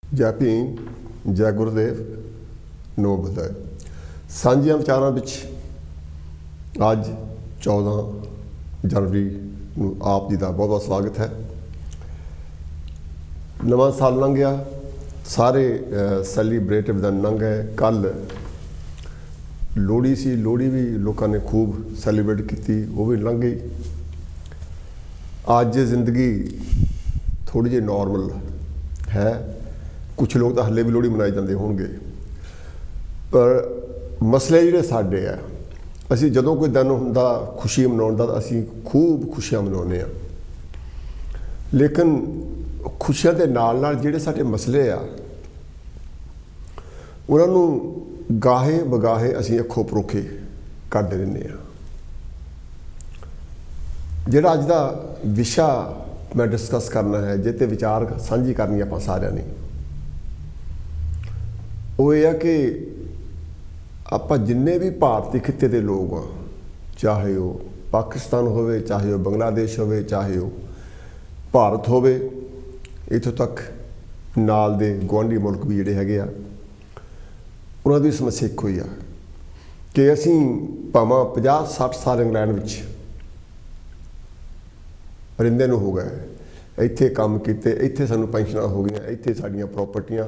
जय भीम, जय गुरुदेव, नमो बुद्धाय। सांझियां विचारां विच अज 14 जनवरी ਨੂੰ आप जी का बहुत बहुत स्वागत है। नवा साल लंघ गया, सारे सैलीब्रेटिव दिन लंघ गए। कल लोहड़ी सी, लोहड़ी भी लोगों ने खूब सैलीब्रेट की, वो भी लंघ गई। अज जिंदगी थोड़ी जी नॉर्मल है। कुछ लोग तो हले भी लोहड़ी मनाई जाते होंगे, पर मसले जिहड़े साडे आ, असीं जदों कोई दिन हुंदा खुशी मनाउण दा असीं खूब खुशियां मनाउने आ, लेकिन खुशियां दे नाल नाल जिहड़े साडे मसले आ उन्हां नूं गाहे बगाहे असीं अखों परोखे करदे रहिंदे आ। जिहड़ा अज दा विशा मैं डिस्कस करना है, जिह ते विचार साझी करनी आपां सारिआं ने, वो ये है कि आप जिन्ने भी भारतीय खिते के लोग हाँ, चाहे वो पाकिस्तान होवे, चाहे वो बांग्लादेश होवे, चाहे वो भारत होवे, इत्थों तक नाल दे गुआढ़ी मुल्क भी जिहड़े हैगे आ, उन्हां दी समस्या इक्को ही आ कि असीं भावें 50-60 साल इंग्लैंड विच रिंदे नूं हो गए, इत्थे काम कीते, इत्थे सानूं पेंशनां हो गईयां, इत्थे साडीआं प्रॉपर्टियां,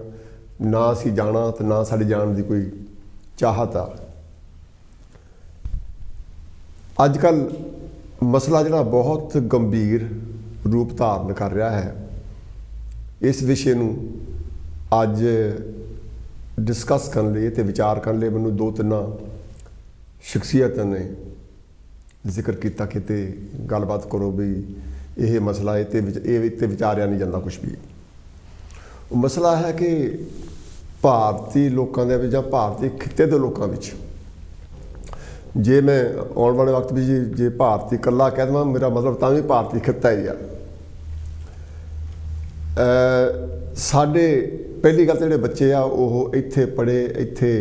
ना असीं जाना ते ना साडे जाण दी कोई चाहत आ। अजकल मसला जिहड़ा बहुत गंभीर रूप धारण कर रहा है, इस विषय नूं अज डिस्कस करने लई ते विचार करने लई मैनूं 2-3 शख्सियतां ने जिक्र किया कि ते गलबात करो भी यह मसला इत्ते विचारिया नहीं जाता कुछ भी। मसला है कि भारतीय लोगों के या भारतीय खिते के लोगों में, जे मैं आने वाले वक्त भी जे भारतीय कला कह देवां, मेरा मतलब तां भी भारतीय खिता ही आ। साडे पहली गल तो जिहड़े बच्चे आ वो इत्थे पढ़े, इत्थे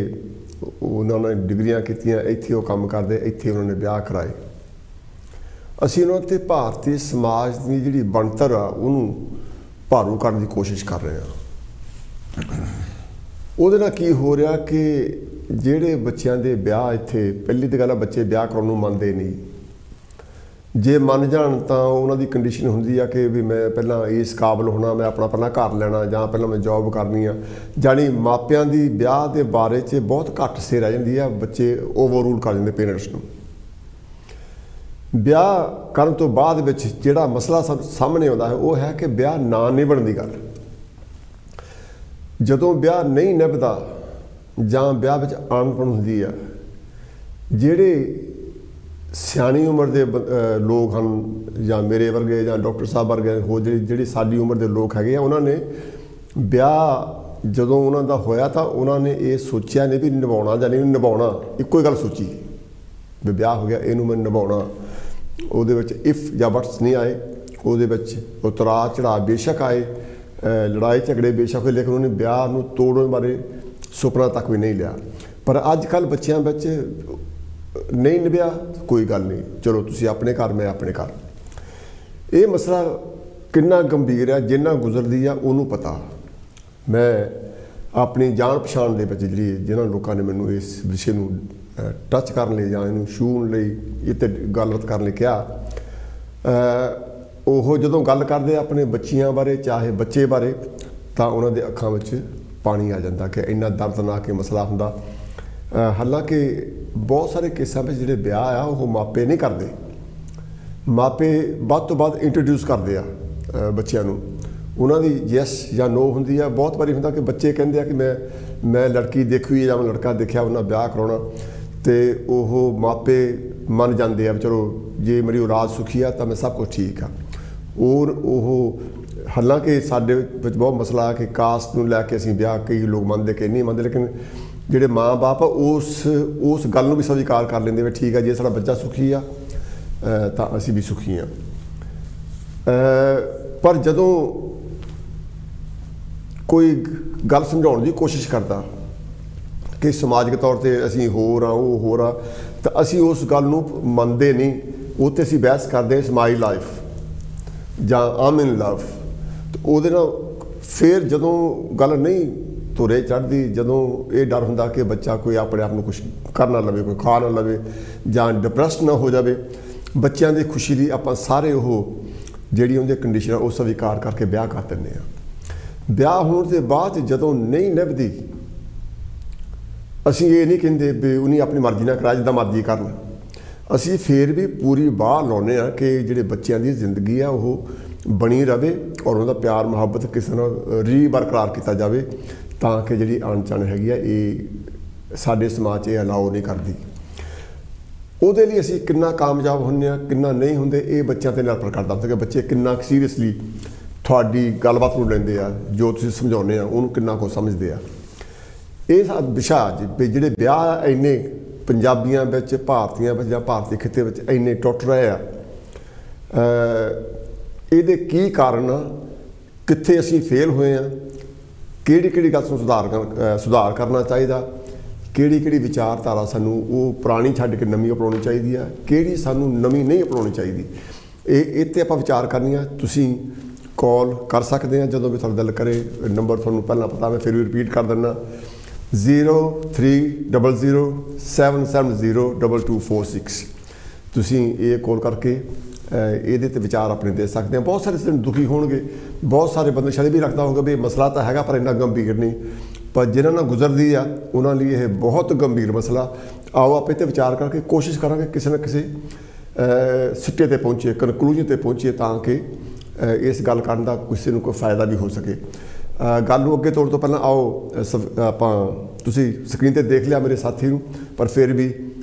उन्होंने डिग्रियां कीतियां, इत्थे वो काम करदे, इत्थे उन्होंने ब्याह कराए। असीं उन्हां ते भारतीय समाज की जिहड़ी बनतर आ उहनूं भारू करने की कोशिश कर रहे हैं। ਉਹਦੇ ਨਾਲ ਕੀ ਹੋ ਰਿਹਾ कि ਜਿਹੜੇ ਬੱਚਿਆਂ ਦੇ ਵਿਆਹ ਇੱਥੇ, ਪਹਿਲੀ ਤਾਂ ਗੱਲ ਆ ਬੱਚੇ ਵਿਆਹ ਕਰਾਉਣ ਨੂੰ ਮੰਨਦੇ ਨਹੀਂ। ਜੇ ਮੰਨ ਜਾਣ ਤਾਂ ਉਹਨਾਂ ਦੀ ਕੰਡੀਸ਼ਨ ਹੁੰਦੀ ਆ ਕਿ ਵੀ ਮੈਂ ਪਹਿਲਾਂ ਇਸ ਕਾਬਲ ਹੋਣਾ, ਮੈਂ ਆਪਣਾ ਪਹਿਲਾਂ ਘਰ ਲੈਣਾ, ਜਾਂ ਪਹਿਲਾਂ ਮੈਂ ਜੌਬ ਕਰਨੀ ਆ। ਜਾਣੀ ਮਾਪਿਆਂ ਦੀ ਵਿਆਹ ਦੇ ਬਾਰੇ 'ਚ ਬਹੁਤ ਘੱਟ ਸੇ ਰਹਿ ਜਾਂਦੀ ਆ, ਬੱਚੇ ਓਵਰ ਰੂਲ ਕਰ ਜਾਂਦੇ ਪੇਰੈਂਟਸ ਨੂੰ। ਵਿਆਹ ਕਰਨ ਤੋਂ ਬਾਅਦ ਵਿੱਚ ਜਿਹੜਾ ਮਸਲਾ ਸਾਹਮਣੇ ਆਉਂਦਾ ਹੈ ਉਹ ਹੈ ਕਿ ਵਿਆਹ ਨਾ ਨਿਭਣ ਦੀ ਗੱਲ। ਜਦੋਂ ਵਿਆਹ ਨਹੀਂ ਨਿਭਦਾ ਜਾਂ ਵਿਆਹ ਵਿੱਚ ਅਣਬਣ ਹੁੰਦੀ ਆ, ਜਿਹੜੇ ਸਿਆਣੀ ਉਮਰ ਦੇ ਲੋਕ ਹਨ ਜਾਂ ਮੇਰੇ ਵਰਗੇ ਜਾਂ ਡਾਕਟਰ ਸਾਹਿਬ ਵਰਗੇ ਹੋ, ਜਿਹੜੀ ਸਾਡੀ ਉਮਰ ਦੇ ਲੋਕ ਹੈਗੇ ਆ, ਉਹਨਾਂ ਨੇ ਵਿਆਹ ਜਦੋਂ ਉਹਨਾਂ ਦਾ ਹੋਇਆ ਤਾਂ ਉਹਨਾਂ ਨੇ ਇਹ ਸੋਚਿਆ ਨਹੀਂ ਵੀ ਨਿਭਾਉਣਾ ਜਾਂ ਨਹੀਂ ਨਿਭਾਉਣਾ, ਇੱਕੋ ਹੀ ਗੱਲ ਸੋਚੀ ਵੀ ਵਿਆਹ ਹੋ ਗਿਆ ਇਹਨੂੰ ਮੈਂ ਨਿਭਾਉਣਾ। ਉਹਦੇ ਵਿੱਚ ਇਫ ਜਾਂ ਬਟਸ ਨਹੀਂ ਆਏ, ਉਹਦੇ ਵਿੱਚ ਉਤਰਾਅ ਚੜਾਅ ਬੇਸ਼ੱਕ ਆਏ, लड़ाई झगड़े बेशक होए, लेकिन उन्हें ब्याह नूं तोड़न बारे सुपना तक भी नहीं लिया। पर अजकल बच्चों बच्चे नहीं निभया, कोई गल नहीं, चलो तुसीं अपने घर मैं अपने घर। ये मसला कितना गंभीर है, जिन्ना गुजरदी है उन्होंने पता। मैं अपनी जान पछाण दे विच जिन्हां लोगों ने मैनूं इस विषय नूं टच करने लई जां इहनूं छूण लई इत्ते गलबात करने लई कहा, ਉਹ ਜਦੋਂ ਗੱਲ ਕਰਦੇ ਆਪਣੇ ਬੱਚਿਆਂ ਬਾਰੇ ਚਾਹੇ ਬੱਚੇ ਬਾਰੇ ਤਾਂ ਉਹਨਾਂ ਦੇ ਅੱਖਾਂ ਵਿੱਚ ਪਾਣੀ ਆ ਜਾਂਦਾ ਕਿ ਇੰਨਾ ਦਰਦਨਾਕ ਇਹ ਮਸਲਾ ਹੁੰਦਾ। ਹਾਲਾਂਕਿ ਬਹੁਤ ਸਾਰੇ ਕੇਸਾਂ ਵਿੱਚ ਜਿਹੜੇ ਵਿਆਹ ਆ ਉਹ ਮਾਪੇ ਨਹੀਂ ਕਰਦੇ, ਮਾਪੇ ਵੱਧ ਤੋਂ ਵੱਧ ਇੰਟਰੋਡਿਊਸ ਕਰਦੇ ਆ ਬੱਚਿਆਂ ਨੂੰ। ਉਹਨਾਂ ਦੀ ਯੈਸ ਜਾਂ ਨੋ ਹੁੰਦੀ ਆ। ਬਹੁਤ ਵਾਰੀ ਹੁੰਦਾ ਕਿ ਬੱਚੇ ਕਹਿੰਦੇ ਆ ਕਿ ਮੈਂ ਲੜਕੀ ਦੇਖੀ ਹੋਈ ਜਾਂ ਮੈਂ ਲੜਕਾ ਦੇਖਿਆ, ਉਹਨਾਂ ਵਿਆਹ ਕਰਾਉਣਾ, ਅਤੇ ਉਹ ਮਾਪੇ ਮੰਨ ਜਾਂਦੇ ਆ ਚਲੋ ਜੇ ਮੇਰੀ ਔਲਾਦ ਸੁਖੀ ਆ ਤਾਂ ਮੈਂ ਸਭ ਕੁਛ ਠੀਕ ਆ। ਔਰ ਉਹ ਹਾਲਾਂਕਿ ਸਾਡੇ ਵਿੱਚ ਬਹੁਤ ਮਸਲਾ ਆ ਕਿ ਕਾਸਟ ਨੂੰ ਲੈ ਕੇ ਅਸੀਂ ਵਿਆਹ ਕਈ ਲੋਕ ਮੰਨਦੇ ਕਈ ਨਹੀਂ ਮੰਨਦੇ, ਲੇਕਿਨ ਜਿਹੜੇ ਮਾਂ ਬਾਪ ਆ ਉਸ ਗੱਲ ਨੂੰ ਵੀ ਸਵੀਕਾਰ ਕਰ ਲੈਂਦੇ ਵੀ ਠੀਕ ਆ, ਜੇ ਸਾਡਾ ਬੱਚਾ ਸੁਖੀ ਆ ਤਾਂ ਅਸੀਂ ਵੀ ਸੁਖੀ ਆ। ਪਰ ਜਦੋਂ ਕੋਈ ਗੱਲ ਸਮਝਾਉਣ ਦੀ ਕੋਸ਼ਿਸ਼ ਕਰਦਾ ਕਿ ਸਮਾਜਿਕ ਤੌਰ 'ਤੇ ਅਸੀਂ ਹੋਰ ਆ ਉਹ ਹੋਰ ਆ, ਤਾਂ ਅਸੀਂ ਉਸ ਗੱਲ ਨੂੰ ਮੰਨਦੇ ਨਹੀਂ। ਉਹ 'ਤੇ ਅਸੀਂ ਬਹਿਸ ਕਰਦੇ ਇਟਸ ਮਾਈ ਲਾਈਫ ਜਾਂ ਆਮ ਇਨ ਲਵ। ਉਹਦੇ ਨਾਲ फिर जदों गल नहीं तुरे चढ़ती, जदों ये डर हुंदा कि बच्चा कोई अपने आप को कुछ कर ना लवे, कोई खा ना लवे जां डिप्रैस ना हो जाए, बच्चों की खुशी ली आपां सारे वो जिहड़ी उहदी कंडीशन वो स्वीकार करके ब्याह कर दिंदे आ। ब्याह होने के बाद जदों नहीं निभदी, असीं ये नहीं कहते भी उन्हें अपनी मर्जी ना करा जिद्दां मर्जी करन, असीं फिर भी पूरी बाह लाउने आ कि जिहड़े बच्चों की जिंदगी है वो बनी रहे और उनका प्यार मुहब्बत किसी नाल री बरकरार किया जाए, ताकि जिहड़ी अणचण हैगी आ ये साडे समाज ये अलाउ नहीं करती। ਉਹਦੇ ਲਈ ਅਸੀਂ कितना कामयाब ਹੁੰਦੇ ਆ कितना नहीं ਹੁੰਦੇ, ਇਹ ਬੱਚਿਆਂ ਤੇ ਨਿਰਭਰ ਕਰਦਾ ਹੁੰਦਾ ਕਿ ਬੱਚੇ ਕਿੰਨਾ ਸੀਰੀਅਸਲੀ ਤੁਹਾਡੀ ਗੱਲਬਾਤ ਨੂੰ ਲੈਂਦੇ ਆ, ਜੋ ਤੁਸੀਂ ਸਮਝਾਉਂਦੇ ਆ ਉਹਨੂੰ ਕਿੰਨਾ ਕੁ ਸਮਝਦੇ ਆ। ਇਹ ਵਿਸ਼ਾ ਵੀ ਜਿਹੜੇ ਵਿਆਹ ਇੰਨੇ ਪੰਜਾਬੀਆਂ ਵਿੱਚ, ਭਾਰਤੀਆਂ ਵਿੱਚ ਜਾਂ ਭਾਰਤੀ ਖਿੱਤੇ ਵਿੱਚ ਇੰਨੇ ਟੁੱਟ ਰਹੇ ਆ, ਇਹਦੇ ਕੀ ਕਾਰਨ ਆ, ਕਿੱਥੇ ਅਸੀਂ ਫੇਲ ਹੋਏ ਆ, ਕਿਹੜੀ ਗੱਲ ਨੂੰ ਸੁਧਾਰ ਕਰਨਾ ਚਾਹੀਦਾ, ਕਿਹੜੀ ਵਿਚਾਰਧਾਰਾ ਸਾਨੂੰ ਉਹ ਪੁਰਾਣੀ ਛੱਡ ਕੇ ਨਵੀਂ ਅਪਣਾਉਣੀ ਚਾਹੀਦੀ ਆ, ਕਿਹੜੀ ਸਾਨੂੰ ਨਵੀਂ ਨਹੀਂ ਅਪਣਾਉਣੀ ਚਾਹੀਦੀ। ਇਹ 'ਤੇ ਆਪਾਂ ਵਿਚਾਰ ਕਰਨੀ ਆ। ਤੁਸੀਂ ਕਾਲ ਕਰ ਸਕਦੇ ਆ ਜਦੋਂ ਵੀ ਤੁਹਾਡਾ ਦਿਲ ਕਰੇ। ਨੰਬਰ ਤੁਹਾਨੂੰ ਪਹਿਲਾਂ ਪਤਾ, ਮੈਂ ਫਿਰ ਵੀ ਰਿਪੀਟ ਕਰ ਦਿੰਦਾ 0300770246। ਤੁਸੀਂ ਇਹ ਕਾਲ ਕਰਕੇ ਇਹਦੇ 'ਤੇ ਵਿਚਾਰ ਆਪਣੇ ਦੇ ਸਕਦੇ ਆ। ਬਹੁਤ ਸਾਰੇ ਦੁਖੀ ਹੋਣਗੇ, ਬਹੁਤ ਸਾਰੇ ਬੰਦੇ ਸ਼ਾਇਦ ਵੀ ਰੱਖਦਾ ਹੋਊਗਾ ਵੀ ਮਸਲਾ ਤਾਂ ਹੈਗਾ ਪਰ ਇੰਨਾ ਗੰਭੀਰ ਨਹੀਂ, पर जिन्होंने गुजरती है उन्होंने लिए यह बहुत गंभीर मसला। आओ आप इस विचार करके कोशिश करेंगे किसी न किसी सिट्टे ते पहुँचे, कनकलूजन ते पहुँचे, ताकि इस गल करन दा किसी को कोई फायदा भी हो सके। गल नूं अगे तोड़ तो पहला आओ आपां तुसीं स्क्रीन ते देख लिया मेरे साथी नूं, पर फिर भी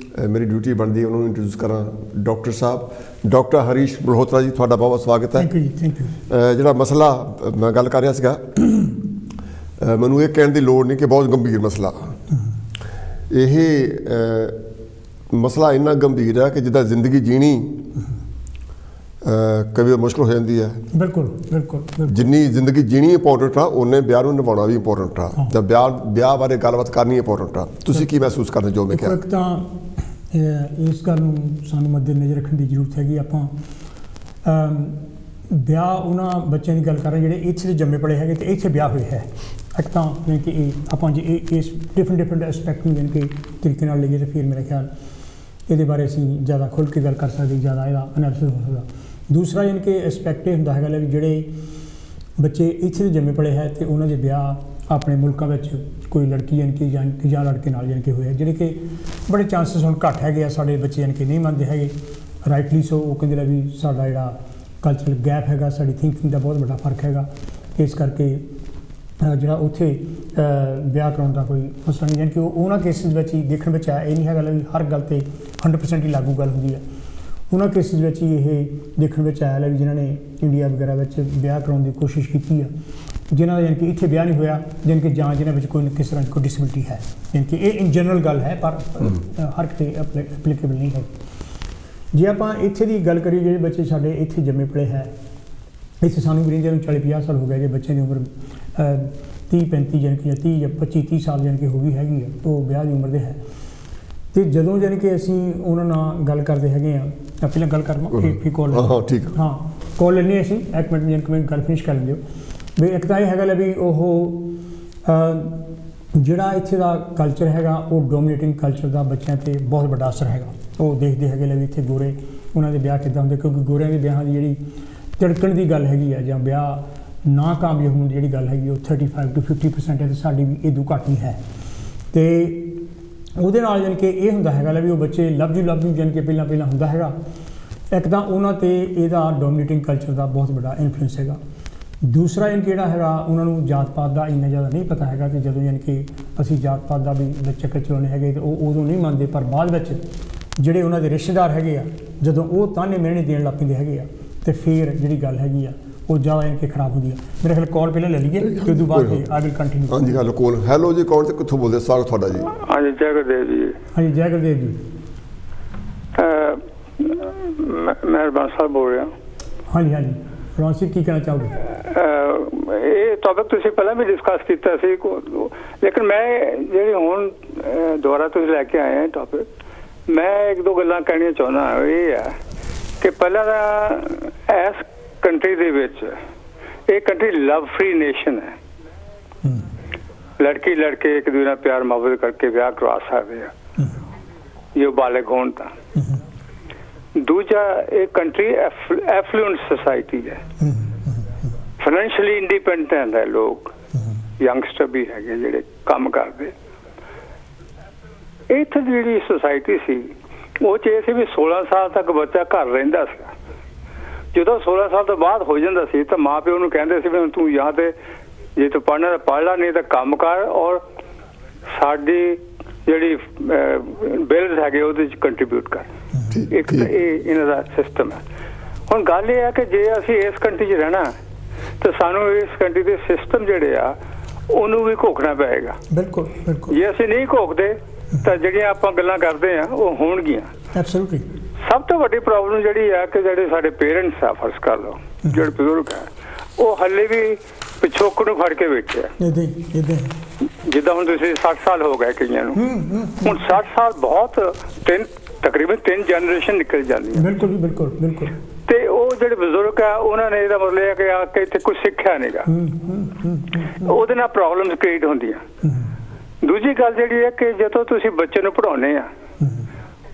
मेरी ड्यूटी बनती है उन्होंने इंट्रोड्यूस करा। डॉक्टर साहब, डॉक्टर हरीश मल्होत्रा जी, तुहाडा बहुत स्वागत है। Thank you. जिहड़ा मसला मैं गल कर रहा सीगा, मैनूं ये कहने की लोड़ नहीं कि बहुत गंभीर मसला, ये मसला इन्ना गंभीर है कि जिद्दां जिंदगी जीनी कभी मुश्किल हो जाती है। बिल्कुल बिल्कुल। जिन्नी जिंदगी जीनी इंपोर्टेंट आ, उन्ने ब्याह नूं निभाउणा भी इंपोर्टेंट आ, जां ब्याह बारे गलबात करनी इंपोर्टेंट आ। तुसीं की महसूस करदे जो मैं कहा? एक तां इस गल नूं सानूं मद्देनज़र रखण दी जरूरत हैगी। आपां ब्याह उन्हां बच्चों की गल कर रहे जिहड़े इत्थे जम्मे पले हैगे ते इत्थे ब्याह होए है। एक तो यानी कि आपां जे इस डिफरेंट एस्पैक्ट में यानी कि तरीके नाल लईए तो फिर मेरा ख्याल ये बारे असीं ज़्यादा खुल के गल कर सकते, ज़्यादा इसदा एनालिसिस हो सकता। दूसरा यानी कि एस्पैक्ट ये हुंदा हैगा भी जिहड़े बच्चे इत्थे जम्मे पले है तो उन्हां दे ब्याह अपने मुल्कां विच कोई लड़की यानी कि जां लड़के नाल यानी कि होए, जिहड़े कि बड़े चांसिस हुण घट हैगे आ, साडे बच्चे यानी कि नहीं मनदे हैगे। राइटली सो, वो कहंदे भी साडा जिहड़ा कल्चरल गैप हैगा, साडी थिंकिंग का बहुत बड़ा फर्क हैगा। इस करके जिहड़ा उत्थे ब्याह कराउण दा कोई मसला नहीं, यानी कि उन्हां केसिस विच ही देखण विच आया। ये नहीं हैगा भी हर गल ते 100% ही लागू गल हुंदी है। उन्हां केसिस विच ही ये देखण विच आया भी जिन्हां ने इंडिया वगैरह विच ब्याह कराउण दी कोशिश कीती है, जिन्हां दा यानी कि इत्थे ब्याह नहीं होया, यानी कि जां जिन्हां विच कोई किस तरह कोई डिसेबिलिटी है, यानी कि ये इन जनरल गल है पर हर किते एप्लीकेबल नहीं है। जे आपां इत्थे दी गल करिए, जिहड़े बच्चे साडे इत्थे जम्मे पले है, इत्थे सानूं भी रहिंदे 40-50 साल हो गए, जे बच्चों की उम्र 30-35 यानी कि 30 या 25-30 साल यानी कि हो गई हैगी है, तो ब्याह की उम्र दे है। तो जदों यानी कि असीं उन्हां नाल गल करदे हैगे आ, पहले गल कर फिर कॉल ठीक है, हाँ कॉल लैनी असीं एक मिनट यानी कि मैं गल फिनिश कर लैंदे हो भी। एक तो यह हैगा भी ओह जिहड़ा इत्थे दा कल्चर हैगा वो डोमीनेटिंग कल्चर का बच्चों ते बहुत बड़ा असर हैगा। वो देखते हैं भी इत्थे गोरे उन्होंने ब्याह किद्दां हुंदे, क्योंकि गोरियां के ब्याहां दी जिहड़ी तिड़कण की गल हैगी है जां ब्याह ना कामयाब होने की जिहड़ी गल हैगी वो 35 to 50% है, तो साडी भी इदों घट नहीं है। तो ਉਹਦੇ ਨਾਲ ਜਾਣੀ ਕਿ ਇਹ ਹੁੰਦਾ ਹੈਗਾ ਵੀ ਉਹ ਬੱਚੇ ਲਵ ਯੂ ਜਾਣੀ ਕਿ ਪਹਿਲਾਂ ਹੁੰਦਾ ਹੈਗਾ। ਇੱਕ ਤਾਂ ਉਹਨਾਂ 'ਤੇ ਇਹਦਾ ਡੋਮੀਨੇਟਿੰਗ ਕਲਚਰ ਦਾ ਬਹੁਤ ਵੱਡਾ ਇਨਫਲੂਐਂਸ ਹੈਗਾ। ਦੂਸਰਾ ਯਾਨੀ ਕਿ ਜਿਹੜਾ ਹੈਗਾ ਉਹਨਾਂ ਨੂੰ ਜਾਤ ਪਾਤ ਦਾ ਇੰਨਾ ਜ਼ਿਆਦਾ ਨਹੀਂ ਪਤਾ ਹੈਗਾ ਕਿ ਜਦੋਂ ਯਾਨੀ ਕਿ ਅਸੀਂ ਜਾਤ ਪਾਤ ਦਾ ਵੀ ਚੱਕਰ ਚਲਾਉਣੇ ਹੈਗੇ ਤਾਂ ਉਹ ਉਦੋਂ ਨਹੀਂ ਮੰਨਦੇ, ਪਰ ਬਾਅਦ ਵਿੱਚ ਜਿਹੜੇ ਉਹਨਾਂ ਦੇ ਰਿਸ਼ਤੇਦਾਰ ਹੈਗੇ ਆ ਜਦੋਂ ਉਹ ਤਾਨੇ ਮਿਹਣੇ ਦੇਣ ਲੱਗ ਪੈਂਦੇ ਹੈਗੇ ਆ ਤੇ ਫਿਰ ਜਿਹੜੀ ਗੱਲ ਹੈਗੀ ਆ ਉਹ ਜ਼ਿਆਦਾ ਇਨਕੇ ਖਰਾਬ ਹੁੰਦੀ ਹੈ। ਮੇਰੇ ਖਿਆਲ ਕਾਲ ਪਹਿਲਾਂ ਲੈ ਲਈਏ ਤੇ ਉਦੋਂ ਬਾਅਦ ਆਈ ਵਿਲ ਕੰਟੀਨਿਊ। ਹਾਂਜੀ ਹੈਲੋ ਕਾਲ, ਹੈਲੋ ਜੀ ਕੌਣ ਤੇ ਕਿੱਥੋਂ ਬੋਲਦੇ? ਸਵਾਗਤ ਤੁਹਾਡਾ ਜੀ। ਹਾਂਜੀ ਜੈ ਗੁਰਦੇਵ ਜੀ। ਹਾਂਜੀ ਜੈ ਗੁਰਦੇਵ ਜੀ। ਮੈਂ ਰਬਾਨ ਸਾਹਿਬ ਬੋਲ ਰਿਹਾ। ਹਾਂਜੀ ਹਾਂਜੀ ਰਬਾਨ ਸਿੰਘ ਕੀ ਕਹਿਣਾ ਚਾਹੋਗੇ? ਇਹ ਟੌਪਿਕ ਤੁਸੀਂ ਪਹਿਲਾਂ ਵੀ ਡਿਸਕਸ ਕੀਤਾ ਸੀ, ਲੇਕਿਨ ਮੈਂ ਜਿਹੜੀ ਹੁਣ ਦੁਬਾਰਾ ਤੁਸੀਂ ਲੈ ਕੇ ਆਏ ਟੌਪਿਕ, ਮੈਂ ਇੱਕ ਦੋ ਗੱਲਾਂ ਕਹਿਣੀਆਂ ਚਾਹੁੰਦਾ। ਇਹ ਹੈ ਕਿ ਪਹਿਲਾਂ ਤਾਂ ਇਸ ਕੰਟਰੀ ਦੇ ਵਿੱਚ ਇਹ ਕੰਟਰੀ ਲਵ ਫ੍ਰੀ ਨੇਸ਼ਨ ਹੈ। ਲੜਕੀ ਲੜਕੇ ਇੱਕ ਦੂਜੇ ਨਾਲ ਪਿਆਰ ਮੁਹੱਬਤ ਕਰਕੇ ਵਿਆਹ ਕਰਵਾ ਸਕਦੇ ਆ ਜੇ ਉਹ ਬਾਲਗ ਹੋਣ ਤਾਂ। ਦੂਜਾ, ਇਹ ਕੰਟਰੀ ਐਫਲੂਐਂਟ ਸੋਸਾਇਟੀ ਹੈ, ਫਾਈਨੈਂਸ਼ੀਅਲੀ ਇੰਡੀਪੈਂਡੈਂਟ ਹੈ ਲੋਕ, ਯੰਗਸਟਰ ਵੀ ਹੈਗੇ ਜਿਹੜੇ ਕੰਮ ਕਰਦੇ। ਇੱਥੇ ਦੀ ਜਿਹੜੀ ਸੋਸਾਇਟੀ ਸੀ ਉਹ 'ਚ ਇਹ ਸੀ ਵੀ 16 ਸਾਲ ਤੱਕ ਬੱਚਾ ਘਰ ਰਹਿੰਦਾ ਸੀ। ਜਦੋਂ 16 ਸਾਲ ਤੋਂ ਬਾਅਦ ਹੋ ਜਾਂਦਾ ਸੀ ਤਾਂ ਮਾਂ ਪਿਓ ਨੂੰ ਕਹਿੰਦੇ ਸੀ ਵੀ ਤੂੰ ਜਾਂ ਤੇ ਜੇ ਤੂੰ ਪੜ੍ਹਨਾ ਤਾਂ ਪੜ੍ਹ ਲਾ, ਨਹੀਂ ਤਾਂ ਕੰਮ ਕਰ, ਔਰ ਸਾਡੀ ਜਿਹੜੀ ਬਿਲਸ ਹੈਗੇ ਉਹਦੇ 'ਚ ਕੰਟਰੀਬਿਊਟ ਕਰ। ਇੱਕ ਤਾਂ ਇਹ ਇਹਨਾਂ ਦਾ ਸਿਸਟਮ ਹੈ। ਹੁਣ ਗੱਲ ਇਹ ਹੈ ਕਿ ਜੇ ਅਸੀਂ ਇਸ ਕੰਟਰੀ 'ਚ ਰਹਿਣਾ ਤਾਂ ਸਾਨੂੰ ਇਸ ਕੰਟਰੀ ਦੇ ਸਿਸਟਮ ਜਿਹੜੇ ਆ ਉਹਨੂੰ ਵੀ ਘੋਖਣਾ ਪਏਗਾ। ਬਿਲਕੁਲ ਬਿਲਕੁਲ। ਜੇ ਅਸੀਂ ਨਹੀਂ ਘੋਖਦੇ ਤਾਂ ਜਿਹੜੀਆਂ ਆਪਾਂ ਗੱਲਾਂ ਕਰਦੇ ਆ ਉਹ ਹੋਣਗੀਆਂ। ਐਬਸੋਲੂਟਲੀ। ਸਭ ਤੋਂ ਵੱਡੀ ਪ੍ਰੋਬਲਮ ਜਿਹੜੀ ਆ ਕਿ ਜਿਹੜੇ ਸਾਡੇ ਪੇਰੈਂਟਸ ਆ, ਫਰਜ਼ ਕਰ ਲਓ ਜਿਹੜੇ ਬਜ਼ੁਰਗ ਆ, ਉਹ ਹਾਲੇ ਵੀ ਪਿਛੋਕੜ ਨੂੰ ਫੜ ਕੇ ਬੈਠੇ ਆ। ਜਿੱਦਾਂ ਹੁਣ ਤੁਸੀਂ 60 ਸਾਲ ਹੋ ਗਏ ਕਈਆਂ ਨੂੰ, ਹੁਣ 60 ਸਾਲ ਬਹੁਤ ਤਕਰੀਬਨ 3 ਜਨਰੇਸ਼ਨ ਨਿਕਲ ਜਾਂਦੀਆਂ। ਬਿਲਕੁਲ ਬਿਲਕੁਲ ਬਿਲਕੁਲ। ਤੇ ਉਹ ਜਿਹੜੇ ਬਜ਼ੁਰਗ ਆ ਉਹਨਾਂ ਨੇ ਇਹਦਾ ਮਤਲਬ ਇਹ ਕਿ ਆ ਕੇ ਇੱਥੇ ਕੁਝ ਸਿੱਖਿਆ ਨਹੀਂਗਾ, ਉਹਦੇ ਨਾਲ ਪ੍ਰੋਬਲਮਸ ਕ੍ਰੀਏਟ ਹੁੰਦੀਆਂ। ਦੂਜੀ ਗੱਲ ਜਿਹੜੀ ਹੈ ਕਿ ਜਦੋਂ ਤੁਸੀਂ ਬੱਚੇ ਨੂੰ ਪੜ੍ਹਾਉਂਦੇ ਆ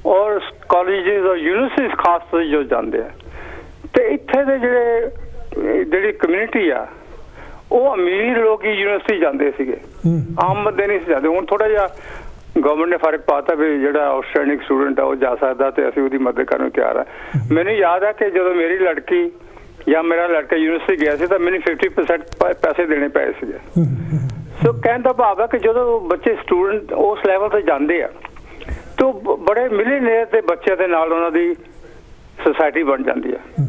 ਔਰ ਕਾਲਜਿਸ ਔਰ ਯੂਨੀਵਰਸਿਟੀਜ਼ ਖਾਸ ਤੌਰ ਜੋ ਜਾਂਦੇ ਆ, ਤੇ ਇੱਥੇ ਦੇ ਜਿਹੜੀ ਕਮਿਊਨਿਟੀ ਆ ਉਹ ਅਮੀਰ ਲੋਕ ਹੀ ਯੂਨੀਵਰਸਿਟੀ ਜਾਂਦੇ ਸੀਗੇ, ਆਮ ਬੰਦੇ ਨਹੀਂ ਸੀ ਜਾਂਦੇ। ਹੁਣ ਥੋੜਾ ਜਿਹਾ ਗਵਰਨਮੈਂਟ ਨੇ ਫਰਕ ਪਾਤਾ ਵੀ ਜਿਹੜਾ ਆਊਟਸਟੈਂਡਿੰਗ ਸਟੂਡੈਂਟ ਆ ਉਹ ਜਾ ਸਕਦਾ ਤੇ ਅਸੀਂ ਉਹਦੀ ਮਦਦ ਕਰਨ ਨੂੰ ਤਿਆਰ ਆ। ਮੈਨੂੰ ਯਾਦ ਹੈ ਕਿ ਜਦੋਂ ਮੇਰੀ ਲੜਕੀ ਜਾਂ ਮੇਰਾ ਲੜਕਾ ਯੂਨੀਵਰਸਿਟੀ ਗਿਆ ਸੀ ਤਾਂ ਮੈਨੂੰ 50% ਪੈਸੇ ਦੇਣੇ ਪਏ ਸੀਗੇ। ਸੋ ਕਹਿਣ ਦਾ ਭਾਵ ਹੈ ਕਿ ਜਦੋਂ ਬੱਚੇ ਸਟੂਡੈਂਟ ਉਸ ਲੈਵਲ ਤੇ ਜਾਂਦੇ ਆ ਤਾਂ ਬੜੇ ਮਿਲੀਨੀਅਰ ਦੇ ਬੱਚਿਆਂ ਦੇ ਨਾਲ ਉਹਨਾਂ ਦੀ ਸੁਸਾਇਟੀ ਬਣ ਜਾਂਦੀ ਹੈ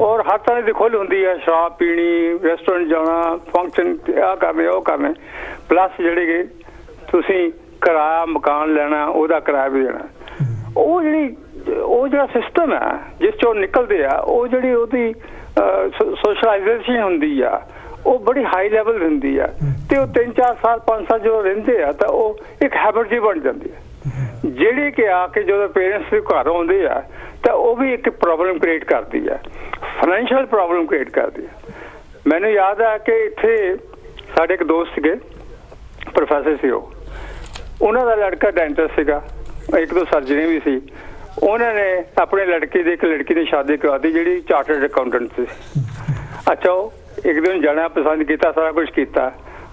ਔਰ ਹਰ ਤਰ੍ਹਾਂ ਦੀ ਖੁੱਲ੍ਹ ਹੁੰਦੀ ਹੈ, ਸ਼ਰਾਬ ਪੀਣੀ, ਰੈਸਟੋਰੈਂਟ ਜਾਣਾ, ਫੰਕਸ਼ਨ ਆਹ ਕਰਨੇ ਉਹ ਕਰਨੇ, ਪਲੱਸ ਜਿਹੜੇ ਕਿ ਤੁਸੀਂ ਕਿਰਾਇਆ ਮਕਾਨ ਲੈਣਾ ਉਹਦਾ ਕਿਰਾਇਆ ਵੀ ਦੇਣਾ। ਉਹ ਜਿਹੜਾ ਸਿਸਟਮ ਹੈ ਜਿਸ ਚੋਂ ਨਿਕਲਦੇ ਆ, ਉਹ ਜਿਹੜੀ ਉਹਦੀ ਸੋਸ਼ਲਾਈਜੇਸ਼ਨ ਹੁੰਦੀ ਆ ਉਹ ਬੜੀ ਹਾਈ ਲੈਵਲ ਹੁੰਦੀ ਆ, ਤੇ ਉਹ 3-4 ਸਾਲ 5 ਸਾਲ ਜਦੋਂ ਰਹਿੰਦੇ ਆ ਤਾਂ ਉਹ ਇੱਕ ਹੈਬਿਟ ਜਿਹੀ ਬਣ ਜਾਂਦੀ ਹੈ, ਜਿਹੜੀ ਕਿ ਆ ਕੇ ਜਦੋਂ ਪੇਰੈਂਟਸ ਦੇ ਘਰ ਆਉਂਦੇ ਆ ਤਾਂ ਉਹ ਵੀ ਇੱਕ ਪ੍ਰੋਬਲਮ ਕ੍ਰੀਏਟ ਕਰਦੀ ਹੈ, ਫਾਈਨੈਂਸ਼ੀਅਲ ਪ੍ਰੋਬਲਮ ਕ੍ਰੀਏਟ ਕਰਦੀ ਹੈ। ਮੈਨੂੰ ਯਾਦ ਹੈ ਕਿ ਇੱਥੇ ਸਾਡੇ ਇੱਕ ਦੋਸਤ ਸੀਗੇ, ਪ੍ਰੋਫੈਸਰ ਸੀ, ਉਹਨਾਂ ਦਾ ਲੜਕਾ ਡੈਂਟਿਸਟ ਸੀਗਾ, 1-2 ਸਰਜਰੀ ਵੀ ਸੀ। ਉਹਨਾਂ ਨੇ ਆਪਣੇ ਲੜਕੀ ਦੀ ਇੱਕ ਲੜਕੀ ਦੀ ਸ਼ਾਦੀ ਕਰਵਾਤੀ ਜਿਹੜੀ ਚਾਰਟਰਡ ਅਕਾਊਂਟੈਂਟ ਸੀ। ਅੱਛਾ, ਉਹ ਇੱਕ ਦਿਨ ਜਾਣਾ ਪਸੰਦ ਕੀਤਾ, ਸਾਰਾ ਕੁਝ ਕੀਤਾ।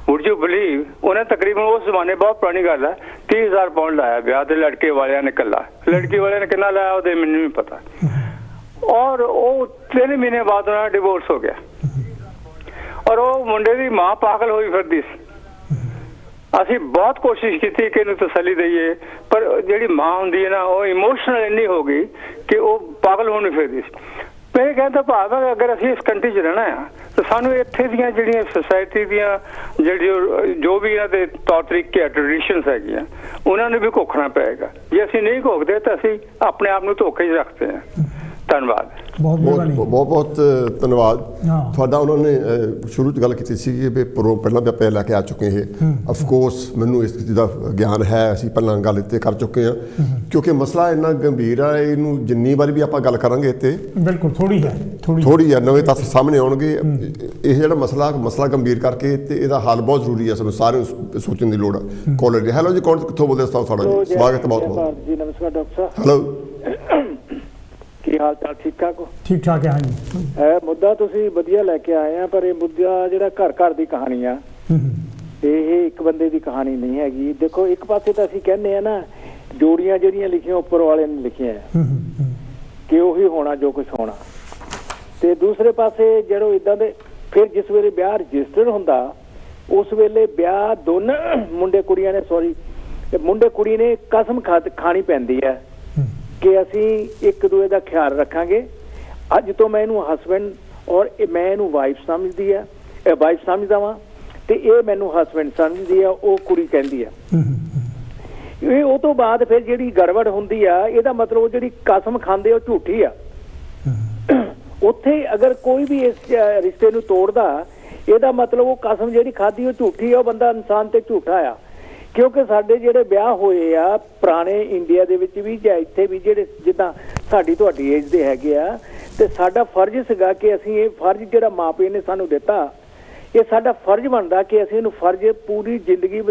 ਵੁੱਡ ਯੂ ਬਿਲੀਵ ਉਹਨੇ ਤਕਰੀਬਨ ਉਸ ਜ਼ਮਾਨੇ, ਬਹੁਤ ਪੁਰਾਣੀ ਗੱਲ ਹੈ, 30,000 ਪਾਉਂਡ ਲਾਇਆ ਵਿਆਹ ਤੇ ਲੜਕੇ ਵਾਲਿਆਂ ਨੇ ਇਕੱਲਾ। ਲੜਕੀ ਵਾਲਿਆਂ ਨੇ ਕਿੰਨਾ ਲਾਇਆ ਉਹਦੇ ਮੈਨੂੰ ਵੀ ਪਤਾ। ਔਰ ਉਹ 3 ਮਹੀਨੇ ਬਾਅਦ ਉਹਨਾਂ ਦਾ ਡਿਵੋਰਸ ਹੋ ਗਿਆ ਔਰ ਉਹ ਮੁੰਡੇ ਦੀ ਮਾਂ ਪਾਗਲ ਹੋਈ ਫਿਰਦੀ ਸੀ। ਅਸੀਂ ਬਹੁਤ ਕੋਸ਼ਿਸ਼ ਕੀਤੀ ਕਿ ਇਹਨੂੰ ਤਸੱਲੀ ਦਈਏ, ਪਰ ਜਿਹੜੀ ਮਾਂ ਹੁੰਦੀ ਹੈ ਨਾ ਉਹ ਇਮੋਸ਼ਨਲ ਇੰਨੀ ਹੋ ਗਈ ਕਿ ਉਹ ਪਾਗਲ ਹੋਣੀ ਫਿਰਦੀ ਸੀ। ਮੇਰੇ ਕਹਿੰਦਾ ਭਾਵ ਹੈ ਅਗਰ ਅਸੀਂ ਇਸ ਕੰਟਰੀ 'ਚ ਰਹਿਣਾ ਆ ਤਾਂ ਸਾਨੂੰ ਇੱਥੇ ਦੀਆਂ ਜਿਹੜੀਆਂ ਸੁਸਾਇਟੀ ਦੀਆਂ ਜੋ ਵੀ ਇਹਨਾਂ ਦੇ ਤੌਰ ਤਰੀਕੇ ਆ, ਟ੍ਰੈਡੀਸ਼ਨਸ ਹੈਗੀਆਂ, ਉਹਨਾਂ ਨੂੰ ਵੀ ਘੋਖਣਾ ਪਏਗਾ। ਜੇ ਅਸੀਂ ਨਹੀਂ ਘੋਖਦੇ ਤਾਂ ਅਸੀਂ ਆਪਣੇ ਆਪ ਨੂੰ ਧੋਖੇ 'ਚ ਰੱਖਦੇ ਹਾਂ। ਧੰਨਵਾਦ। ਬਹੁਤ ਧੰਨਵਾਦ ਤੁਹਾਡਾ। ਉਹਨਾਂ ਨੇ ਸ਼ੁਰੂ 'ਚ ਗੱਲ ਕੀਤੀ ਸੀ ਕਿ ਪਹਿਲਾਂ ਵੀ ਆਪਾਂ ਲੈ ਕੇ ਆ ਚੁੱਕੇ ਇਹ। ਆਫ ਕੋਰਸ ਮੈਨੂੰ ਇਸ ਚੀਜ਼ ਦਾ ਗਿਆਨ ਹੈ, ਅਸੀਂ ਪਹਿਲਾਂ ਗੱਲ ਇੱਥੇ ਕਰ ਚੁੱਕੇ ਹਾਂ, ਕਿਉਂਕਿ ਮਸਲਾ ਇੰਨਾ ਗੰਭੀਰ ਆ, ਇਹਨੂੰ ਜਿੰਨੀ ਵਾਰੀ ਵੀ ਆਪਾਂ ਗੱਲ ਕਰਾਂਗੇ ਇੱਥੇ ਬਿਲਕੁਲ ਥੋੜੀ ਹੈ ਨਵੇਂ ਤੱਥ ਸਾਹਮਣੇ ਆਉਣਗੇ। ਇਹ ਜਿਹੜਾ ਮਸਲਾ ਗੰਭੀਰ ਕਰਕੇ ਤੇ ਇਹਦਾ ਹੱਲ ਬਹੁਤ ਜ਼ਰੂਰੀ ਹੈ, ਸਾਨੂੰ ਸਾਰਿਆਂ ਨੂੰ ਸੋਚਣ ਦੀ ਲੋੜ ਹੈ। ਕਾਲਰ ਜੀ, ਹੈਲੋ ਜੀ, ਕੌਣ ਕਿੱਥੋਂ ਬੋਲਦੇ? ਤੁਹਾਡਾ ਸਵਾਗਤ ਹੈ ਬਹੁਤ ਜੀ। ਨਮਸਕਾਰ ਡਾਕਟਰ ਸਾਹਿਬ। ਹੈਲੋ, ਕੀ ਹਾਲ ਚਾਲ? ਠੀਕ ਠਾਕ ਹੋ? ਠੀਕ ਠਾਕ ਹੈ। ਹਾਂਜੀ, ਇਹ ਮੁੱਦਾ ਤੁਸੀਂ ਵਧੀਆ ਲੈ ਕੇ ਆਏ ਆ, ਪਰ ਇਹ ਮੁੱਦਾ ਜਿਹੜਾ ਘਰ ਦੀ ਕਹਾਣੀ ਆ, ਇਹ ਇੱਕ ਬੰਦੇ ਦੀ ਕਹਾਣੀ ਨਹੀਂ ਹੈਗੀ। ਦੇਖੋ, ਇੱਕ ਪਾਸੇ ਤਾਂ ਅਸੀਂ ਕਹਿੰਦੇ ਆ ਨਾ, ਜੋੜੀਆਂ ਜਿਹੜੀਆਂ ਲਿਖੀਆਂ ਉੱਪਰ ਵਾਲੇ ਨੇ ਲਿਖੀਆਂ ਕਿ ਉਹੀ ਹੋਣਾ ਜੋ ਕੁਝ ਹੋਣਾ, ਤੇ ਦੂਸਰੇ ਪਾਸੇ ਜਿਹੜੋ ਇਦਾਂ ਦੇ ਫਿਰ ਜਿਸ ਵੇਲੇ ਵਿਆਹ ਰਜਿਸਟਰਡ ਹੁੰਦਾ ਉਸ ਵੇਲੇ ਵਿਆਹ ਦੋਨਾਂ ਮੁੰਡੇ ਕੁੜੀ ਨੇ ਕਸਮ ਖਾਣੀ ਪੈਂਦੀ ਹੈ ਕਿ ਅਸੀਂ ਇੱਕ ਦੂਜੇ ਦਾ ਖਿਆਲ ਰੱਖਾਂਗੇ। ਅੱਜ ਤੋਂ ਮੈਂ ਇਹਨੂੰ ਹਸਬੈਂਡ ਔਰ ਮੈਂ ਇਹਨੂੰ ਵਾਈਫ ਸਮਝਦਾ ਵਾਂ ਤੇ ਇਹ ਮੈਨੂੰ ਹਸਬੈਂਡ ਸਮਝਦੀ ਆ, ਉਹ ਕੁੜੀ ਕਹਿੰਦੀ ਆ। ਇਹ ਉਹ ਤੋਂ ਬਾਅਦ ਫਿਰ ਜਿਹੜੀ ਗੜਬੜ ਹੁੰਦੀ ਆ, ਇਹਦਾ ਮਤਲਬ ਉਹ ਜਿਹੜੀ ਕਸਮ ਖਾਂਦੇ ਉਹ ਝੂਠੀ ਆ। ਉੱਥੇ ਅਗਰ ਕੋਈ ਵੀ ਇਸ ਰਿਸ਼ਤੇ ਨੂੰ ਤੋੜਦਾ, ਇਹਦਾ ਮਤਲਬ ਉਹ ਕਸਮ ਜਿਹੜੀ ਖਾਧੀ ਉਹ ਝੂਠੀ ਆ, ਉਹ ਬੰਦਾ ਇਨਸਾਨ ਤੇ ਝੂਠਾ ਆ। ਕਿਉਂਕਿ ਸਾਡੇ ਜਿਹੜੇ ਵਿਆਹ ਹੋਏ ਆ ਪੁਰਾਣੇ ਇੰਡੀਆ ਦੇ ਵਿੱਚ ਵੀ ਜਾਂ ਇੱਥੇ ਵੀ, ਜਿਹੜੇ ਜਿੱਦਾਂ ਸਾਡੀ ਤੁਹਾਡੀ ਏਜ ਦੇ ਹੈਗੇ ਆ, ਤੇ ਸਾਡਾ ਫਰਜ਼ ਸੀਗਾ ਕਿ ਅਸੀਂ ਇਹ ਫਰਜ਼ ਜਿਹੜਾ ਮਾਪੇ ਨੇ ਸਾਨੂੰ ਦਿੱਤਾ, ਇਹ ਸਾਡਾ ਫਰਜ਼ ਬਣਦਾ ਕਿ ਅਸੀਂ ਇਹਨੂੰ ਫਰਜ਼ ਪੂਰੀ ਜ਼ਿੰਦਗੀ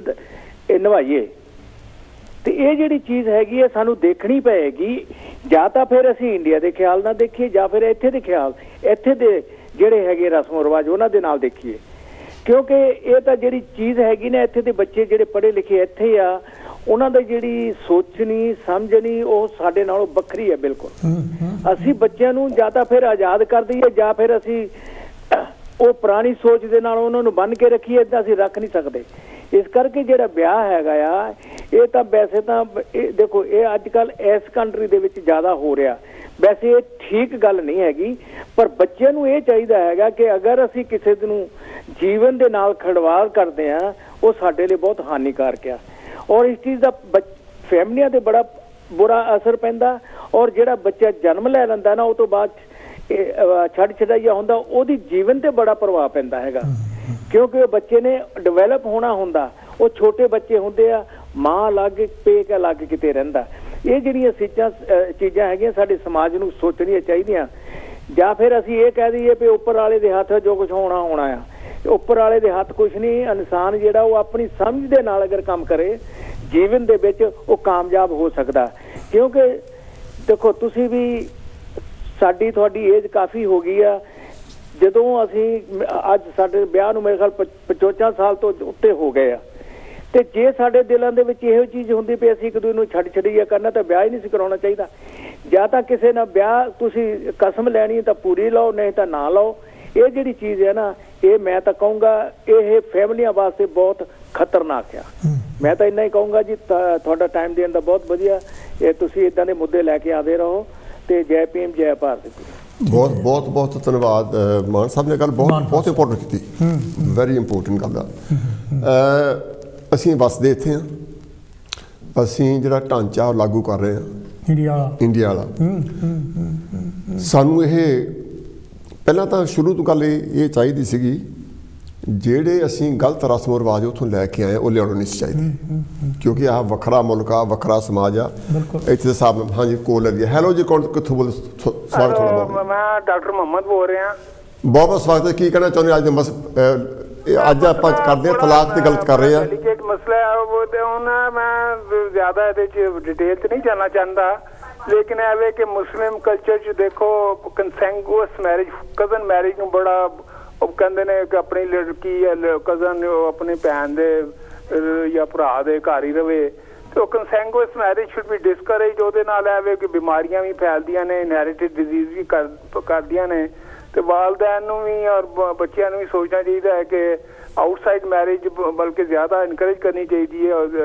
ਨਿਭਾਈਏ। ਤੇ ਇਹ ਜਿਹੜੀ ਚੀਜ਼ ਹੈਗੀ ਹੈ ਸਾਨੂੰ ਦੇਖਣੀ ਪਏਗੀ। ਜਾਂ ਤਾਂ ਫਿਰ ਅਸੀਂ ਇੰਡੀਆ ਦੇ ਖਿਆਲ ਨਾਲ ਦੇਖੀਏ, ਜਾਂ ਫਿਰ ਇੱਥੇ ਦੇ ਖਿਆਲ, ਇੱਥੇ ਦੇ ਜਿਹੜੇ ਹੈਗੇ ਰਸਮ ਰਿਵਾਜ ਉਹਨਾਂ ਦੇ ਨਾਲ ਦੇਖੀਏ। ਕਿਉਂਕਿ ਇਹ ਤਾਂ ਜਿਹੜੀ ਚੀਜ਼ ਹੈਗੀ ਨਾ, ਇੱਥੇ ਦੇ ਬੱਚੇ ਜਿਹੜੇ ਪੜ੍ਹੇ ਲਿਖੇ ਇੱਥੇ ਆ, ਉਹਨਾਂ ਦੀ ਜਿਹੜੀ ਸੋਚਣੀ ਸਮਝਣੀ ਉਹ ਸਾਡੇ ਨਾਲੋਂ ਵੱਖਰੀ ਹੈ ਬਿਲਕੁਲ। ਅਸੀਂ ਬੱਚਿਆਂ ਨੂੰ ਜਾਂ ਤਾਂ ਫਿਰ ਆਜ਼ਾਦ ਕਰ ਦਈਏ, ਜਾਂ ਫਿਰ ਅਸੀਂ ਉਹ ਪੁਰਾਣੀ ਸੋਚ ਦੇ ਨਾਲ ਉਹਨਾਂ ਨੂੰ ਬੰਨ੍ਹ ਕੇ ਰੱਖੀਏ। ਇੱਦਾਂ ਅਸੀਂ ਰੱਖ ਨਹੀਂ ਸਕਦੇ। ਇਸ ਕਰਕੇ ਜਿਹੜਾ ਵਿਆਹ ਹੈਗਾ ਆ, ਇਹ ਤਾਂ ਵੈਸੇ ਤਾਂ ਇਹ ਦੇਖੋ, ਇਹ ਅੱਜ ਕੱਲ੍ਹ ਇਸ ਕੰਟਰੀ ਦੇ ਵਿੱਚ ਜ਼ਿਆਦਾ ਹੋ ਰਿਹਾ। ਵੈਸੇ ਇਹ ਠੀਕ ਗੱਲ ਨਹੀਂ ਹੈਗੀ, ਪਰ ਬੱਚਿਆਂ ਨੂੰ ਇਹ ਚਾਹੀਦਾ ਹੈਗਾ ਕਿ ਅਗਰ ਅਸੀਂ ਕਿਸੇ ਨੂੰ ਜੀਵਨ ਦੇ ਨਾਲ ਖਿਲਵਾੜ ਕਰਦੇ ਹਾਂ, ਉਹ ਸਾਡੇ ਲਈ ਬਹੁਤ ਹਾਨੀਕਾਰਕ ਆ। ਔਰ ਇਸ ਚੀਜ਼ ਦਾ ਫੈਮਲੀਆਂ ਤੇ ਬੜਾ ਬੁਰਾ ਅਸਰ ਪੈਂਦਾ। ਔਰ ਜਿਹੜਾ ਬੱਚਾ ਜਨਮ ਲੈ ਲੈਂਦਾ ਨਾ, ਉਹ ਤੋਂ ਬਾਅਦ ਛੱਡ ਛਡਾਈਆ ਹੁੰਦਾ, ਉਹਦੀ ਜੀਵਨ ਤੇ ਬੜਾ ਪ੍ਰਭਾਵ ਪੈਂਦਾ ਹੈਗਾ। ਕਿਉਂਕਿ ਉਹ ਬੱਚੇ ਨੇ ਡਿਵੈਲਪ ਹੋਣਾ ਹੁੰਦਾ, ਉਹ ਛੋਟੇ ਬੱਚੇ ਹੁੰਦੇ ਆ, ਮਾਂ ਅਲੱਗ ਪੇਕ ਅਲੱਗ ਕਿਤੇ ਰਹਿੰਦਾ। ਇਹ ਜਿਹੜੀਆਂ ਚੀਜ਼ਾਂ ਹੈਗੀਆਂ ਸਾਡੇ ਸਮਾਜ ਨੂੰ ਸੋਚਣੀਆਂ ਚਾਹੀਦੀਆਂ। ਜਾਂ ਫਿਰ ਅਸੀਂ ਇਹ ਕਹਿ ਦਈਏ ਵੀ ਉੱਪਰ ਵਾਲੇ ਦੇ ਹੱਥ ਜੋ ਕੁਝ ਹੋਣਾ ਹੋਣਾ ਆ। ਉੱਪਰ ਵਾਲੇ ਦੇ ਹੱਥ ਕੁਝ ਨਹੀਂ। ਇਨਸਾਨ ਜਿਹੜਾ ਉਹ ਆਪਣੀ ਸਮਝ ਦੇ ਨਾਲ ਅਗਰ ਕੰਮ ਕਰੇ ਜੀਵਨ ਦੇ ਵਿੱਚ, ਉਹ ਕਾਮਯਾਬ ਹੋ ਸਕਦਾ। ਕਿਉਂਕਿ ਦੇਖੋ, ਤੁਸੀਂ ਵੀ ਸਾਡੀ ਤੁਹਾਡੀ ਏਜ ਕਾਫੀ ਹੋ ਗਈ ਆ। ਜਦੋਂ ਅਸੀਂ ਅੱਜ ਸਾਡੇ ਵਿਆਹ ਨੂੰ ਮੇਰੇ ਖਿਆਲ 55 ਸਾਲ ਤੋਂ ਉੱਤੇ ਹੋ ਗਏ ਆ, ਤੇ ਜੇ ਸਾਡੇ ਦਿਲਾਂ ਦੇ ਵਿੱਚ ਇਹੋ ਚੀਜ਼ ਹੁੰਦੀ ਵੀ ਅਸੀਂ ਇੱਕ ਦੂਜੇ ਨੂੰ ਛੱਡ ਛੜੀਆ ਕਰਨਾ, ਤਾਂ ਵਿਆਹ ਹੀ ਨਹੀਂ ਸੀ ਕਰਾਉਣਾ ਚਾਹੀਦਾ। ਜਾਂ ਤਾਂ ਕਿਸੇ ਨਾਲ ਵਿਆਹ ਤੁਸੀਂ ਕਸਮ ਲੈਣੀ ਤਾਂ ਪੂਰੀ ਲਓ, ਨਹੀਂ ਤਾਂ ਨਾ ਲਓ। ਇਹ ਜਿਹੜੀ ਚੀਜ਼ ਹੈ ਨਾ, ਇਹ ਮੈਂ ਤਾਂ ਕਹੂੰਗਾ ਇਹ ਫੈਮਲੀਆਂ ਵਾਸਤੇ ਬਹੁਤ ਖਤਰਨਾਕ ਆ। ਮੈਂ ਤਾਂ ਇੰਨਾ ਹੀ ਕਹੂੰਗਾ ਜੀ, ਤੁਹਾਡਾ ਟਾਈਮ ਦੇਣ ਦਾ ਬਹੁਤ ਵਧੀਆ। ਇਹ ਤੁਸੀਂ ਇਦਾਂ ਦੇ ਮੁੱਦੇ ਲੈ ਕੇ ਆਦੇ ਰਹੋ। ਤੇ ਜੈ ਭੀਮ, ਜੈ ਭਾਰਤ। ਬਹੁਤ ਬਹੁਤ ਬਹੁਤ ਧੰਨਵਾਦ ਮਾਨ ਸਾਹਿਬ ਨੇ ਗੱਲ ਬਹੁਤ ਇੰਪੋਰਟੈਂਟ ਕੀਤੀ, ਵੈਰੀ ਇੰਪੋਰਟੈਂਟ ਗੱਲ ਆ। ਅਸੀਂ ਵਸਦੇ ਇੱਥੇ ਹਾਂ, ਅਸੀਂ ਜਿਹੜਾ ਢਾਂਚਾ ਲਾਗੂ ਕਰ ਰਹੇ ਹਾਂ ਇੰਡੀਆ ਵਾਲਾ, ਸਾਨੂੰ ਇਹ ਪਹਿਲਾਂ ਤਾਂ ਸ਼ੁਰੂ ਤੋਂ ਗੱਲ ਇਹ ਚਾਹੀਦੀ ਸੀਗੀ, ਜਿਹੜੇ ਅਸੀਂ ਗਲਤ ਰਸਮ ਰਿਵਾਜ ਉੱਥੋਂ ਲੈ ਕੇ ਆਏ ਉਹ ਲਿਆਉਣੇ ਨਹੀਂ ਚਾਹੀਦੇ। ਕਿਉਂਕਿ ਆਹ ਵੱਖਰਾ ਮੁਲਕ ਆ, ਵੱਖਰਾ ਸਮਾਜ ਆ। ਇੱਥੇ ਦੇ ਹਿਸਾਬ ਨਾਲ ਹਾਂਜੀ ਕੋਲ ਲੱਗੀ। ਹੈਲੋ ਜੀ, ਕੌਣ ਕਿੱਥੋਂ ਬੋਲ? ਸਵਾਗਤ ਤੁਹਾਡਾ। ਮੈਂ ਡਾਕਟਰ ਮੁਹੰਮਦ ਬੋਲ ਰਿਹਾ। ਬਹੁਤ ਬਹੁਤ ਸਵਾਗਤ ਹੈ। ਕੀ ਕਹਿਣਾ ਚਾਹੁੰਦੇ ਅੱਜ ਦੇ ਅੱਜ ਆਪਾਂ ਕਰਦੇ ਹਾਂ ਤਲਾਕ ਤੇ ਗਲਤ ਕਰ ਰਹੇ ਹਾਂ। ਡੈਲੀਕੇਟ ਮਸਲਾ ਹੈ ਉਹ, ਤੇ ਹੁਣ ਮੈਂ ਜ਼ਿਆਦਾ ਇਹਦੇ ਚ ਡਿਟੇਲ ਚ ਨਹੀਂ ਜਾਣਾ ਚਾਹੁੰਦਾ, ਲੇਕਿਨ ਐਵੇਂ ਕਿ ਮੁਸਲਿਮ ਕਲਚਰ ਚ ਦੇਖੋ ਕੰਸੈਂਗੂਅਸ ਮੈਰਿਜ, ਕਜ਼ਨ ਮੈਰਿਜ ਨੂੰ ਬੜਾ ਉਹ ਕਹਿੰਦੇ ਨੇ ਕਿ ਆਪਣੀ ਲੜਕੀ ਜਾਂ ਕਜ਼ਨ ਆਪਣੀ ਭੈਣ ਦੇ ਜਾਂ ਭਰਾ ਦੇ ਘਰ ਹੀ ਰਵੇ। ਤੇ ਉਹ ਕੰਸੈਂਗੂਅਸ ਮੈਰਿਜ ਸ਼ੁੱਡ ਬੀ ਡਿਸਕਰੇਜ। ਉਹਦੇ ਨਾਲ ਐਵੇਂ ਕਿ ਬਿਮਾਰੀਆਂ ਵੀ ਫੈਲਦੀਆਂ ਨੇ, ਇਨਹੈਰੀਟਿਡ ਡਿਜ਼ੀਜ਼ ਵੀ ਕਰਦੀਆਂ ਨੇ। ਤੇ ਵਾਲਦੈਨ ਨੂੰ ਵੀ ਔਰ ਬੱਚਿਆਂ ਨੂੰ ਵੀ ਸੋਚਣਾ ਚਾਹੀਦਾ ਹੈ ਕਿ ਆਊਟਸਾਈਡ ਮੈਰਿਜ ਬਲਕਿ ਜ਼ਿਆਦਾ ਇਨਕਰੇਜ ਕਰਨੀ ਚਾਹੀਦੀ ਹੈ।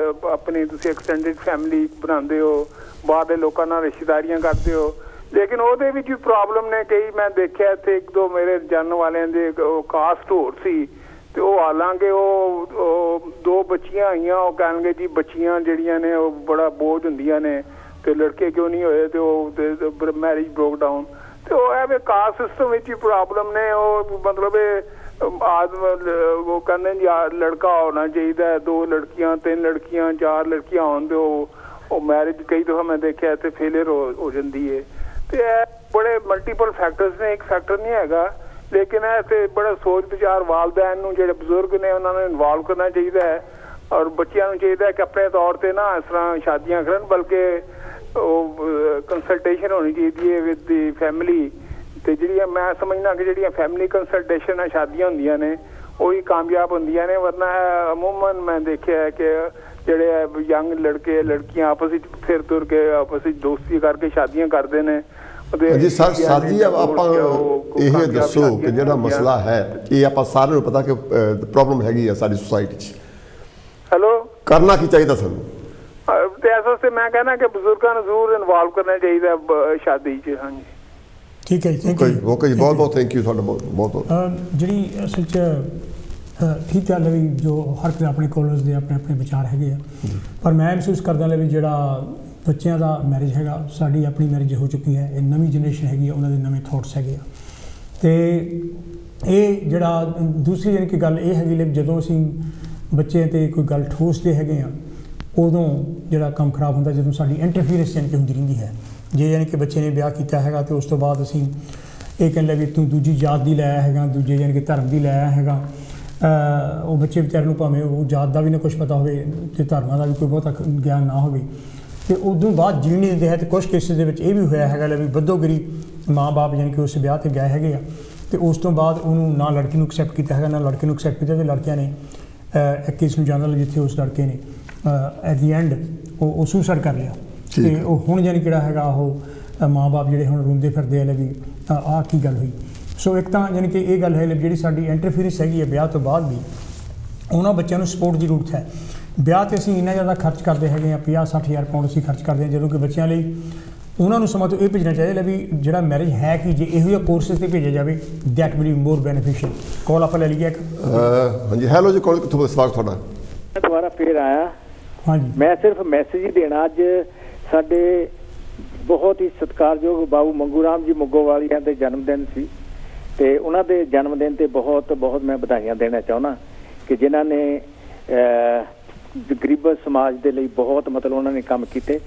ਆਪਣੀ ਤੁਸੀਂ ਐਕਸਟੈਂਡਡ ਫੈਮਿਲੀ ਬਣਾਉਂਦੇ ਹੋ, ਬਾਹਰ ਦੇ ਲੋਕਾਂ ਨਾਲ ਰਿਸ਼ਤੇਦਾਰੀਆਂ ਕਰਦੇ ਹੋ, ਲੇਕਿਨ ਉਹਦੇ ਵਿੱਚ ਵੀ ਪ੍ਰੋਬਲਮ ਨੇ। ਕਈ ਮੈਂ ਦੇਖਿਆ ਇੱਥੇ ਇੱਕ ਦੋ ਮੇਰੇ ਜਾਣਨ ਵਾਲਿਆਂ ਦੇ ਕਾਸਟ ਹੋਰ ਸੀ, ਤੇ ਉਹ ਹਾਲਾਂਕਿ ਉਹ ਦੋ ਬੱਚੀਆਂ ਆਈਆਂ, ਉਹ ਕਹਿਣਗੇ ਜੀ ਬੱਚੀਆਂ ਜਿਹੜੀਆਂ ਨੇ ਉਹ ਬੜਾ ਬੋਝ ਹੁੰਦੀਆਂ ਨੇ, ਤੇ ਲੜਕੇ ਕਿਉਂ ਨਹੀਂ ਹੋਏ, ਤੇ ਉਹ ਮੈਰਿਜ ਬ੍ਰੋਕ ਡਾਊਨ। ਤੇ ਉਹ ਐਵੇਂ ਕਾਸਟ ਸਿਸਟਮ ਵਿੱਚ ਹੀ ਪ੍ਰੋਬਲਮ ਨੇ। ਉਹ ਮਤਲਬ ਉਹ ਕਹਿੰਦੇ ਜੀ ਲੜਕਾ ਹੋਣਾ ਚਾਹੀਦਾ, 2 ਲੜਕੀਆਂ 3 ਲੜਕੀਆਂ 4 ਲੜਕੀਆਂ ਹੋਣ, ਤੇ ਉਹ ਮੈਰਿਜ ਕਈ ਦਫਾ ਮੈਂ ਦੇਖਿਆ ਇੱਥੇ ਫੇਲਿਅਰ ਹੋ ਜਾਂਦੀ ਹੈ। ਤੇ ਇਹ ਬੜੇ ਮਲਟੀਪਲ ਫੈਕਟਰਸ ਨੇ, ਇੱਕ ਫੈਕਟਰ ਨਹੀਂ ਹੈਗਾ। ਲੇਕਿਨ ਇਹ ਤੇ ਬੜਾ ਸੋਚ ਵਿਚਾਰ ਵਾਲਦੈਨ ਨੂੰ, ਜਿਹੜੇ ਬਜ਼ੁਰਗ ਨੇ, ਉਹਨਾਂ ਨੂੰ ਇਨਵੋਲਵ ਕਰਨਾ ਚਾਹੀਦਾ ਹੈ। ਔਰ ਬੱਚਿਆਂ ਨੂੰ ਚਾਹੀਦਾ ਹੈ ਕਿ ਆਪਣੇ ਤੌਰ ਤੇ ਨਾ ਇਸ ਤਰ੍ਹਾਂ ਸ਼ਾਦੀਆਂ ਕਰਨ, ਬਲਕਿ ਉਹ ਕੰਸਲਟੇਸ਼ਨ ਹੋਣੀ ਚਾਹੀਦੀ ਹੈ ਵਿਦ ਦੀ ਫੈਮਿਲੀ। ਤੇ ਜਿਹੜੀਆਂ ਮੈਂ ਸਮਝਦਾ ਕਿ ਜਿਹੜੀਆਂ ਫੈਮਿਲੀ ਕੰਸਲਟੇਸ਼ਨ ਨਾਲ ਸ਼ਾਦੀਆਂ ਹੁੰਦੀਆਂ ਨੇ ਉਹੀ ਕਾਮਯਾਬ ਹੁੰਦੀਆਂ ਨੇ। ਵਰਨਾ ਅਮੂਮਨ ਮੈਂ ਦੇਖਿਆ ਕਿ ਜਿਹੜੇ ਯੰਗ ਲੜਕੇ ਲੜਕੀਆਂ ਆਪਸ ਵਿੱਚ ਫਿਰ ਤੁਰ ਕੇ ਆਪਸ ਵਿੱਚ ਦੋਸਤੀ ਕਰਕੇ ਸ਼ਾਦੀਆਂ ਕਰਦੇ ਨੇ। ਜੀ ਸਰ ਜੀ ਆਪਾਂ ਇਹ ਦੱਸੋ ਕਿ ਜਿਹੜਾ ਮਸਲਾ ਹੈ ਇਹ ਆਪਾਂ ਸਾਰਿਆਂ ਨੂੰ ਪਤਾ ਕਿ ਪ੍ਰੋਬਲਮ ਹੈਗੀ ਆ ਸਾਡੀ ਸੁਸਾਇਟੀ 'ਚ। ਹੈਲੋ, ਕਰਨਾ ਕੀ ਚਾਹੀਦਾ ਸਾਨੂੰ? ਤੇ ਇਸ ਵਾਸਤੇ ਮੈਂ ਕਹਿੰਦਾ ਕਿ ਬਜ਼ੁਰਗਾਂ ਨੂੰ ਜ਼ਰੂਰ ਇਨਵੋਲਵ ਕਰਨਾ ਚਾਹੀਦਾ ਸ਼ਾਦੀ 'ਚ। ਹਾਂਜੀ ਠੀਕ ਹੈ ਜੀ, ਓਕੇ ਜੀ, ਬਹੁਤ ਬਹੁਤ ਥੈਂਕ ਯੂ ਤੁਹਾਡਾ ਬਹੁਤ ਬਹੁਤ। ਜਿਹੜੀ ਅਸਲ 'ਚ ਠੀਕ ਗੱਲ ਹੈ ਵੀ ਜੋ ਹਰ ਕੋਈ ਆਪਣੇ ਕੋਲਜ ਦੇ ਆਪਣੇ ਆਪਣੇ ਵਿਚਾਰ ਹੈਗੇ ਆ, ਪਰ ਮੈਂ ਮਹਿਸੂਸ ਕਰਦਾ ਵੀ ਜਿਹੜਾ ਬੱਚਿਆਂ ਦਾ ਮੈਰਿਜ ਹੈਗਾ, ਸਾਡੀ ਆਪਣੀ ਮੈਰਿਜ ਹੋ ਚੁੱਕੀ ਹੈ, ਇਹ ਨਵੀਂ ਜਨਰੇਸ਼ਨ ਹੈਗੀ ਆ, ਉਹਨਾਂ ਦੇ ਨਵੇਂ ਥੋਟਸ ਹੈਗੇ ਆ। ਅਤੇ ਇਹ ਜਿਹੜਾ ਦੂਸਰੀ ਯਾਨੀ ਕਿ ਗੱਲ ਇਹ ਹੈਗੀ ਵੀ ਜਦੋਂ ਅਸੀਂ ਬੱਚਿਆਂ 'ਤੇ ਕੋਈ ਗੱਲ ਠੋਸਦੇ ਹੈਗੇ ਆ, ਉਦੋਂ ਜਿਹੜਾ ਕੰਮ ਖਰਾਬ ਹੁੰਦਾ ਜਦੋਂ ਸਾਡੀ ਇੰਟਰਫੀਅਰੈਂਸ ਯਾਨੀ ਕਿ ਹੁੰਦੀ ਰਹਿੰਦੀ ਹੈ। ਜੇ ਯਾਨੀ ਕਿ ਬੱਚੇ ਨੇ ਵਿਆਹ ਕੀਤਾ ਹੈਗਾ ਅਤੇ ਉਸ ਤੋਂ ਬਾਅਦ ਅਸੀਂ ਇਹ ਕਹਿੰਦੇ ਵੀ ਤੂੰ ਦੂਜੀ ਜਾਤ ਦੀ ਲੈ ਆਇਆ ਹੈਗਾ, ਦੂਜੇ ਯਾਨੀ ਕਿ ਧਰਮ ਦੀ ਲੈ ਆਇਆ ਹੈਗਾ। ਉਹ ਬੱਚੇ ਵਿਚਾਰੇ ਨੂੰ ਭਾਵੇਂ ਉਹ ਜਾਤ ਦਾ ਵੀ ਨਾ ਕੁਛ ਪਤਾ ਹੋਵੇ ਅਤੇ ਧਰਮਾਂ ਦਾ ਵੀ ਕੋਈ ਬਹੁਤਾ ਗਿਆਨ ਨਾ ਹੋਵੇ, ਅਤੇ ਉਦੋਂ ਬਾਅਦ ਜੀਣ ਨਹੀਂ ਦਿੰਦੇ ਹੈ। ਅਤੇ ਕੁਛ ਕੇਸਿਸ ਦੇ ਵਿੱਚ ਇਹ ਵੀ ਹੋਇਆ ਹੈਗਾ ਵੀ ਬੱਦੋਗਰੀ ਮਾਂ ਬਾਪ ਯਾਨੀ ਕਿ ਉਸ ਵਿਆਹ 'ਤੇ ਗਏ ਹੈਗੇ ਆ, ਅਤੇ ਉਸ ਤੋਂ ਬਾਅਦ ਉਹਨੂੰ ਨਾ ਲੜਕੀ ਨੂੰ ਐਕਸੈਪਟ ਕੀਤਾ ਹੈਗਾ, ਨਾ ਲੜਕੇ ਨੂੰ ਐਕਸੈਪਟ ਕੀਤਾ, ਅਤੇ ਲੜਕਿਆਂ ਨੇ ਇੱਕ ਕੇਸ ਨੂੰ ਜਾਣਦਾ ਜਿੱਥੇ ਉਸ ਲੜਕੇ ਨੇ ਐਟ ਦੀ ਐਂਡ ਉਹ ਸੁਸਾਈਡ ਕਰ ਲਿਆ। ਅਤੇ ਉਹ ਹੁਣ ਯਾਨੀ ਕਿਹੜਾ ਹੈਗਾ ਉਹ ਮਾਂ ਬਾਪ ਜਿਹੜੇ ਹੁਣ ਰੋਂਦੇ ਫਿਰਦੇ ਆ ਵੀ ਆਹ ਕੀ ਗੱਲ ਹੋਈ। ਸੋ ਇੱਕ ਤਾਂ ਯਾਨੀ ਕਿ ਇਹ ਗੱਲ ਹੈ ਜਿਹੜੀ ਸਾਡੀ ਇੰਟਰਫੀਅਰੈਂਸ ਹੈਗੀ ਹੈ ਵਿਆਹ ਤੋਂ ਬਾਅਦ ਵੀ, ਉਹਨਾਂ ਬੱਚਿਆਂ ਨੂੰ ਸਪੋਰਟ ਦੀ ਜ਼ਰੂਰਤ ਹੈ। ਵਿਆਹ 'ਤੇ ਅਸੀਂ ਇੰਨਾ ਜ਼ਿਆਦਾ ਖਰਚ ਕਰਦੇ ਹੈਗੇ ਹਾਂ, 50-60 ਹਜ਼ਾਰ ਪਾਉਂਡ ਅਸੀਂ ਖਰਚ ਕਰਦੇ ਹਾਂ, ਜਦੋਂ ਕਿ ਬੱਚਿਆਂ ਲਈ ਉਹਨਾਂ ਨੂੰ ਸਮਾਂ ਤੋਂ ਇਹ ਭੇਜਣਾ ਚਾਹੀਦਾ ਵੀ ਜਿਹੜਾ ਮੈਰਿਜ ਹੈ ਕਿ ਜੇ ਇਹੋ ਜਿਹਾ ਕੋਰਸਿਸ 'ਤੇ ਭੇਜਿਆ ਜਾਵੇ that will be more beneficial. Call ਆਪਾਂ ਲੈ ਲਈਏ ਇੱਕ। ਹਾਂਜੀ ਹੈਲੋ ਜੀ, ਕਾਲ ਕਿੱਥੋਂ ਸਵਾਗਤ ਤੁਹਾਡਾ। ਮੈਂ ਦੁਬਾਰਾ ਫੇਰ ਆਇਆ। ਹਾਂਜੀ ਮੈਂ ਸਿਰਫ ਮੈਸੇਜ ਹੀ ਦੇਣਾ, ਅੱਜ ਸਾਡੇ ਬਹੁਤ ਹੀ ਸਤਿਕਾਰਯੋਗ ਬਾਬੂ ਮੰਗੂ ਰਾਮ ਜੀ ਮੁੱਗੋਵਾਲੀਆਂ ਦੇ ਜਨਮ ਦਿਨ ਸੀ, ਤੇ ਉਹਨਾਂ ਦੇ ਜਨਮ ਦਿਨ ਤੇ ਬਹੁਤ ਬਹੁਤ ਮੈਂ ਵਧਾਈਆਂ ਦੇਣਾ ਚਾਹੁੰਦਾ ਕਿ ਜਿਨ੍ਹਾਂ ਨੇ ਗਰੀਬ ਸਮਾਜ ਦੇ ਲਈ ਬਹੁਤ ਮਤਲਬ ਉਹਨਾਂ ਨੇ ਕੰਮ ਕੀਤੇ,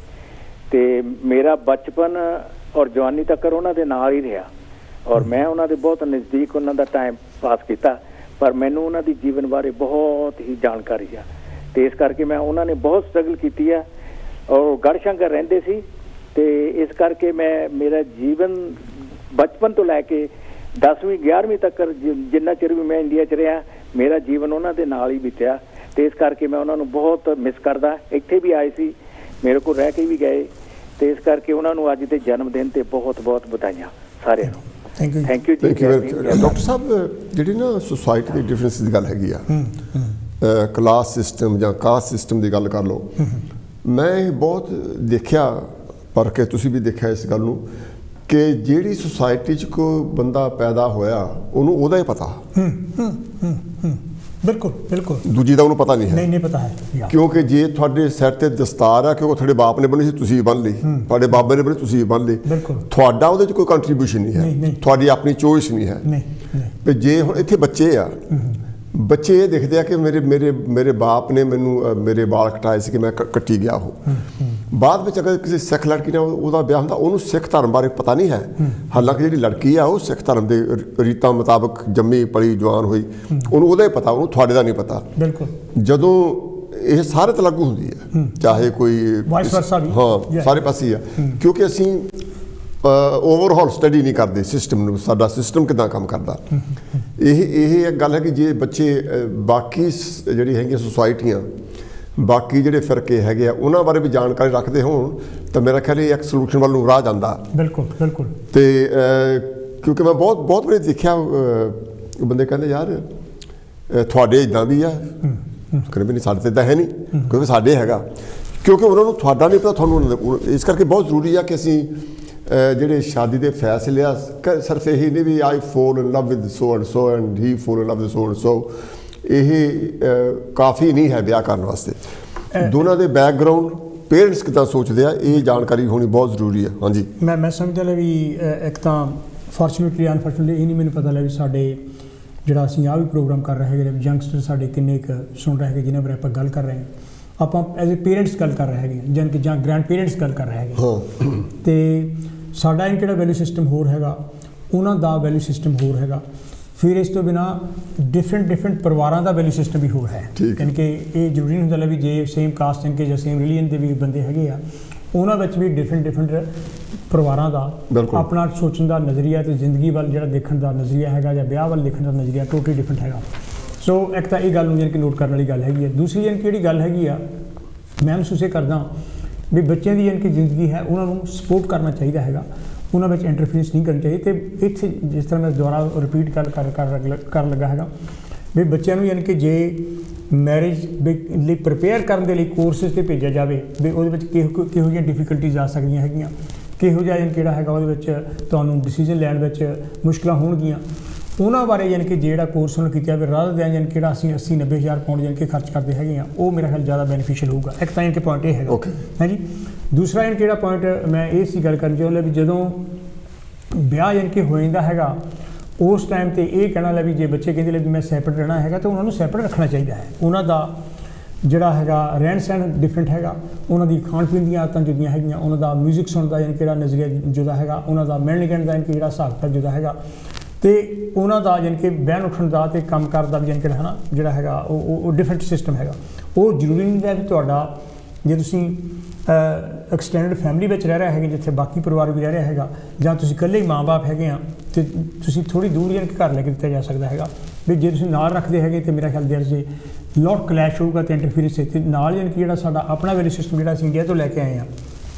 ਤੇ ਮੇਰਾ ਬਚਪਨ ਔਰ ਜਵਾਨੀ ਤੱਕ ਉਹਨਾਂ ਦੇ ਨਾਲ ਹੀ ਰਿਹਾ, ਔਰ ਮੈਂ ਉਹਨਾਂ ਦੇ ਬਹੁਤ ਨਜ਼ਦੀਕ ਉਹਨਾਂ ਦਾ ਟਾਈਮ ਪਾਸ ਕੀਤਾ, ਪਰ ਮੈਨੂੰ ਉਹਨਾਂ ਦੀ ਜੀਵਨ ਬਾਰੇ ਬਹੁਤ ਹੀ ਜਾਣਕਾਰੀ ਆ, ਤੇ ਇਸ ਕਰਕੇ ਮੈਂ ਉਹਨਾਂ ਨੇ ਬਹੁਤ ਸਟਰਗਲ ਕੀਤੀ ਆ, ਔਰ ਗੜਸ਼ੰਕਰ ਰਹਿੰਦੇ ਸੀ, ਤੇ ਇਸ ਕਰਕੇ ਮੇਰਾ ਜੀਵਨ ਬਚਪਨ ਤੋਂ ਲੈ ਕੇ 10ਵੀਂ 11ਵੀਂ ਤੱਕ ਜਿੰਨਾ ਚਿਰ ਵੀ ਮੈਂ ਇੰਡੀਆ 'ਚ ਰਿਹਾ, ਮੇਰਾ ਜੀਵਨ ਉਹਨਾਂ ਦੇ ਨਾਲ ਹੀ ਬੀਤਿਆ, ਤੇ ਇਸ ਕਰਕੇ ਮੈਂ ਉਹਨਾਂ ਨੂੰ ਬਹੁਤ ਮਿਸ ਕਰਦਾ। ਇੱਥੇ ਵੀ ਆਏ ਸੀ, ਮੇਰੇ ਕੋਲ ਰਹਿ ਕੇ ਵੀ ਗਏ, ਤੇ ਇਸ ਕਰਕੇ ਉਹਨਾਂ ਨੂੰ ਅੱਜ ਦੇ ਜਨਮ ਦਿਨ ਤੇ ਬਹੁਤ ਬਹੁਤ ਵਧਾਈਆਂ ਸਾਰਿਆਂ ਨੂੰ। ਥੈਂਕ ਯੂ ਜੀ। ਡਾਕਟਰ ਸਾਹਿਬ, ਜਿਹੜੀ ਨਾ ਸੁਸਾਇਟੀ ਦੀ ਡਿਫਰੈਂਸ ਦੀ ਗੱਲ ਹੈਗੀ ਆ, ਕਲਾਸ ਸਿਸਟਮ ਜਾਂ ਕਾਸਟ ਸਿਸਟਮ ਦੀ ਗੱਲ ਕਰ ਲਓ, ਮੈਂ ਇਹ ਬਹੁਤ ਦੇਖਿਆ, ਪਰ ਕਿ ਤੁਸੀਂ ਵੀ ਦੇਖਿਆ ਇਸ ਗੱਲ ਨੂੰ, ਕਿ ਜਿਹੜੀ ਸੁਸਾਇਟੀ 'ਚ ਕੋਈ ਬੰਦਾ ਪੈਦਾ ਹੋਇਆ ਉਹਨੂੰ ਉਹਦਾ ਹੀ ਪਤਾ, ਬਿਲਕੁਲ ਬਿਲਕੁਲ, ਦੂਜੀ ਦਾ ਉਹਨੂੰ ਪਤਾ ਨਹੀਂ ਹੈ। ਨਹੀਂ ਪਤਾ ਹੈ, ਕਿਉਂਕਿ ਜੇ ਤੁਹਾਡੇ ਸਿਰ ਤੇ ਦਸਤਾਰ ਆ, ਕਿਉਂਕਿ ਤੁਹਾਡੇ ਬਾਪ ਨੇ ਬੰਨੀ ਸੀ ਤੁਸੀਂ ਬੰਨ ਲਈ, ਤੁਹਾਡੇ ਬਾਬੇ ਨੇ ਬੰਨੀ ਤੁਸੀਂ ਬੰਨ ਲਈ, ਤੁਹਾਡਾ ਉਹਦੇ 'ਚ ਕੋਈ ਕੰਟਰੀਬਿਊਸ਼ਨ ਨਹੀਂ ਹੈ, ਤੁਹਾਡੀ ਆਪਣੀ ਚੋਇਸ ਨਹੀਂ ਹੈ। ਵੀ ਜੇ ਹੁਣ ਇੱਥੇ ਬੱਚੇ ਆ, ਬੱਚੇ ਇਹ ਦੇਖਦੇ ਆ ਕਿ ਮੇਰੇ ਬਾਪ ਨੇ ਮੈਨੂੰ ਮੇਰੇ ਵਾਲ ਕਟਾਏ ਸੀ ਕਿ ਮੈਂ ਕੱਟੀ ਗਿਆ। ਉਹ ਬਾਅਦ ਵਿੱਚ ਅਗਰ ਕਿਸੇ ਸਿੱਖ ਲੜਕੀ ਨਾਲ ਉਹਦਾ ਵਿਆਹ ਹੁੰਦਾ, ਉਹਨੂੰ ਸਿੱਖ ਧਰਮ ਬਾਰੇ ਪਤਾ ਨਹੀਂ ਹੈ, ਹਾਲਾਂਕਿ ਜਿਹੜੀ ਲੜਕੀ ਆ ਉਹ ਸਿੱਖ ਧਰਮ ਦੇ ਰੀਤਾਂ ਮੁਤਾਬਕ ਜੰਮੀ ਪਲੀ ਜਵਾਨ ਹੋਈ, ਉਹਨੂੰ ਉਹਦਾ ਹੀ ਪਤਾ, ਉਹਨੂੰ ਤੁਹਾਡੇ ਦਾ ਨਹੀਂ ਪਤਾ। ਬਿਲਕੁਲ, ਜਦੋਂ ਇਹ ਸਾਰੇ ਤੇ ਲਾਗੂ ਹੁੰਦੀ ਹੈ, ਚਾਹੇ ਕੋਈ ਹਾਂ ਸਾਰੇ ਪਾਸੇ ਆ, ਕਿਉਂਕਿ ਅਸੀਂ ਓਵਰਹਾਲ ਸਟੱਡੀ ਨਹੀਂ ਕਰਦੇ ਸਿਸਟਮ ਨੂੰ, ਸਾਡਾ ਸਿਸਟਮ ਕਿੱਦਾਂ ਕੰਮ ਕਰਦਾ। ਇਹ ਇੱਕ ਗੱਲ ਹੈ ਕਿ ਜੇ ਬੱਚੇ ਬਾਕੀ ਜਿਹੜੀ ਹੈਗੀਆਂ ਸੁਸਾਇਟੀਆਂ, ਬਾਕੀ ਜਿਹੜੇ ਫਿਰਕੇ ਹੈਗੇ ਆ, ਉਹਨਾਂ ਬਾਰੇ ਵੀ ਜਾਣਕਾਰੀ ਰੱਖਦੇ ਹੋਣ ਤਾਂ ਮੇਰਾ ਖਿਆਲ ਇਹ ਇੱਕ ਸੋਲੂਸ਼ਨ ਵੱਲ ਨੂੰ ਰਾਹ ਜਾਂਦਾ। ਬਿਲਕੁਲ ਬਿਲਕੁਲ। ਤੇ ਕਿਉਂਕਿ ਮੈਂ ਬਹੁਤ ਵਾਰੀ ਦੇਖਿਆ, ਬੰਦੇ ਕਹਿੰਦੇ ਯਾਰ ਤੁਹਾਡੇ ਇੱਦਾਂ ਵੀ ਆ, ਕਹਿੰਦੇ ਵੀ ਨਹੀਂ ਸਾਡੇ ਤਾਂ ਇੱਦਾਂ ਹੈ ਨਹੀਂ, ਕਿਉਂਕਿ ਸਾਡੇ ਹੈਗਾ, ਕਿਉਂਕਿ ਉਹਨਾਂ ਨੂੰ ਤੁਹਾਡਾ ਨਹੀਂ ਪਤਾ, ਤੁਹਾਨੂੰ। ਇਸ ਕਰਕੇ ਬਹੁਤ ਜ਼ਰੂਰੀ ਆ ਕਿ ਅਸੀਂ ਜਿਹੜੇ ਸ਼ਾਦੀ ਦੇ ਫੈਸਲੇ ਆ, ਸਿਰਫ ਇਹੀ ਨਹੀਂ ਵੀ I fell in love with so and so and he fell in love with so and so, ਇਹ ਕਾਫੀ ਨਹੀਂ ਹੈ ਵਿਆਹ ਕਰਨ ਵਾਸਤੇ। ਦੋਨਾਂ ਦੇ ਬੈਕਗਰਾਊਂਡ, ਪੇਰੈਂਟਸ ਕਿੱਦਾਂ ਸੋਚਦੇ ਆ, ਇਹ ਜਾਣਕਾਰੀ ਹੋਣੀ ਬਹੁਤ ਜ਼ਰੂਰੀ ਹੈ। ਹਾਂਜੀ, ਮੈਂ ਸਮਝਦਾ ਲੈ ਵੀ ਇੱਕ ਤਾਂ ਫੋਰਚੂਨੇਟਲੀ ਅਨਫੋਰਚੂਨੇਟਲੀ ਇਹ ਨਹੀਂ ਮੈਨੂੰ ਪਤਾ ਲੈ ਵੀ ਸਾਡੇ ਜਿਹੜਾ ਅਸੀਂ ਆਹ ਵੀ ਪ੍ਰੋਗਰਾਮ ਕਰ ਰਹੇ ਹੈਗੇ, ਯੰਗਸਟਰ ਸਾਡੇ ਕਿੰਨੇ ਕੁ ਸੁਣ ਰਹੇ ਹੈਗੇ ਜਿਨ੍ਹਾਂ ਬਾਰੇ ਆਪਾਂ ਗੱਲ ਕਰ ਰਹੇ ਹਾਂ, ਆਪਾਂ ਐਜ਼ ਏ ਪੇਰੈਂਟਸ ਗੱਲ ਕਰ ਰਹੇ ਹੈਗੇ, ਜਾਣੀ ਕਿ ਜਾਂ ਗ੍ਰੈਂਡ ਪੇਰੈਂਟਸ ਗੱਲ ਕਰ ਰਹੇ ਹੈਗੇ, ਅਤੇ ਸਾਡਾ ਇਹ ਕਿਹੜਾ ਵੈਲਿਊ ਸਿਸਟਮ ਹੋਰ ਹੈਗਾ, ਉਹਨਾਂ ਦਾ ਵੈਲਿਊ ਸਿਸਟਮ ਹੋਰ ਹੈਗਾ, ਫਿਰ ਇਸ ਤੋਂ ਬਿਨਾਂ ਡਿਫਰੈਂਟ ਪਰਿਵਾਰਾਂ ਦਾ ਵੈਲਿਊ ਸਿਸਟਮ ਵੀ ਹੋਰ ਹੈ। ਯਾਨੀ ਕਿ ਇਹ ਜ਼ਰੂਰੀ ਨਹੀਂ ਹੁੰਦਾ ਲੈ ਵੀ ਜੇ ਸੇਮ ਕਾਸਟ ਯਾਨੀ ਕਿ ਜਾਂ ਸੇਮ ਰਿਲੀਜਨ ਦੇ ਵੀ ਬੰਦੇ ਹੈਗੇ ਆ, ਉਹਨਾਂ ਵਿੱਚ ਵੀ ਡਿਫਰੈਂਟ ਪਰਿਵਾਰਾਂ ਦਾ ਆਪਣਾ ਸੋਚਣ ਦਾ ਨਜ਼ਰੀਆ ਅਤੇ ਜ਼ਿੰਦਗੀ ਵੱਲ ਜਿਹੜਾ ਦੇਖਣ ਦਾ ਨਜ਼ਰੀਆ ਹੈਗਾ, ਜਾਂ ਵਿਆਹ ਵੱਲ ਦੇਖਣ ਦਾ ਨਜ਼ਰੀਆ ਟੋਟਲੀ ਡਿਫਰੈਂਟ ਹੈਗਾ। ਸੋ ਇੱਕ ਤਾਂ ਇਹ ਗੱਲ ਨੂੰ ਯਾਨੀ ਕਿ ਨੋਟ ਕਰਨ ਵਾਲੀ ਗੱਲ ਹੈਗੀ ਹੈ। ਦੂਸਰੀ ਯਾਨੀ ਕਿਹੜੀ ਗੱਲ ਹੈਗੀ ਆ, ਮੈਂ ਮਹਿਸੂਸ ਇਹ ਕਰਦਾ ਵੀ ਬੱਚਿਆਂ ਦੀ ਯਾਨੀ ਕਿ ਜ਼ਿੰਦਗੀ ਹੈ, ਉਹਨਾਂ ਨੂੰ ਸਪੋਰਟ ਕਰਨਾ ਚਾਹੀਦਾ ਹੈਗਾ, ਉਹਨਾਂ ਵਿੱਚ ਇੰਟਰਫੀਅਰੈਂਸ ਨਹੀਂ ਕਰਨੀ ਚਾਹੀਦੀ। ਅਤੇ ਇੱਥੇ ਜਿਸ ਤਰ੍ਹਾਂ ਮੈਂ ਦੁਬਾਰਾ ਰਿਪੀਟ ਕਰਨ ਲੱਗਾ ਹੈਗਾ ਵੀ ਬੱਚਿਆਂ ਨੂੰ ਯਾਨੀ ਕਿ ਜੇ ਮੈਰਿਜ ਲਈ ਪ੍ਰਪੇਅਰ ਕਰਨ ਦੇ ਲਈ ਕੋਰਸਿਸ 'ਤੇ ਭੇਜਿਆ ਜਾਵੇ ਵੀ ਉਹਦੇ ਵਿੱਚ ਕਿਹੋ ਜਿਹੀਆਂ ਡਿਫੀਕਲਟੀਜ਼ ਆ ਸਕਦੀਆਂ ਹੈਗੀਆਂ, ਕਿਹੋ ਜਿਹਾ ਕਿਹੜਾ ਹੈਗਾ ਉਹਦੇ ਵਿੱਚ ਤੁਹਾਨੂੰ ਡਿਸੀਜ਼ਨ ਲੈਣ ਵਿੱਚ ਮੁਸ਼ਕਿਲਾਂ ਹੋਣਗੀਆਂ, ਉਹਨਾਂ ਬਾਰੇ ਯਾਨੀ ਕਿ ਜਿਹੜਾ ਕੋਰਸ ਉਹਨਾਂ ਕੀਤਾ ਜਾਵੇ, ਰਾਦਰ ਦੈਨ ਯਾਨੀ ਕਿਹੜਾ ਅਸੀਂ 80-90 ਹਜ਼ਾਰ ਪਾਉਂਡ ਯਾਨੀ ਕਿ ਖਰਚ ਕਰਦੇ ਹੈਗੇ ਆ, ਉਹ ਮੇਰਾ ਖਿਆਲ ਜ਼ਿਆਦਾ ਬੈਨੀਫੀਸ਼ੀਅਲ ਹੋਊਗਾ। ਇੱਕ ਤਾਂ ਯਾਨੀ ਕਿ ਪੁਆਇੰਟ ਇਹ ਹੈਗਾ ਹੈ ਜੀ। ਦੂਸਰਾ ਯਾਨੀ ਕਿਹੜਾ ਪੁਆਇੰਟ ਮੈਂ ਇਹ ਸੀ ਗੱਲ ਕਰਨੀ ਚਾਹੁੰਦਾ ਵੀ ਜਦੋਂ ਵਿਆਹ ਯਾਨੀ ਕਿ ਹੋ ਜਾਂਦਾ ਹੈਗਾ, ਉਸ ਟਾਈਮ 'ਤੇ ਇਹ ਕਹਿਣਾ ਲੈ ਵੀ ਜੇ ਬੱਚੇ ਕਹਿੰਦੇ ਲੈ ਵੀ ਮੈਂ ਸੈਪਰੇਟ ਰਹਿਣਾ ਹੈਗਾ ਤਾਂ ਉਹਨਾਂ ਨੂੰ ਸੈਪਰੇਟ ਰੱਖਣਾ ਚਾਹੀਦਾ ਹੈ। ਉਹਨਾਂ ਦਾ ਜਿਹੜਾ ਹੈਗਾ ਰਹਿਣ ਸਹਿਣ ਡਿਫਰੈਂਟ ਹੈਗਾ, ਉਹਨਾਂ ਦੀ ਖਾਣ ਪੀਣ ਦੀਆਂ ਆਦਤਾਂ ਜੁਦੀਆਂ ਹੈਗੀਆਂ, ਉਹਨਾਂ ਦਾ ਮਿਊਜ਼ਿਕ ਸੁਣਨ ਦਾ ਯਾਨੀ ਕਿਹੜਾ ਨਜ਼ਰੀਆ ਜੁਦਾ ਹੈਗਾ, ਉਹਨਾਂ ਦਾ ਮਿਲਣ ਗਿਲਣ ਦਾ ਯਾਨੀ ਕਿ ਜਿਹੜਾ ਹਿਸਾਬ ਕਿਤਾਬ ਜੁਦਾ ਹੈਗਾ, ਅਤੇ ਉਹਨਾਂ ਦਾ ਯਾਨੀ ਕਿ ਬਹਿਣ ਉੱਠਣ ਦਾ ਅਤੇ ਕੰਮ ਕਾਰ ਦਾ ਵੀ ਯਾਨੀ ਕਿ ਹੈ ਨਾ ਜਿਹੜਾ ਹੈਗਾ ਉਹ ਡਿਫਰੈਂਟ ਸਿਸਟਮ ਹੈਗਾ। ਉਹ ਜ਼ਰੂਰੀ ਨਹੀਂ ਹੈ ਵੀ ਤੁਹਾਡਾ ਜੇ ਤੁਸੀਂ ਐਕਸਟੈਂਡਡ ਫੈਮਿਲੀ ਵਿੱਚ ਰਹਿ ਰਿਹਾ ਹੈਗੇ ਜਿੱਥੇ ਬਾਕੀ ਪਰਿਵਾਰ ਵੀ ਰਹਿ ਰਿਹਾ ਹੈਗਾ, ਜਾਂ ਤੁਸੀਂ ਇਕੱਲੇ ਹੀ ਮਾਂ-ਬਾਪ ਹੈਗੇ ਆ, ਅਤੇ ਤੁਸੀਂ ਥੋੜ੍ਹੀ ਦੂਰ ਯਾਨੀ ਕਿ ਘਰ ਲੈ ਕੇ ਦਿੱਤਾ ਜਾ ਸਕਦਾ ਹੈਗਾ। ਵੀ ਜੇ ਤੁਸੀਂ ਨਾਲ ਰੱਖਦੇ ਹੈਗੇ ਤਾਂ ਮੇਰਾ ਖਿਆਲ ਦੇਰ ਜੇ ਲੋਟ ਕਲੈਸ਼ ਹੋਊਗਾ ਅਤੇ ਇੰਟਰਫੀਅਰੈਂਸ ਅਤੇ ਨਾਲ ਯਾਨੀ ਕਿ ਜਿਹੜਾ ਸਾਡਾ ਆਪਣਾ ਵੈਲਿਊ ਸਿਸਟਮ ਜਿਹੜਾ ਅਸੀਂ ਇੰਡੀਆ ਤੋਂ ਲੈ ਕੇ ਆਏ ਹਾਂ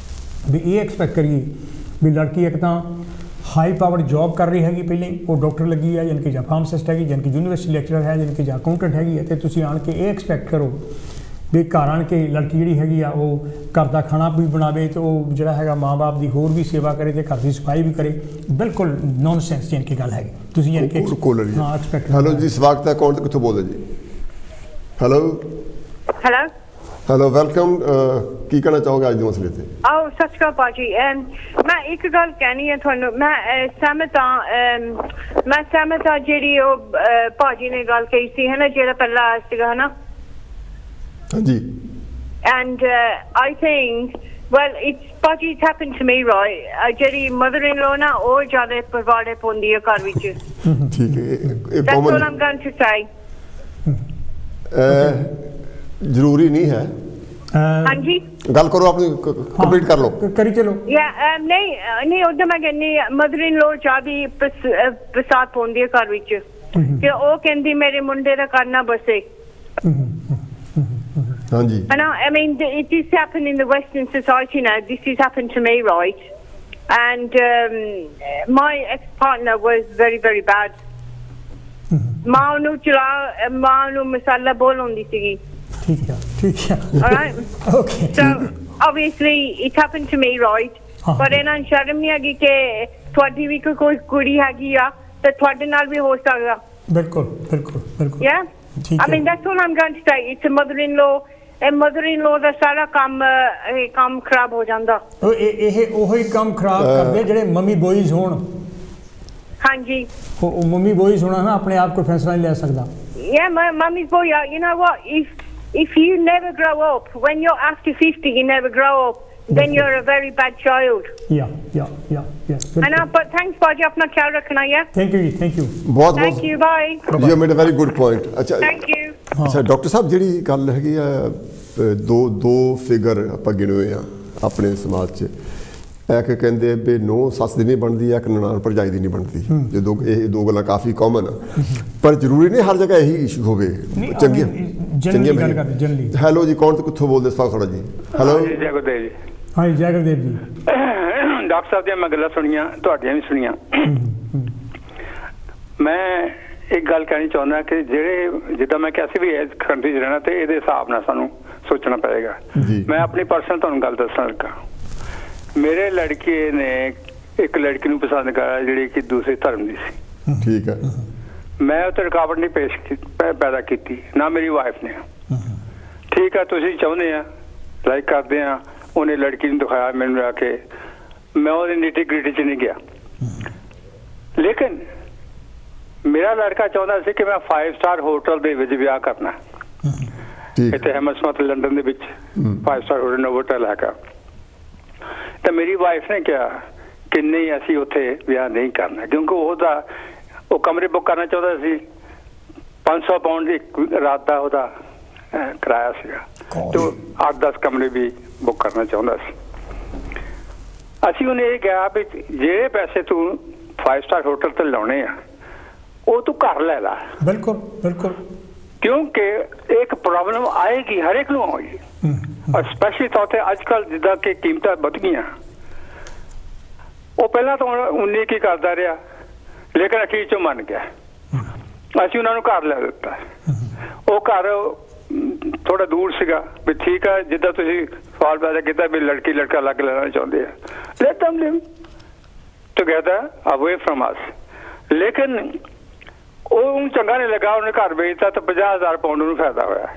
ਵੀ ਇਹ ਐਕਸਪੈਕਟ ਕਰੀਏ ਵੀ ਲੜਕੀ ਇੱਕ ਤਾਂ ਹਾਈ ਪਾਵਰ ਜੋਬ ਕਰ ਰਹੀ ਹੈਗੀ, ਪਹਿਲਾਂ ਹੀ ਉਹ ਡਾਕਟਰ ਲੱਗੀ ਹੈ ਯਾਨੀ ਕਿ ਜਾਂ ਫਾਰਮਾਸਿਸਟ ਹੈਗੀ, ਯਾਨੀ ਕਿ ਯੂਨੀਵਰਸਿਟੀ ਲੈਕਚਰਰ ਹੈ, ਯਾਨੀ ਕਿ ਜਾਂ ਅਕਾਊਂਟੈਂਟ ਹੈਗੀ ਹੈ, ਅਤੇ ਤੁਸੀਂ ਆਣ ਕੇ ਇਹ ਐਕਸਪੈਕਟ ਕਰੋ ਵੀ ਘਰ ਆਣ ਕੇ ਲੜਕੀ ਜਿਹੜੀ ਹੈਗੀ ਆ ਉਹ ਘਰ ਦਾ ਖਾਣਾ ਵੀ ਬਣਾਵੇ ਅਤੇ ਉਹ ਜਿਹੜਾ ਹੈਗਾ ਮਾਂ-ਬਾਪ ਦੀ ਹੋਰ ਵੀ ਸੇਵਾ ਕਰੇ ਅਤੇ ਘਰ ਦੀ ਸਫਾਈ ਵੀ ਕਰੇ। ਬਿਲਕੁਲ ਨੌਨਸੈਂਸ ਯਾਨੀ ਕਿ ਗੱਲ ਹੈਗੀ। ਤੁਸੀਂ ਯਾਨੀ ਕਿ ਹਾਂ ਐਕਸਪੈਕਟ। ਹੈਲੋ ਜੀ, ਸਵਾਗਤ ਹੈ। ਕੌਣ ਤੇ ਕਿੱਥੋਂ ਬੋਲਦੇ ਜੀ? Hello hello welcome. ਕੀ ਕਹਿਣਾ ਚਾਹੋਗੇ ਅੱਜ ਦੇ ਮਸਲੇ ਤੇ? ਆਓ ਸਤਿ ਸ਼੍ਰੀ ਅਕਾਲ ਭਾਜੀ। ਮੈਂ ਇੱਕ ਗੱਲ ਕਹਿਣੀ ਹੈ ਤੁਹਾਨੂੰ, ਮੈਂ ਸਹਿਮਤ ਹਾਂ ਜਿਹੜੀ ਉਹ ਭਾਜੀ ਨੇ ਗੱਲ ਕਹੀ ਸੀ ਹੈ ਨਾ, ਜਿਹੜਾ ਪਹਿਲਾਂ ਆਇਆ ਸੀਗਾ ਹੈ ਨਾ। ਹਾਂਜੀ। And I think, well, it's happened to me, right? ਜਿਹੜੀ mother-in-law ਨਾ ਉਹ ਜ਼ਿਆਦਾ ਪਰਵਾੜੇ ਪਾਉਂਦੀ ਹੈ ਘਰ ਵਿੱਚ। ਠੀਕ ਹੈ, That's all I'm going to say. ਜ਼ਰੂਰੀ ਨਹੀਂ ਹੈ। ਹਾਂਜੀ ਗੱਲ ਕਰੋ, ਆਪਣੀ ਕੰਪਲੀਟ ਕਰ ਲਓ। ਕਰੀ ਚਲੋ। ਨਹੀਂ ਉਦੋਂ ਮੈਂ ਕਹਿੰਦੀ mother-in-law ਜ਼ਿਆਦਾ ਪ੍ਰਸਾਦ ਪਾਉਂਦੀ ਹੈ ਘਰ ਵਿੱਚ, ਤੇ ਉਹ ਕਹਿੰਦੀ ਮੇਰੇ ਮੁੰਡੇ ਦਾ ਕਰਨਾ ਬਸੇ। ਹਾਂਜੀ। I mean, it is happening in the Western society now. This has happened to me, right? And my ex-partner was very, very bad. ਮਾਂ ਨੂੰ ਮਸਾਲਾ ਬੋਲ ਹੁੰਦੀ ਸੀਗੀ। ਠੀਕ ਹੈ। Alright. Okay. So obviously it happened to me, right? ਪਰ ਇਹਨਾਂ ਨੂੰ ਸ਼ਰਮ ਨਹੀਂ ਹੈਗੀ ਕਿ ਤੁਹਾਡੀ ਵੀ ਕੋਈ ਕੁੜੀ ਹੈਗੀ ਆ ਤੇ ਤੁਹਾਡੇ ਨਾਲ ਵੀ ਹੋ ਸਕਦਾ। ਬਿਲਕੁਲ। Yeah. I mean, that's all I'm going to say. It's a mother-in-law ਦਾ ਸਾਰਾ ਕੰਮ ਖਰਾਬ ਹੋ ਜਾਂਦਾ। ਇਹ ਉਹੀ ਕੰਮ ਖਰਾਬ ਕਰਦੇ ਜਿਹੜੇ ਮੰਮੀ ਬੋਇਜ਼ ਹੋਣ। ਹਾਂਜੀ। ਉਹ ਮੰਮੀ ਬੋਇਜ਼ ਹੋਣਾ ਨਾ ਆਪਣੇ ਆਪ ਕੋਈ ਫੈਸਲਾ ਨਹੀਂ ਲੈ ਸਕਦਾ। Yeah, mommy's boy. You know what? If you never grow up, when you're after 50, you never grow up. Then you're a very bad child. Yeah. But thanks, Baji. अपना ख्याल रखना, yeah. Thank you. बहुत Thank you. Bye. You made a very good point. अच्छा. Thank you. ਅੱਛਾ doctor ਸਾਹਿਬ, ਜਿਹੜੀ ਗੱਲ ਹੈਗੀ ਆ ਦੋ ਫਿਗਰ ਆਪਾਂ ਗਿਣੇ ਹੋਏ ਆ ਆਪਣੇ ਸਮਾਜ 'ਚ। ਇੱਕ ਕਹਿੰਦੇ ਵੀ ਨੂੰਹ ਸੱਸ ਦੀ ਨਹੀਂ ਬਣਦੀ, ਇੱਕ ਨਨਾਣ ਭਰਜਾਈ ਦੀ ਨਹੀਂ ਬਣਦੀ। ਜਦੋਂ ਇਹ ਦੋ ਗੱਲਾਂ ਕਾਫੀ ਕਾਮਨ ਆ, ਪਰ ਜ਼ਰੂਰੀ ਨਹੀਂ ਹਰ ਜਗ੍ਹਾ ਇਹੀ ਇਸ਼ੂ ਹੋਵੇ। ਚੰਗੀਆਂ। ਹੈਲੋ ਜੀ, ਕੌਣ ਤੇ ਕਿੱਥੋਂ ਬੋਲਦੇ? ਸਵਾਗਤ ਤੁਹਾਡਾ ਜੀ। ਹੈਲੋ ਜੈ ਗੁਰਦੇਵ ਜੀ। ਹਾਂਜੀ, ਜੈ ਗੁਰਦੇਵ ਜੀ। ਡਾਕਟਰ ਸਾਹਿਬ ਦੀਆਂ ਮੈਂ ਗੱਲਾਂ ਸੁਣੀਆਂ, ਤੁਹਾਡੀਆਂ ਵੀ ਸੁਣੀਆਂ। ਮੈਂ ਇੱਕ ਗੱਲ ਕਹਿਣੀ ਚਾਹੁੰਦਾ ਕਿ ਜਿਹੜੇ ਜਿੱਦਾਂ ਮੈਂ ਕਿਹਾ ਸੀ ਵੀ ਇਸ ਕੰਟਰੀ 'ਚ ਰਹਿਣਾ ਤੇ ਇਹਦੇ ਹਿਸਾਬ ਨਾਲ ਸਾਨੂੰ ਸੋਚਣਾ ਪਏਗਾ। ਮੈਂ ਆਪਣੀ ਪਰਸਨਲ ਤੁਹਾਨੂੰ ਗੱਲ ਦੱਸਣ ਲੱਗਾ। ਮੇਰੇ ਲੜਕੇ ਨੇ ਇੱਕ ਲੜਕੀ ਨੂੰ ਪਸੰਦ ਕਰਿਆ ਜਿਹੜੀ ਕਿ ਦੂਸਰੇ ਧਰਮ ਦੀ ਸੀ। ਠੀਕ ਹੈ। ਮੈਂ ਉਹ 'ਤੇ ਰੁਕਾਵਟ ਨਹੀਂ ਪੈਦਾ ਕੀਤੀ, ਨਾ ਮੇਰੀ ਵਾਈਫ ਨੇ। ਠੀਕ ਹੈ, ਤੁਸੀਂ ਚਾਹੁੰਦੇ ਆ, ਲਾਈਕ ਕਰਦੇ ਆ। ਉਹਨੇ ਲੜਕੀ ਨੂੰ ਦਿਖਾਇਆ ਮੈਨੂੰ ਆ ਕੇ, ਮੈਂ ਉਹਦੀ ਨਿਟੀ ਗ੍ਰਿਟੀ 'ਚ ਨਹੀਂ ਗਿਆ। ਲੇਕਿਨ ਮੇਰਾ ਲੜਕਾ ਚਾਹੁੰਦਾ ਸੀ ਕਿ ਮੈਂ 5 ਸਟਾਰ ਹੋਟਲ ਦੇ ਵਿੱਚ ਵਿਆਹ ਕਰਨਾ। ਇੱਥੇ ਹੈਮਰਸਮਿਥ ਲੰਡਨ ਦੇ ਵਿੱਚ 5 ਸਟਾਰ ਹੋਟਲ ਹੈਗਾ। ਤਾਂ ਮੇਰੀ ਵਾਈਫ ਨੇ ਕਿਹਾ ਕਿ ਨਹੀਂ, ਅਸੀਂ ਉੱਥੇ ਵਿਆਹ ਨਹੀਂ ਕਰਨਾ, ਕਿਉਂਕਿ ਉਹ ਕਮਰੇ ਬੁੱਕ ਕਰਨਾ ਚਾਹੁੰਦਾ ਸੀ। 500 ਪਾਉਂਡ ਇੱਕ ਰਾਤ ਦਾ ਉਹਦਾ ਕਿਰਾਇਆ ਸੀਗਾ, ਤੇ 8-10 ਕਮਰੇ ਵੀ ਬੁੱਕ ਕਰਨਾ ਚਾਹੁੰਦਾ ਸੀ। ਅਸੀਂ ਉਹਨੇ ਇਹ ਕਿਹਾ ਵੀ ਜਿਹੜੇ ਪੈਸੇ ਤੂੰ 5 ਸਟਾਰ ਹੋਟਲ ਤੇ ਲਾਉਣੇ ਆ ਉਹ ਤੂੰ ਘਰ ਲੈ ਲਾ। ਬਿਲਕੁਲ। ਕਿਉਂਕਿ ਇੱਕ ਪ੍ਰੋਬਲਮ ਆਏਗੀ, ਹਰੇਕ ਨੂੰ ਆਏਗੀ, ਔਰ ਸਪੈਸ਼ਲੀ ਤੌਰ ਤੇ ਅੱਜ ਕੱਲ੍ਹ ਜਿੱਦਾਂ ਕਿ ਕੀਮਤਾਂ ਵੱਧ ਗਈਆਂ। ਉਹ ਪਹਿਲਾਂ ਤਾਂ 19 ਕੀ ਕਰਦਾ ਰਿਹਾ, ਲੇਕਿਨ ਅਖੀਰ 'ਚੋਂ ਮੰਨ ਗਿਆ। ਅਸੀਂ ਉਹਨਾਂ ਨੂੰ ਘਰ ਲੈ ਦਿੱਤਾ। ਉਹ ਘਰ ਥੋੜਾ ਦੂਰ ਸੀਗਾ ਵੀ ਠੀਕ ਆ, ਜਿੱਦਾਂ ਤੁਸੀਂ ਸਵਾਲ ਪੈਦਾ ਕੀਤਾ ਵੀ ਲੜਕੀ ਲੜਕਾ ਅਲੱਗ ਲੈਣਾ ਚਾਹੁੰਦੇ ਆ, light them live together away from us। ਲੇਕਿਨ ਉਹ ਚੰਗਾ ਨਹੀਂ ਲੱਗਾ, ਉਹਨੇ ਘਰ ਵੇਚਤਾ ਤਾਂ 50,000 ਪਾਉਂਡ ਉਹਨੂੰ ਫਾਇਦਾ ਹੋਇਆ।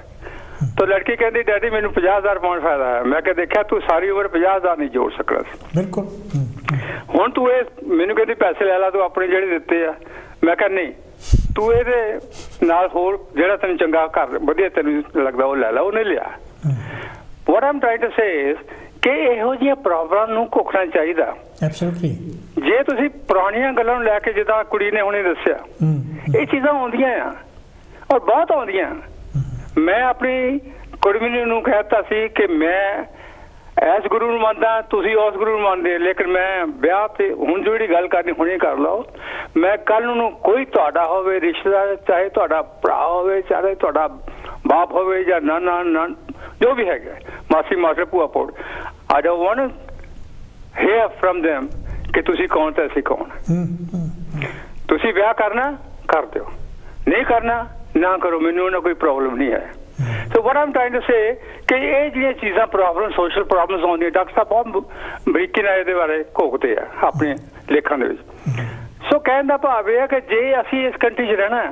ਤਾਂ ਲੜਕੀ ਕਹਿੰਦੀ ਡੈਡੀ ਮੈਨੂੰ 50,000 ਪਾਉਂਡ ਫਾਇਦਾ ਹੈ। ਮੈਂ ਕਿਹਾ ਦੇਖਿਆ ਤੂੰ ਸਾਰੀ ਉਮਰ 50,000 ਨਹੀਂ ਜੋੜ ਸਕਦਾ ਸੀ। ਬਿਲਕੁਲ। ਹੁਣ ਤੂੰ ਇਹ ਮੈਨੂੰ ਕਹਿੰਦੀ ਪੈਸੇ ਲੈ ਲਾ ਤੂੰ ਆਪਣੇ ਜਿਹੜੇ ਦਿੱਤੇ ਆ। ਮੈਂ ਕਿਹਾ ਨਹੀਂ, ਤੂੰ ਇਹਦੇ ਨਾਲ ਹੋਰ ਜਿਹੜਾ ਤੈਨੂੰ ਚੰਗਾ ਘਰ ਵਧੀਆ ਤੈਨੂੰ ਲੱਗਦਾ ਉਹ ਲੈ ਲਾ, ਉਹਨੇ ਲਿਆ। What I'm trying to say is ਕਿ ਇਹੋ ਜਿਹੀਆਂ ਪ੍ਰੋਬਲਮ ਨੂੰ ਘੋਖਣਾ ਚਾਹੀਦਾ। ਐਬਸੋਲੂਟਲੀ। ਜੇ ਤੁਸੀਂ ਪੁਰਾਣੀਆਂ ਗੱਲਾਂ ਨੂੰ ਲੈ ਕੇ, ਜਿੱਦਾਂ ਕੁੜੀ ਨੇ ਹੁਣੇ ਦੱਸਿਆ, ਇਹ ਚੀਜ਼ਾਂ ਆਉਂਦੀਆਂ ਆ ਔਰ ਬਹੁਤ ਆਉਂਦੀਆਂ। ਮੈਂ ਆਪਣੀ ਕੁੜੀ ਨੂੰ ਕਹਿਤਾ ਸੀ ਕਿ ਮੈਂ ਐਸ ਗੁਰੂ ਨੂੰ ਮੰਨਦਾ, ਤੁਸੀਂ ਉਸ ਗੁਰੂ ਨੂੰ ਮੰਨਦੇ, ਲੇਕਿਨ ਮੈਂ ਵਿਆਹ ਤੇ ਹੁਣ ਜਿਹੜੀ ਗੱਲ ਕਰਨੀ ਹੁਣੇ ਕਰ ਲਓ। ਮੈਂ ਕੱਲ ਨੂੰ ਕੋਈ ਤੁਹਾਡਾ ਹੋਵੇ ਰਿਸ਼ਤੇਦਾਰ, ਚਾਹੇ ਤੁਹਾਡਾ ਭਰਾ ਹੋਵੇ, ਚਾਹੇ ਤੁਹਾਡਾ ਬਾਪ ਹੋਵੇ ਜਾਂ ਨਾਨਾ ਜੋ ਵੀ ਹੈਗਾ, ਮਾਸੀ ਮਾਸਟਰ ਭੂਆ ਪੋੜ, I don't want to hear from them ਕਿ ਤੁਸੀਂ ਕੌਣ ਤੇ ਅਸੀਂ ਕੌਣ। ਤੁਸੀਂ ਵਿਆਹ ਕਰਨਾ ਕਰ ਦਿਓ, ਨਹੀਂ ਕਰਨਾ ਨਾ ਕਰੋ, ਮੈਨੂੰ ਉਹਨਾਂ ਕੋਈ ਪ੍ਰੋਬਲਮ ਨਹੀਂ ਹੈ। So what I'm trying to say ਕਿ ਇਹ ਜਿਹੜੀਆਂ ਚੀਜ਼ਾਂ ਪ੍ਰੋਬਲਮ, ਸੋਸ਼ਲ ਪ੍ਰੋਬਲਮਸ ਆਉਂਦੀਆਂ, ਡਾਕਟਰ ਸਾਹਿਬ ਬਹੁਤ ਬਰੀਕੀ ਨਾਲ ਇਹਦੇ ਬਾਰੇ ਘੋਖਦੇ ਆ ਆਪਣੇ ਲੇਖਾਂ ਦੇ ਵਿੱਚ। ਸੋ ਕਹਿਣ ਦਾ ਭਾਵ ਇਹ ਹੈ ਕਿ ਜੇ ਅਸੀਂ ਇਸ ਕੰਟਰੀ 'ਚ ਰਹਿਣਾ,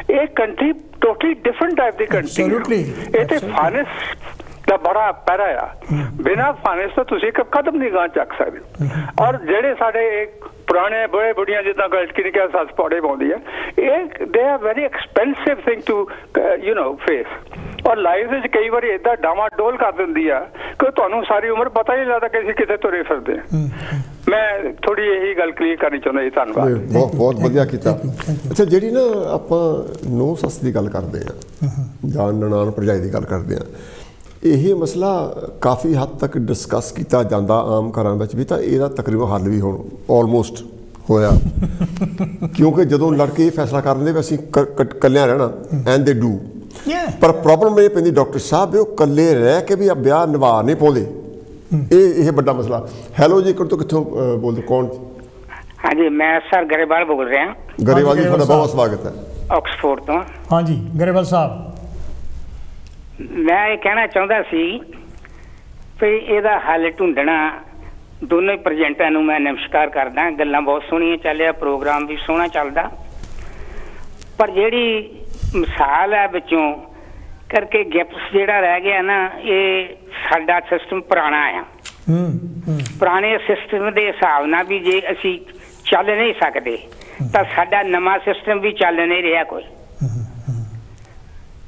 ਇਹ ਕੰਟਰੀ ਟੋਟਲੀ ਡਿਫਰੈਂਟ ਟਾਈਪ ਦੀ ਕੰਟਰੀ। ਇਹ ਤੇ ਫਾਈਨੈਂਸ ਦਾ ਬੜਾ ਪੈਰਾ ਆ, ਬਿਨਾਂ ਫਾਈਨੈਂਸ ਤੋਂ ਤੁਸੀਂ ਇੱਕ ਕਦਮ ਨਹੀਂ ਗਾਂ ਚੱਕ ਸਕਦੇ। ਔਰ ਜਿਹੜੇ ਸਾਡੇ ਪੁਰਾਣੇ ਬੜੇ ਬੁੜੀਆਂ ਜਿੱਦਾਂ ਗਲਤੀ ਨੇ ਕਿਹਾ ਸੱਸ ਪੌੜੇ ਪਾਉਂਦੀ ਆ, ਇਹ ਦੇ are very expensive thing to face. ਔਰ ਲਾਈਫ ਵਿੱਚ ਕਈ ਵਾਰੀ ਏਦਾਂ ਡਾਵਾਂ ਡੋਲ ਕਰ ਦਿੰਦੀ ਆ ਕਿ ਤੁਹਾਨੂੰ ਸਾਰੀ ਉਮਰ ਪਤਾ ਹੀ ਨਹੀਂ ਲੱਗਦਾ ਕਿ ਅਸੀਂ ਕਿੱਥੇ ਤੁਰੇ ਫਿਰਦੇ ਆ। ਮੈਂ ਥੋੜੀ ਇਹੀ ਗੱਲ ਕਲੀਅਰ ਕਰਨੀ ਚਾਹੁੰਦਾ ਜੀ। ਧੰਨਵਾਦ। ਬਹੁਤ ਬਹੁਤ ਵਧੀਆ ਕੀਤਾ। ਅੱਛਾ, ਜਿਹੜੀ ਨਾ ਆਪਾਂ ਨੂੰਹ ਸੱਸ ਦੀ ਗੱਲ ਕਰਦੇ ਆ ਜਾਂ ਨਨਾਣ ਭਰਜਾਈ ਦੀ ਗੱਲ ਕਰਦੇ ਆ, ਇਹ ਮਸਲਾ ਕਾਫੀ ਹੱਦ ਤੱਕ ਡਿਸਕਸ ਕੀਤਾ ਜਾਂਦਾ ਆਮ ਘਰਾਂ ਵਿੱਚ ਵੀ, ਤਾਂ ਇਹਦਾ ਤਕਰੀਬਨ ਹੱਲ ਵੀ ਹੁਣ ਆਲਮੋਸਟ ਹੋਇਆ। ਕਿਉਂਕਿ ਜਦੋਂ ਲੜਕੇ ਇਹ ਫੈਸਲਾ ਕਰ ਲੈਂਦੇ ਵੀ ਅਸੀਂ ਇਕੱਲਿਆਂ ਰਹਿਣਾ, ਐਂਡ ਦੇ ਡੂ, ਪਰ ਪ੍ਰੋਬਲਮ ਇਹ ਪੈਂਦੀ ਡਾਕਟਰ ਸਾਹਿਬ ਵੀ ਉਹ ਇਕੱਲੇ ਰਹਿ ਕੇ ਵੀ ਵਿਆਹ ਨਿਭਾ ਨਹੀਂ ਪਾਉਂਦੇ। ਇਹ ਵੱਡਾ ਮਸਲਾ। ਹੈਲੋ ਜੀ, ਕਿੱਥੋਂ ਬੋਲਦੇ, ਕੌਣ? ਹਾਂਜੀ, ਮੈਂ ਸਰ ਗਰੇਵਾਲ ਬੋਲ ਰਿਹਾ। ਗਰੇਵਾਲ ਜੀ, ਤੁਹਾਡਾ ਬਹੁਤ ਸਵਾਗਤ ਹੈ। ਆਕਸਫੋਰਡ ਤੋਂ। ਹਾਂਜੀ ਗਰੇਵਾਲ ਸਾਹਿਬ, ਮੈਂ ਇਹ ਕਹਿਣਾ ਚਾਹੁੰਦਾ ਸੀ ਵੀ ਇਹਦਾ ਹੱਲ ਢੂੰਡਣਾ, ਦੋਨੋਂ ਹੀ ਪ੍ਰੈਜ਼ੈਂਟਰਾਂ ਨੂੰ ਮੈਂ ਨਮਸਕਾਰ ਕਰਦਾ। ਗੱਲਾਂ ਬਹੁਤ ਸੋਹਣੀਆਂ ਚੱਲਿਆ, ਪ੍ਰੋਗਰਾਮ ਵੀ ਸੋਹਣਾ ਚੱਲਦਾ, ਪਰ ਜਿਹੜੀ ਮਿਸਾਲ ਹੈ ਵਿੱਚੋਂ ਕਰਕੇ ਗੈਪਸ ਜਿਹੜਾ ਰਹਿ ਗਿਆ ਨਾ, ਇਹ ਸਾਡਾ ਸਿਸਟਮ ਪੁਰਾਣਾ ਆ। ਪੁਰਾਣੇ ਸਿਸਟਮ ਦੇ ਹਿਸਾਬ ਨਾਲ ਵੀ ਜੇ ਅਸੀਂ ਚੱਲ ਨਹੀਂ ਸਕਦੇ ਤਾਂ ਸਾਡਾ ਨਵਾਂ ਸਿਸਟਮ ਵੀ ਚੱਲ ਨਹੀਂ ਰਿਹਾ। ਕੋਈ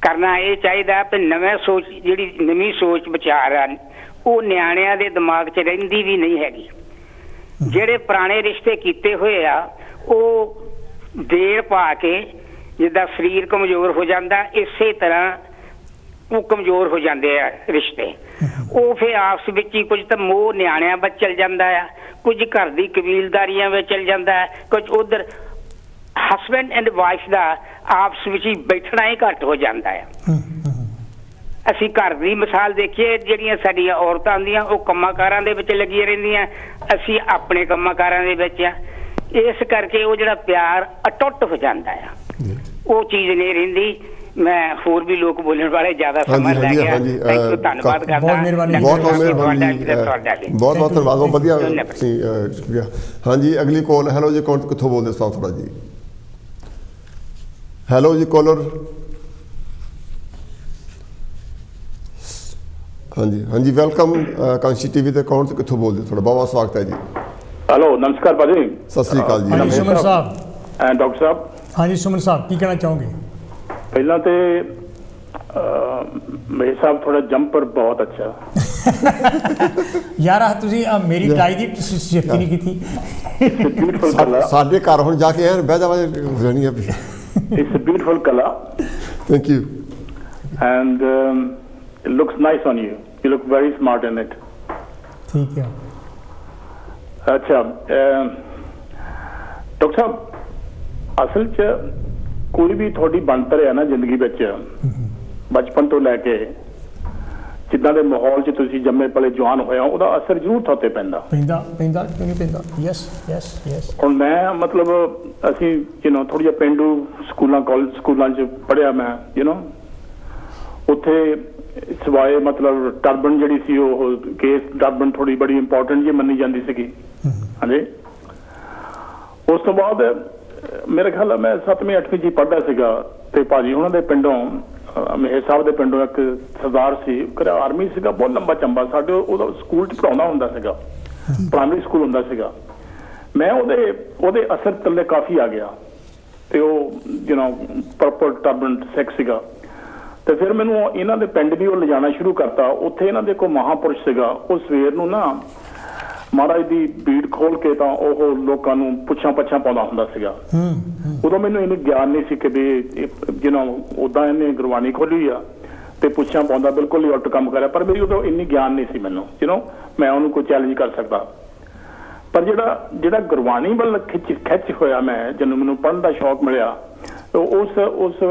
ਕਰਨਾ ਇਹ ਚਾਹੀਦਾ ਵੀ ਜਿਹੜੀ ਨਵੀਂ ਸੋਚ ਵਿਚਾਰ ਆ ਉਹ ਨਿਆਣਿਆਂ ਦੇ ਦਿਮਾਗ 'ਚ ਰਹਿੰਦੀ ਵੀ ਨਹੀਂ ਹੈਗੀ। ਜਿਹੜੇ ਪੁਰਾਣੇ ਰਿਸ਼ਤੇ ਕੀਤੇ ਹੋਏ ਆ ਉਹ ਦੇਰ ਪਾ ਕੇ, ਜਿੱਦਾਂ ਸਰੀਰ ਕਮਜ਼ੋਰ ਹੋ ਜਾਂਦਾ, ਇਸੇ ਤਰ੍ਹਾਂ ਉਹ ਕਮਜ਼ੋਰ ਹੋ ਜਾਂਦੇ ਆ ਰਿਸ਼ਤੇ। ਉਹ ਫਿਰ ਆਪਸ ਵਿੱਚ ਹੀ ਕੁਝ ਤਾਂ ਮੋਹ ਨਿਆਣਿਆਂ ਵਿੱਚ ਚਲ ਜਾਂਦਾ ਆ, ਕੁਝ ਘਰ ਦੀ ਕਬੀਲਦਾਰੀਆਂ ਵਿੱਚ ਚਲ ਜਾਂਦਾ ਹੈ, ਕੁਝ ਉਧਰ ਹਸਬੈਂਡ ਐਂਡ ਵਾਈਫ ਦਾ ਆਪਸ ਵਿੱਚ ਹੀ ਬੈਠਣਾ ਹੀ ਘੱਟ ਹੋ ਜਾਂਦਾ ਹੈ। ਅਸੀਂ ਘਰ ਦੀ ਮਿਸਾਲ ਦੇਖੀਏ, ਜਿਹੜੀਆਂ ਸਾਡੀਆਂ ਔਰਤਾਂ ਹੁੰਦੀਆਂ ਉਹ ਕੰਮਾਂ ਕਾਰਾਂ ਦੇ ਵਿੱਚ ਲੱਗੀਆਂ ਰਹਿੰਦੀਆਂ, ਅਸੀਂ ਆਪਣੇ ਕੰਮਾਂ ਕਾਰਾਂ ਦੇ ਵਿੱਚ ਆ। ਇਸ ਕਰਕੇ ਉਹ ਜਿਹੜਾ ਪਿਆਰ ਅਟੁੱਟ ਹੋ ਜਾਂਦਾ ਆ, ਉਹ ਚੀਜ਼ ਨਹੀਂ ਰਹਿੰਦੀ। ਮੈਂ ਹੋਰ ਵੀ ਲੋਕ ਬੋਲਣ ਵਾਲੇ ਜ਼ਿਆਦਾ ਸਮਾਂ ਲੈ ਗਿਆ। ਧੰਨਵਾਦ ਕਰਦਾ। ਬਹੁਤ ਮਿਹਰਬਾਨੀ, ਬਹੁਤ ਧੰਨਵਾਦ, ਬਹੁਤ ਵਧੀਆ ਸ਼ੁਕਰੀਆ। ਹਾਂਜੀ, ਅਗਲੀ ਕਾਲ। ਹੈਲੋ ਜੀ, ਕੌਣ, ਕਿੱਥੋਂ ਬੋਲਦੇ ਸਾਫ ਥੋੜਾ ਜੀ? ਹੈਲੋ ਜੀ ਕਾਲਰ। ਹਾਂਜੀ, ਵੈਲਕਮ ਕਾਂਸ਼ੀ ਟੀਵੀ ਤੇ। ਕੌਣ ਤੇ ਕਿੱਥੋਂ ਬੋਲਦੇ? ਤੁਹਾਡਾ ਬਹੁਤ ਸਵਾਗਤ ਹੈ ਜੀ। ਹੈਲੋ, ਨਮਸਕਾਰ ਭਾਜੀ। ਸਤਿ ਸ੍ਰੀ ਅਕਾਲ ਜੀ। ਹਾਂਜੀ ਸੁਮਨ ਸਾਹਿਬ। ਡਾਕਟਰ ਸਾਹਿਬ। ਹਾਂਜੀ ਸੁਮਨ ਸਾਹਿਬ, ਕੀ ਕਹਿਣਾ ਚਾਹੋਗੇ? ਪਹਿਲਾਂ ਤੇ ਮੇਰੇ ਸਾਹਿਬ ਥੋੜਾ ਜੰਪਰ ਬਹੁਤ ਅੱਛਾ। ਯਾਰ ਤੁਸੀਂ ਮੇਰੀ ਟਾਈ ਦੀ ਸੇਫਟੀ ਨਹੀਂ ਕੀਤੀ। ਸਾਡੇ ਘਰ ਹੁਣ ਜਾ ਕੇ ਐਨ ਬਹਿ ਜਾਵਾਂ ਰਹਿਣੀ ਹੈ। It's a beautiful color. Thank you. And it looks nice on you. You look very smart in it. ठीक है। अच्छा, डॉक्टर साहब, असल च कोई भी थोड़ी बनतर है ना जिंदगी ਵਿੱਚ ਬਚਪਨ ਤੋਂ ਲੈ ਕੇ ਜਿੱਦਾਂ ਦੇ ਮਾਹੌਲ 'ਚ ਤੁਸੀਂ ਜੰਮੇ ਪਲੇ ਜਵਾਨ ਹੋਇਆ, ਉਹਦਾ ਅਸਰ ਜ਼ਰੂਰ ਤੁਹਾਤੇ ਪੈਂਦਾ। ਯੈਸ। ਹੁਣ ਮੈਂ ਮਤਲਬ ਅਸੀਂ ਥੋੜ੍ਹਾ ਜਿਹਾ ਪੇਂਡੂ ਸਕੂਲਾਂ 'ਚ ਪੜ੍ਹਿਆ ਮੈਂ, ਉੱਥੇ ਸਿਵਾਏ ਮਤਲਬ ਟਰਬਨ ਜਿਹੜੀ ਸੀ, ਉਹ ਕੇਸ ਟਰਬਨ ਥੋੜੀ ਬੜੀ ਇੰਪੋਰਟੈਂਟ ਜੀ ਮੰਨੀ ਜਾਂਦੀ ਸੀਗੀ। ਹਾਂਜੀ, ਉਸ ਤੋਂ ਬਾਅਦ ਮੇਰੇ ਖਿਆਲ ਮੈਂ 7ਵੀਂ 8ਵੀਂ 'ਚ ਪੜ੍ਹਦਾ ਸੀਗਾ, ਤੇ ਭਾਜੀ ਉਹਨਾਂ ਦੇ ਪਿੰਡੋਂ, ਮੇਹਰ ਸਾਹਿਬ ਦੇ ਪਿੰਡੋਂ ਇੱਕ ਸਰਦਾਰ ਸੀ, ਆਰਮੀ ਸੀਗਾ, ਬਹੁਤ ਲੰਬਾ ਚੰਬਾ, ਸਾਡੇ ਉਹਦਾ ਸਕੂਲ 'ਚ ਪੜ੍ਹਾਉਂਦਾ ਹੁੰਦਾ ਸੀਗਾ, ਪ੍ਰਾਇਮਰੀ ਸਕੂਲ ਹੁੰਦਾ ਸੀਗਾ। ਮੈਂ ਉਹਦੇ ਅਸਰ ਥੱਲੇ ਕਾਫੀ ਆ ਗਿਆ। ਤੇ ਉਹ ਪਰਪਲ ਟਰਬਨ ਸਿੱਖ ਸੀਗਾ। ਤੇ ਫਿਰ ਮੈਨੂੰ ਇਹਨਾਂ ਦੇ ਪਿੰਡ ਵੀ ਉਹ ਲਿਜਾਣਾ ਸ਼ੁਰੂ ਕਰਤਾ। ਉੱਥੇ ਇਹਨਾਂ ਦੇ ਕੋਈ ਮਹਾਂਪੁਰਸ਼ ਸੀਗਾ, ਉਹ ਸਵੇਰ ਨੂੰ ਨਾ ਮਹਾਰਾਜ ਦੀ ਬੀੜ ਖੋਲ ਕੇ ਤਾਂ ਉਹ ਲੋਕਾਂ ਨੂੰ ਪੁੱਛਾਂ ਪੱਛਾਂ ਪਾਉਂਦਾ ਹੁੰਦਾ ਸੀਗਾ। ਉਦੋਂ ਮੈਨੂੰ ਇਹਨੂੰ ਗਿਆਨ ਨਹੀਂ ਸੀ ਕਿ ਵੀ ਉੱਦਾਂ ਇਹਨੇ ਗੁਰਬਾਣੀ ਖੋਲੀ ਆ ਤੇ ਪੁੱਛਾਂ ਪਾਉਂਦਾ, ਬਿਲਕੁਲ ਹੀ ਉਲਟ ਕੰਮ ਕਰਿਆ। ਪਰ ਮੇਰੀ ਉਦੋਂ ਇੰਨੀ ਗਿਆਨ ਨਹੀਂ ਸੀ ਮੈਨੂੰ, ਮੈਂ ਉਹਨੂੰ ਕੋਈ ਚੈਲੰਜ ਕਰ ਸਕਦਾ। ਪਰ ਜਿਹੜਾ ਗੁਰਬਾਣੀ ਵੱਲ ਖਿੱਚ ਹੋਇਆ ਮੈਂ, ਜਦੋਂ ਮੈਨੂੰ ਪੜ੍ਹਨ ਦਾ ਸ਼ੌਕ ਮਿਲਿਆ, ਉਸ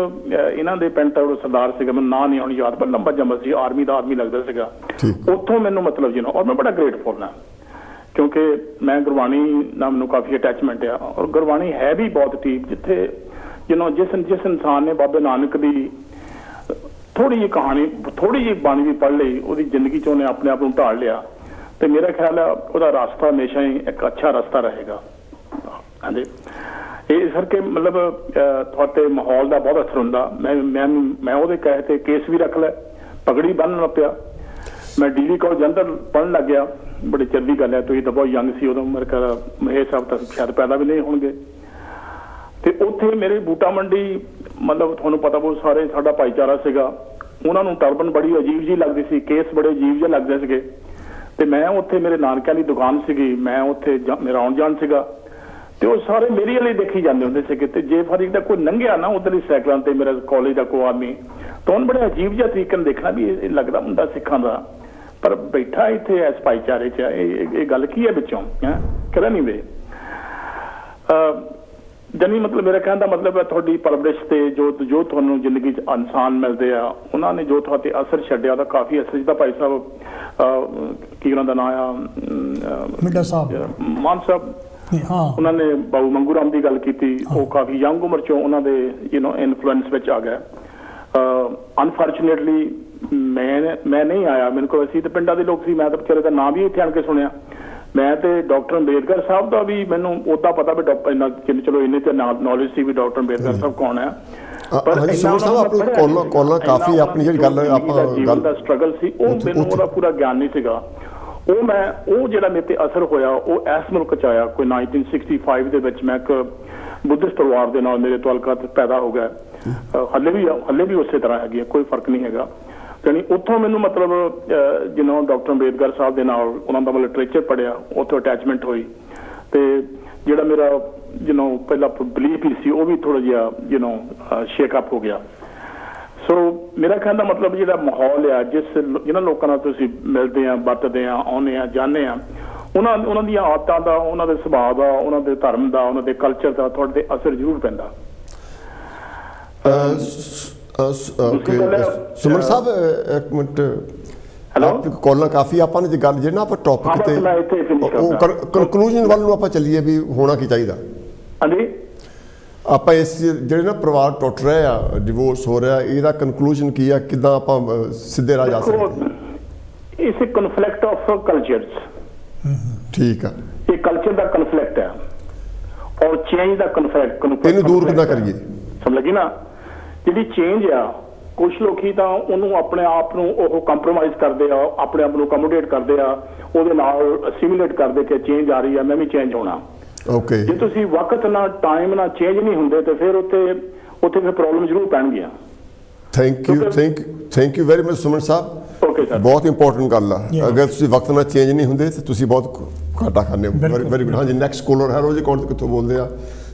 ਇਹਨਾਂ ਦੇ ਪਿੰਡ ਦਾ ਸਰਦਾਰ ਸੀਗਾ, ਮੈਨੂੰ ਨਾਂ ਨਹੀਂ ਹੁਣ ਯਾਦ, ਪਰ ਲੰਬਾ ਜੰਮਾ ਸੀ, ਆਰਮੀ ਦਾ ਆਦਮੀ ਲੱਗਦਾ ਸੀਗਾ। ਉੱਥੋਂ ਮੈਨੂੰ ਮਤਲਬ ਔਰ ਮੈਂ ਬੜਾ ਗ੍ਰੇਟਫੁਲ ਹਾਂ, ਕਿਉਂਕਿ ਮੈਂ ਗੁਰਬਾਣੀ ਨਾਲ ਮੈਨੂੰ ਕਾਫੀ ਅਟੈਚਮੈਂਟ ਆ। ਔਰ ਗੁਰਬਾਣੀ ਹੈ ਵੀ ਬਹੁਤ ਠੀਕ, ਜਿੱਥੇ ਜਿਸ ਇਨਸਾਨ ਨੇ ਬਾਬੇ ਨਾਨਕ ਦੀ ਥੋੜੀ ਜਿਹੀ ਕਹਾਣੀ, ਥੋੜੀ ਜਿਹੀ ਬਾਣੀ ਵੀ ਪੜ੍ਹ ਲਈ, ਉਹਦੀ ਜ਼ਿੰਦਗੀ 'ਚ ਉਹਨੇ ਆਪਣੇ ਆਪ ਨੂੰ ਢਾਲ ਲਿਆ, ਤੇ ਮੇਰਾ ਖਿਆਲ ਹੈ ਉਹਦਾ ਰਸਤਾ ਹਮੇਸ਼ਾ ਹੀ ਇੱਕ ਅੱਛਾ ਰਸਤਾ ਰਹੇਗਾ। ਹਾਂਜੀ, ਇਸ ਕਰਕੇ ਮਤਲਬ ਤੁਹਾਡੇ ਮਾਹੌਲ ਦਾ ਬਹੁਤ ਅਸਰ ਹੁੰਦਾ। ਮੈਂ ਉਹਦੇ ਕਹੇ ਤੇ ਕੇਸ ਵੀ ਰੱਖ ਲਿਆ, ਪਗੜੀ ਬੰਨ੍ਹਣ ਪਿਆ। ਮੈਂ ਡੀਵੀ ਕਾਲਜ ਜਲੰਧਰ ਪੜ੍ਹਨ ਲੱਗ ਗਿਆ, ਬੜੀ ਚੰਗੀ ਗੱਲ ਹੈ। ਤੁਸੀਂ ਤਾਂ ਬਹੁਤ ਯੰਗ ਸੀ ਉਦੋਂ, ਮੇਰੇ ਖਿਆਲ ਮਹੇਸ਼ ਸਾਹਿਬ ਤਾਂ ਸ਼ਾਇਦ ਪੈਦਾ ਵੀ ਨਹੀਂ ਹੋਣਗੇ। ਤੇ ਉੱਥੇ ਮੇਰੇ ਬੂਟਾ ਮੰਡੀ, ਮਤਲਬ ਤੁਹਾਨੂੰ ਪਤਾ ਬਹੁਤ ਸਾਰੇ ਸਾਡਾ ਭਾਈਚਾਰਾ ਸੀਗਾ, ਉਹਨਾਂ ਨੂੰ ਟਰਬਨ ਬੜੀ ਅਜੀਬ ਜਿਹੀ ਲੱਗਦੀ ਸੀ, ਕੇਸ ਬੜੇ ਅਜੀਬ ਜਿਹੇ ਲੱਗਦੇ ਸੀਗੇ। ਤੇ ਮੈਂ ਉੱਥੇ, ਮੇਰੇ ਨਾਨਕਿਆਂ ਦੀ ਦੁਕਾਨ ਸੀਗੀ, ਮੈਂ ਉੱਥੇ ਮੇਰਾ ਆਉਣ ਜਾਣ ਸੀਗਾ, ਤੇ ਉਹ ਸਾਰੇ ਮੇਰੀ ਵਾਲੇ ਦੇਖੀ ਜਾਂਦੇ ਹੁੰਦੇ ਸੀਗੇ। ਤੇ ਜੇ ਫਰੀਕ ਦਾ ਕੋਈ ਲੰਘਿਆ ਨਾ ਉਧਰਲੀ ਸਾਈਕਲਾਂ ਤੇ, ਮੇਰਾ ਕਾਲਜ ਦਾ ਕੋਈ ਆਦਮੀ, ਤਾਂ ਉਹਨੂੰ ਬੜੇ ਅਜੀਬ ਜਿਹਾ ਤਰੀਕੇ ਨਾਲ ਦੇਖਣਾ ਵੀ ਇਹ ਲੱਗਦਾ ਮੁੰਡਾ ਸਿੱਖਾਂ ਦਾ, ਪਰ ਬੈਠਾ ਇੱਥੇ ਇਸ ਭਾਈਚਾਰੇ 'ਚ, ਇਹ ਗੱਲ ਕੀ ਹੈ ਵਿੱਚੋਂ ਕਰਾਂ ਨਹੀਂ ਵੇ। ਜਾਨੀ ਮਤਲਬ ਮੇਰਾ ਕਹਿਣ ਦਾ ਮਤਲਬ ਹੈ ਤੁਹਾਡੀ ਪਰਵਰਿਸ਼ ਤੇ ਜੋ ਤੁਹਾਨੂੰ ਜ਼ਿੰਦਗੀ 'ਚ ਇਨਸਾਨ ਮਿਲਦੇ ਆ, ਉਹਨਾਂ ਨੇ ਜੋ ਤੁਹਾਡੇ ਅਸਰ ਛੱਡਿਆ, ਉਹਦਾ ਕਾਫੀ ਅਸਰ। ਜਿੱਦਾਂ ਭਾਈ ਸਾਹਿਬ ਕੀ ਉਹਨਾਂ ਦਾ ਨਾਂ ਆ, ਮਿੱਡਾ ਸਾਹਿਬ, ਮਾਨ ਸਾਹਿਬ, ਉਹਨਾਂ ਨੇ ਬਾਬੂ ਮੰਗੂ ਰਾਮ ਦੀ ਗੱਲ ਕੀਤੀ। ਉਹ ਕਾਫੀ ਯੰਗ ਉਮਰ 'ਚੋਂ ਉਹਨਾਂ ਦੇ ਇਨਫਲੂਐਂਸ ਵਿੱਚ ਆ ਗਏ। ਅਨਫੋਰਚੂਨੇਟਲੀ ਮੈਂ ਨਹੀਂ ਆਇਆ, ਮੈਨੂੰ ਕੋਲ ਅਸੀਂ ਤੇ ਪਿੰਡਾਂ ਦੇ ਲੋਕ ਸੀ, ਮੈਂ ਤਾਂ ਵਿਚਾਰੇ ਦਾ ਨਾਂ ਵੀ ਇੱਥੇ ਆਣ ਕੇ ਸੁਣਿਆ। ਮੈਂ ਤੇ ਡਾਕਟਰ ਅੰਬੇਦਕਰ ਸਾਹਿਬ ਦਾ ਵੀ ਮੈਨੂੰ ਉਦਾਂ ਪਤਾ ਵੀ ਚਲੋ ਇੰਨੇ ਤੇ ਨੌਲੇਜ ਸੀ ਵੀ ਡਾਕਟਰ ਅੰਬੇਦਕਰ ਸਾਹਿਬ ਕੌਣ ਹੈ, ਪਰ ਕਾਫੀ ਆਪਣੀ ਜਿਹੜੀ ਗੱਲ ਜੀਵਨ ਦਾ ਸਟਰਗਲ ਸੀ, ਉਹ ਮੈਨੂੰ ਉਹਦਾ ਪੂਰਾ ਗਿਆਨ ਨਹੀਂ ਸੀਗਾ। ਉਹ ਜਿਹੜਾ ਮੇਰੇ ਤੇ ਅਸਰ ਹੋਇਆ, ਉਹ ਇਸ ਮੁਲਕ 'ਚ ਆਇਆ ਕੋਈ 1965 ਦੇ ਵਿੱਚ। ਮੈਂ ਇੱਕ ਬੁੱਧਿਸਟ ਪਰਿਵਾਰ ਦੇ ਨਾਲ ਮੇਰੇ ਤਾਲੁਕਾਤ ਪੈਦਾ ਹੋ ਗਿਆ, ਹੱਲੇ ਵੀ ਉਸੇ ਤਰ੍ਹਾਂ ਹੈਗੀ, ਕੋਈ ਫਰਕ ਨਹੀਂ ਹੈਗਾ। ਯਾਨੀ ਉੱਥੋਂ ਮੈਨੂੰ ਮਤਲਬ ਡਾਕਟਰ ਅੰਬੇਦਕਰ ਸਾਹਿਬ ਦੇ ਨਾਲ ਉਹਨਾਂ ਦਾ ਲਿਟਰੇਚਰ ਪੜ੍ਹਿਆ, ਉੱਥੋਂ ਅਟੈਚਮੈਂਟ ਹੋਈ, ਤੇ ਜਿਹੜਾ ਮੇਰਾ ਪਹਿਲਾ ਬਲੀਫ ਹੀ ਸੀ ਉਹ ਵੀ ਥੋੜਾ ਜਿਹਾ ਸ਼ੇਕਅਪ ਹੋ ਗਿਆ। ਸੋ ਮੇਰਾ ਕਹਿਣ ਦਾ ਮਤਲਬ ਜਿਹੜਾ ਮਾਹੌਲ ਆ, ਜਿਹਨਾਂ ਲੋਕਾਂ ਨਾਲ ਤੁਸੀਂ ਮਿਲਦੇ ਆ, ਵਰਤਦੇ ਆ, ਆਉਂਦੇ ਆ, ਜਾਂਦੇ ਆ, ਉਹਨਾਂ ਦੀਆਂ ਆਦਤਾਂ ਦਾ, ਉਹਨਾਂ ਦੇ ਸੁਭਾਅ ਦਾ, ਉਹਨਾਂ ਦੇ ਧਰਮ ਦਾ, ਉਹਨਾਂ ਦੇ ਕਲਚਰ ਦਾ ਤੁਹਾਡੇ ਤੇ ਅਸਰ ਜ਼ਰੂਰ ਪੈਂਦਾ। ਸੁਮਨ ਸਾਹਿਬ ਇੱਕ ਮਿੰਟ, ਕਾਲਾਂ ਕਾਫੀ ਆਪਾਂ ਨੇ ਗੱਲ ਜਿਹੜਾ ਆਪਾਂ ਟੌਪਿਕ ਤੇ ਕਨਕਲੂਜਨ ਵੱਲ ਨੂੰ ਆਪਾਂ ਚੱਲੀਏ ਵੀ ਹੋਣਾ ਕੀ ਚਾਹੀਦਾ। ਹਾਂਜੀ, ਆਪਾਂ ਇਸ ਜਿਹੜੇ ਨਾ ਪਰਿਵਾਰ ਟੁੱਟ ਰਹੇ ਆ, ਡਿਵੋਰਸ ਹੋ ਰਿਹਾ, ਇਹਦਾ ਕਨਕਲੂਜਨ ਕੀ ਆ, ਕਿੱਦਾਂ ਆਪਾਂ ਸਿੱਧੇ ਰਾਹ ਜਾ ਸਕਦੇ? ਇਸ ਕਨਫਲਿਕਟ ਆਫ ਕਲਚਰਸ, ਠੀਕ ਆ, ਇਹ ਕਲਚਰ ਦਾ ਕਨਫਲਿਕਟ ਹੈ ਔਰ ਚੇਂਜ ਦਾ ਕਨਫਲਿਕਟ, ਇਹਨੂੰ ਦੂਰ ਕਿੱਦਾਂ ਕਰੀਏ? ਸਮਝ ਲੱਗੀ ਨਾ? ਜਿਹੜੀ ਚੇਂਜ ਆ, ਕੁਝ ਲੋਕੀ ਤਾਂ ਉਹਨੂੰ ਆਪਣੇ ਆਪ ਨੂੰ ਉਹ ਕੰਪਰੋਮਾਈਜ਼ ਕਰਦੇ ਆ, ਆਪਣੇ ਆਪ ਨੂੰ ਅਕੋਮੋਡੇਟ ਕਰਦੇ ਆ, ਉਹਦੇ ਨਾਲ ਅਸਿਮੀਲੇਟ ਕਰਦੇ ਕਿ ਚੇਂਜ ਆ ਰਹੀ ਆ, ਮੈਂ ਵੀ ਚੇਂਜ ਹੋਣਾ। ਓਕੇ, ਜੇ ਤੁਸੀਂ ਵਕਤ ਨਾਲ, ਟਾਈਮ ਨਾਲ ਚੇਂਜ ਨਹੀਂ ਹੁੰਦੇ ਤੇ ਫਿਰ ਉੱਥੇ ਫਿਰ ਪ੍ਰੋਬਲਮ ਜ਼ਰੂਰ ਪੈਣਗੀਆਂ। Thank you very much Suman Sahib. Okay sir, ਬਹੁਤ ਇੰਪੋਰਟੈਂਟ ਗੱਲ ਆ। ਅਗਰ ਤੁਸੀਂ ਵਕਤ ਨਾਲ ਚੇਂਜ ਨਹੀਂ ਹੁੰਦੇ ਤਾਂ ਤੁਸੀਂ ਬਹੁਤ ਘਾਟਾ ਖਾਂਦੇ ਹੋ। Very good. ਹਾਂਜੀ, ਨੈਕਸਟ ਕਾਲਰ। ਹੈਲੋ ਜੀ, ਕੌਣ ਕਿੱਥੋਂ ਬੋਲਦੇ ਆ?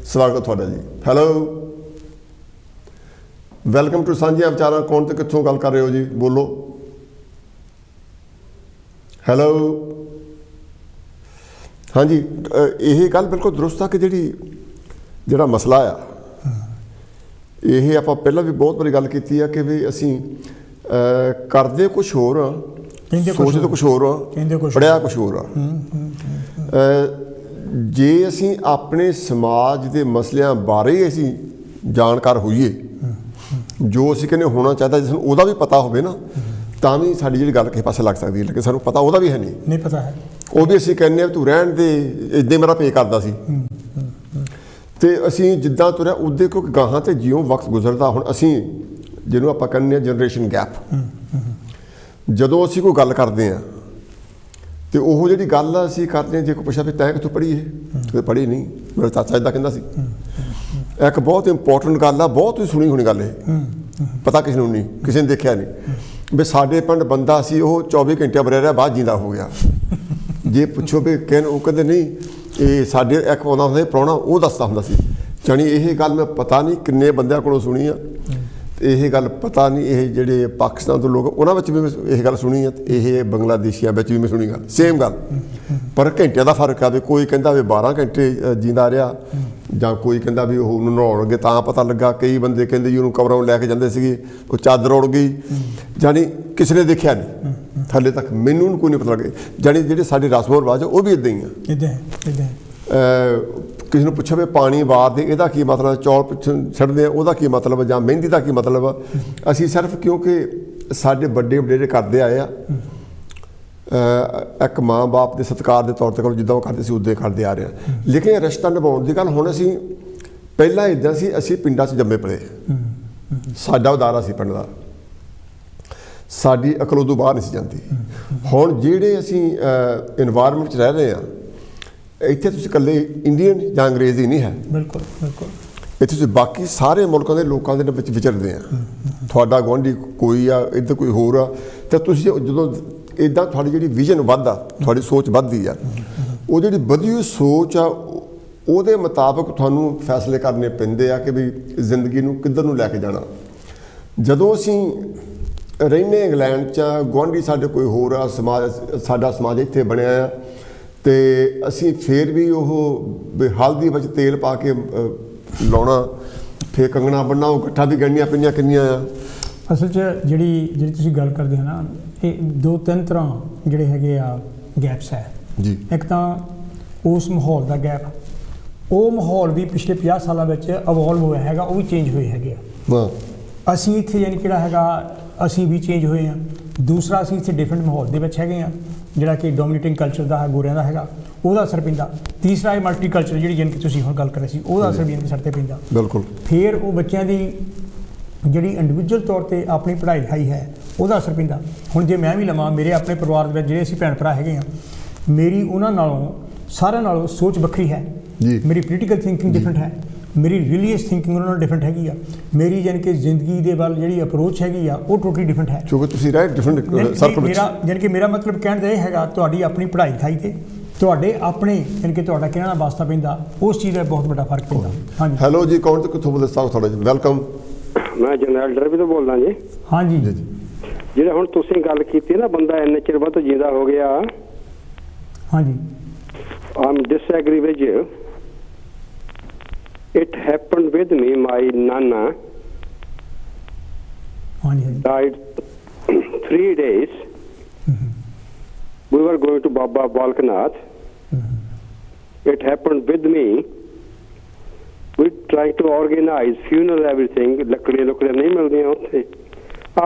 ਸਵਾਗਤ ਹੈ ਤੁਹਾਡਾ ਜੀ। ਹੈਲੋ, ਵੈਲਕਮ ਟੂ ਸਾਂਝੀਆਂ ਵਿਚਾਰਾਂ। ਕੌਣ ਤੇ ਕਿੱਥੋਂ ਗੱਲ ਕਰ ਰਹੇ ਹੋ ਜੀ? ਬੋਲੋ। ਹੈਲੋ, ਹਾਂਜੀ, ਇਹ ਗੱਲ ਬਿਲਕੁਲ ਦਰੁਸਤ ਆ ਕਿ ਜਿਹੜਾ ਮਸਲਾ ਆ, ਇਹ ਆਪਾਂ ਪਹਿਲਾਂ ਵੀ ਬਹੁਤ ਵਾਰੀ ਗੱਲ ਕੀਤੀ ਆ ਕਿ ਵੀ ਅਸੀਂ ਕਰਦੇ ਕੁਛ ਹੋਰ ਆ, ਸੋਚਦੇ ਕੁਛ ਹੋਰ ਆ, ਪੜ੍ਹਿਆ ਕੁਛ ਹੋਰ ਆ। ਜੇ ਅਸੀਂ ਆਪਣੇ ਸਮਾਜ ਦੇ ਮਸਲਿਆਂ ਬਾਰੇ ਅਸੀਂ ਜਾਣਕਾਰ ਹੋਈਏ, ਜੋ ਅਸੀਂ ਕਹਿੰਦੇ ਹੋਣਾ ਚਾਹੀਦਾ, ਜਿਸ ਨੂੰ ਉਹਦਾ ਵੀ ਪਤਾ ਹੋਵੇ ਨਾ, ਤਾਂ ਵੀ ਸਾਡੀ ਜਿਹੜੀ ਗੱਲ ਕਿਸੇ ਪਾਸੇ ਲੱਗ ਸਕਦੀ ਹੈ। ਲੇਕਿਨ ਸਾਨੂੰ ਪਤਾ ਉਹਦਾ ਵੀ ਹੈ ਨਹੀਂ ਪਤਾ ਹੈ, ਉਹ ਵੀ ਅਸੀਂ ਕਹਿੰਦੇ ਹਾਂ ਤੂੰ ਰਹਿਣ ਦੇ, ਇੱਦਾਂ ਮੇਰਾ ਪੇ ਕਰਦਾ ਸੀ। ਤੇ ਅਸੀਂ ਜਿੱਦਾਂ ਤੁਰਿਆ ਉੱਦੇ ਕਿਉਂਕਿ ਗਾਹਾਂ ਤੇ ਜਿਉਂ ਵਕਤ ਗੁਜ਼ਰਦਾ, ਹੁਣ ਅਸੀਂ ਜਿਹਨੂੰ ਆਪਾਂ ਕਹਿੰਦੇ ਹਾਂ ਜਨਰੇਸ਼ਨ ਗੈਪ, ਜਦੋਂ ਅਸੀਂ ਕੋਈ ਗੱਲ ਕਰਦੇ ਹਾਂ ਤੇ ਉਹ ਜਿਹੜੀ ਗੱਲ ਅਸੀਂ ਕਰਦੇ ਹਾਂ, ਜੇ ਕੋਈ ਪੁੱਛਿਆ ਵੀ ਤੈਂ ਕਿੱਥੋਂ ਪੜ੍ਹੀ ਇਹ, ਤੇ ਪੜ੍ਹੀ ਨਹੀਂ, ਮੇਰਾ ਚਾਚਾ ਇੱਦਾਂ ਕਹਿੰਦਾ ਸੀ। ਇੱਕ ਬਹੁਤ ਇੰਪੋਰਟੈਂਟ ਗੱਲ ਆ, ਬਹੁਤ ਹੀ ਸੁਣੀ ਹੋਣੀ ਗੱਲ ਇਹ, ਪਤਾ ਕਿਸੇ ਨੂੰ ਨਹੀਂ, ਕਿਸੇ ਨੇ ਦੇਖਿਆ ਨਹੀਂ ਵੀ ਸਾਡੇ ਪਿੰਡ ਬੰਦਾ ਸੀ ਉਹ 24 ਘੰਟੇ ਬਰਿਆ ਰਿਹਾ, ਬਾਅਦ ਜਿੰਦਾ ਹੋ ਗਿਆ। ਜੇ ਪੁੱਛੋ ਵੀ ਉਹ ਕਹਿੰਦੇ ਨਹੀਂ ਇਹ ਸਾਡੇ ਇੱਕ ਆਉਂਦਾ ਹੁੰਦਾ ਪ੍ਰਾਹੁਣਾ, ਉਹ ਦੱਸਦਾ ਹੁੰਦਾ ਸੀ। ਜਾਣੀ ਇਹ ਗੱਲ ਮੈਂ ਪਤਾ ਨਹੀਂ ਕਿੰਨੇ ਬੰਦਿਆਂ ਕੋਲੋਂ ਸੁਣੀ ਆ, ਤੇ ਇਹ ਗੱਲ ਪਤਾ ਨਹੀਂ ਇਹ ਜਿਹੜੇ ਪਾਕਿਸਤਾਨ ਤੋਂ ਲੋਕ ਉਹਨਾਂ ਵਿੱਚ ਵੀ ਮੈਂ ਇਹ ਗੱਲ ਸੁਣੀ ਆ, ਤੇ ਇਹ ਬੰਗਲਾਦੇਸ਼ੀਆਂ ਵਿੱਚ ਵੀ ਮੈਂ ਸੁਣੀ ਗੱਲ, ਸੇਮ ਗੱਲ, ਪਰ ਘੰਟਿਆਂ ਦਾ ਫਰਕ ਆ। ਵੀ ਕੋਈ ਕਹਿੰਦਾ ਵੀ 12 ਘੰਟੇ ਜਿੰਦਾ ਰਿਹਾ, ਜਾਂ ਕੋਈ ਕਹਿੰਦਾ ਵੀ ਉਹ ਨਹਾਉਣ ਗਏ ਤਾਂ ਪਤਾ ਲੱਗਾ। ਕਈ ਬੰਦੇ ਕਹਿੰਦੇ ਜੀ ਉਹਨੂੰ ਕਬਰਾਂ ਲੈ ਕੇ ਜਾਂਦੇ ਸੀਗੇ, ਉਹ ਚਾਦਰ ਉੜ ਗਈ। ਜਾਣੀ ਕਿਸੇ ਨੇ ਦੇਖਿਆ ਨਹੀਂ, ਹਾਲੇ ਤੱਕ ਮੈਨੂੰ ਕੋਈ ਨਹੀਂ ਪਤਾ ਲੱਗਿਆ। ਜਾਣੀ ਜਿਹੜੇ ਸਾਡੇ ਰਸਮ ਰਿਵਾਜ ਉਹ ਵੀ ਇੱਦਾਂ ਹੀ ਆ। ਕਿਸੇ ਨੂੰ ਪੁੱਛੋ ਵੀ ਪਾਣੀ ਵਾਰਦੇ ਇਹਦਾ ਕੀ ਮਤਲਬ, ਚੌਲ ਪਿੱਛੋਂ ਛੱਡਦੇ ਆ ਉਹਦਾ ਕੀ ਮਤਲਬ, ਜਾਂ ਮਹਿੰਦੀ ਦਾ ਕੀ ਮਤਲਬ। ਅਸੀਂ ਸਿਰਫ ਕਿਉਂਕਿ ਸਾਡੇ ਵੱਡੇ ਵਡੇਰੇ ਕਰਦੇ ਆਏ ਆ, ਇੱਕ ਮਾਂ ਬਾਪ ਦੇ ਸਤਿਕਾਰ ਦੇ ਤੌਰ 'ਤੇ ਕਰੋ, ਜਿੱਦਾਂ ਉਹ ਕਰਦੇ ਸੀ ਉੱਦਾਂ ਕਰਦੇ ਆ ਰਹੇ ਹਾਂ। ਲੇਕਿਨ ਰਿਸ਼ਤਾ ਨਿਭਾਉਣ ਦੀ ਗੱਲ ਹੁਣ ਅਸੀਂ, ਪਹਿਲਾਂ ਇੱਦਾਂ ਸੀ ਅਸੀਂ ਪਿੰਡਾਂ 'ਚ ਜੰਮੇ ਪਲੇ, ਸਾਡਾ ਉਦਾਰਾ ਸੀ ਪਿੰਡ ਦਾ, ਸਾਡੀ ਅਕਲ ਉਦੋਂ ਬਾਹਰ ਨਹੀਂ ਸੀ ਜਾਂਦੀ। ਹੁਣ ਜਿਹੜੇ ਅਸੀਂ ਇਨਵਾਇਰਮੈਂਟ 'ਚ ਰਹਿ ਰਹੇ ਹਾਂ, ਇੱਥੇ ਤੁਸੀਂ ਇਕੱਲੇ ਇੰਡੀਅਨ ਜਾਂ ਅੰਗਰੇਜ਼ੀ ਨਹੀਂ ਹੈ, ਬਿਲਕੁਲ ਬਿਲਕੁਲ, ਇੱਥੇ ਤੁਸੀਂ ਬਾਕੀ ਸਾਰੇ ਮੁਲਕਾਂ ਦੇ ਲੋਕਾਂ ਦੇ ਵਿੱਚ ਵਿਚਰਦੇ ਆ। ਤੁਹਾਡਾ ਗੁਆਂਢੀ ਕੋਈ ਆ, ਇੱਧਰ ਕੋਈ ਹੋਰ ਆ, ਤਾਂ ਤੁਸੀਂ ਜਦੋਂ ਇੱਦਾਂ ਤੁਹਾਡੀ ਜਿਹੜੀ ਵਿਜ਼ਨ ਵੱਧਦਾ, ਤੁਹਾਡੀ ਸੋਚ ਵੱਧਦੀ ਆ, ਉਹ ਜਿਹੜੀ ਵਧੀ ਹੋਈ ਸੋਚ ਆ ਉਹਦੇ ਮੁਤਾਬਕ ਤੁਹਾਨੂੰ ਫੈਸਲੇ ਕਰਨੇ ਪੈਂਦੇ ਆ ਕਿ ਵੀ ਜ਼ਿੰਦਗੀ ਨੂੰ ਕਿੱਧਰ ਨੂੰ ਲੈ ਕੇ ਜਾਣਾ। ਜਦੋਂ ਅਸੀਂ ਰਹਿੰਦੇ ਇੰਗਲੈਂਡ 'ਚ, ਗੁਆਂਢੀ ਸਾਡੇ ਕੋਈ ਹੋਰ ਆ, ਸਮਾਜ ਸਾਡਾ ਸਮਾਜ ਇੱਥੇ ਬਣਿਆ ਆ, ਅਤੇ ਅਸੀਂ ਫਿਰ ਵੀ ਉਹ ਹਲਦੀ ਵਿੱਚ ਤੇਲ ਪਾ ਕੇ ਲਾਉਣਾ, ਫਿਰ ਕੰਗਣਾ ਬੰਨਣਾ, ਉਹ ਇਕੱਠਾ ਵੀ ਗੜਨੀਆਂ ਪੈਂਦੀਆਂ ਕਿੰਨੀਆਂ ਆ। ਅਸਲ 'ਚ ਜਿਹੜੀ ਤੁਸੀਂ ਗੱਲ ਕਰਦੇ ਹੋ ਨਾ, ਇਹ 2-3 ਤਰ੍ਹਾਂ ਜਿਹੜੇ ਹੈਗੇ ਆ ਗੈਪਸ ਹੈ ਜੀ। ਇੱਕ ਤਾਂ ਉਸ ਮਾਹੌਲ ਦਾ ਗੈਪ, ਉਹ ਮਾਹੌਲ ਵੀ ਪਿਛਲੇ 50 ਸਾਲਾਂ ਵਿੱਚ ਇਵੋਲਵ ਹੋਇਆ ਹੈਗਾ, ਉਹ ਵੀ ਚੇਂਜ ਹੋਏ ਹੈਗੇ ਆ। ਅਸੀਂ ਇੱਥੇ ਯਾਨੀ ਕਿਹੜਾ ਹੈਗਾ, ਅਸੀਂ ਵੀ ਚੇਂਜ ਹੋਏ ਹਾਂ। ਦੂਸਰਾ, ਅਸੀਂ ਇੱਥੇ ਡਿਫਰੈਂਟ ਮਾਹੌਲ ਦੇ ਵਿੱਚ ਹੈਗੇ ਹਾਂ, ਜਿਹੜਾ ਕਿ ਡੋਮੀਨੇਟਿੰਗ ਕਲਚਰ ਦਾ ਹੈ, ਗੋਰਿਆਂ ਦਾ ਹੈਗਾ, ਉਹਦਾ ਅਸਰ ਪੈਂਦਾ। ਤੀਸਰਾ ਇਹ ਮਲਟੀ ਕਲਚਰ ਜਿਹੜੀ ਜਿਨ ਕਿ ਤੁਸੀਂ ਹੁਣ ਗੱਲ ਕਰ ਰਹੇ ਸੀ, ਉਹਦਾ ਅਸਰ ਵੀ ਸਾਡੇ 'ਤੇ ਪੈਂਦਾ। ਬਿਲਕੁਲ। ਫਿਰ ਉਹ ਬੱਚਿਆਂ ਦੀ ਜਿਹੜੀ ਇੰਡੀਵਿਜੂਅਲ ਤੌਰ 'ਤੇ ਆਪਣੀ ਪੜ੍ਹਾਈ ਲਿਖਾਈ ਹੈ, ਉਹਦਾ ਅਸਰ ਪੈਂਦਾ। ਹੁਣ ਜੇ ਮੈਂ ਵੀ ਲਵਾਂ, ਮੇਰੇ ਆਪਣੇ ਪਰਿਵਾਰ ਦੇ ਵਿੱਚ ਜਿਹੜੇ ਅਸੀਂ ਭੈਣ ਭਰਾ ਹੈਗੇ ਹਾਂ, ਮੇਰੀ ਉਹਨਾਂ ਨਾਲੋਂ ਸਾਰਿਆਂ ਨਾਲੋਂ ਸੋਚ ਵੱਖਰੀ ਹੈ। ਮੇਰੀ ਪੋਲੀਟੀਕਲ ਥਿੰਕਿੰਗ ਡਿਫਰੈਂਟ ਹੈ, ਮੇਰੀ ਰਿਲੀਜੀਅਸ ਥਿੰਕਿੰਗ ਉਹਨਾਂ ਨਾਲ ਡਿਫਰੈਂਟ ਹੈਗੀ ਆ, ਮੇਰੀ ਯਾਨੀ ਕਿ ਜ਼ਿੰਦਗੀ ਦੇ ਵੱਲ ਜਿਹੜੀ ਅਪਰੋਚ ਹੈਗੀ ਆ ਉਹ ਟੋਟਲੀ ਡਿਫਰੈਂਟ ਹੈ। ਕਿਉਂਕਿ ਤੁਸੀਂ ਰਾਈਟ ਡਿਫਰੈਂਟ ਸਰਕਲ ਵਿੱਚ, ਯਾਨੀ ਕਿ ਮੇਰਾ ਮਤਲਬ ਕਹਿਣ ਦਾ ਇਹ ਹੈਗਾ, ਤੁਹਾਡੀ ਆਪਣੀ ਪੜ੍ਹਾਈ ਲਿਖਾਈ 'ਤੇ ਤੁਹਾਡੇ ਆਪਣੇ ਯਾਨੀ ਕਿ ਤੁਹਾਡਾ ਕਿਹਨਾਂ ਨਾਲ ਵਾਸਤਾ ਪੈਂਦਾ, ਉਸ ਚੀਜ਼ ਦਾ ਬਹੁਤ ਵੱਡਾ ਫਰਕ ਪੈਂਦਾ। ਹਾਂਜੀ। ਹੈਲੋ ਜੀ, ਕੌਣ ਤੇ ਕਿੱਥੋਂ ਬੋਲਦੇ ਸਾਹਿਬ? ਤੁਹਾਡਾ ਜੀ ਵੈਲਕਮ। ਮੈਂ ਜਨਰਲ ਡਰਬੀ ਤੋਂ ਬੋਲਦਾ ਜੀ। ਹਾਂਜੀ। ਜਿਹੜੇ ਹੁਣ ਤੁਸੀਂ ਗੱਲ ਕੀਤੀ ਨਾ, ਬੰਦਾ ਇੰਨੇ ਚਿਰ ਬਾਅਦ ਜਿੰਦਾ ਹੋ ਗਿਆ। ਹਾਂਜੀ। I'm disagree with you. It happened with me. My nana died 3 days. We were going to Baba Balkanath. It happened with me. We tried to organize funeral, everything. Lakdiyan nahi mildiyan utthe.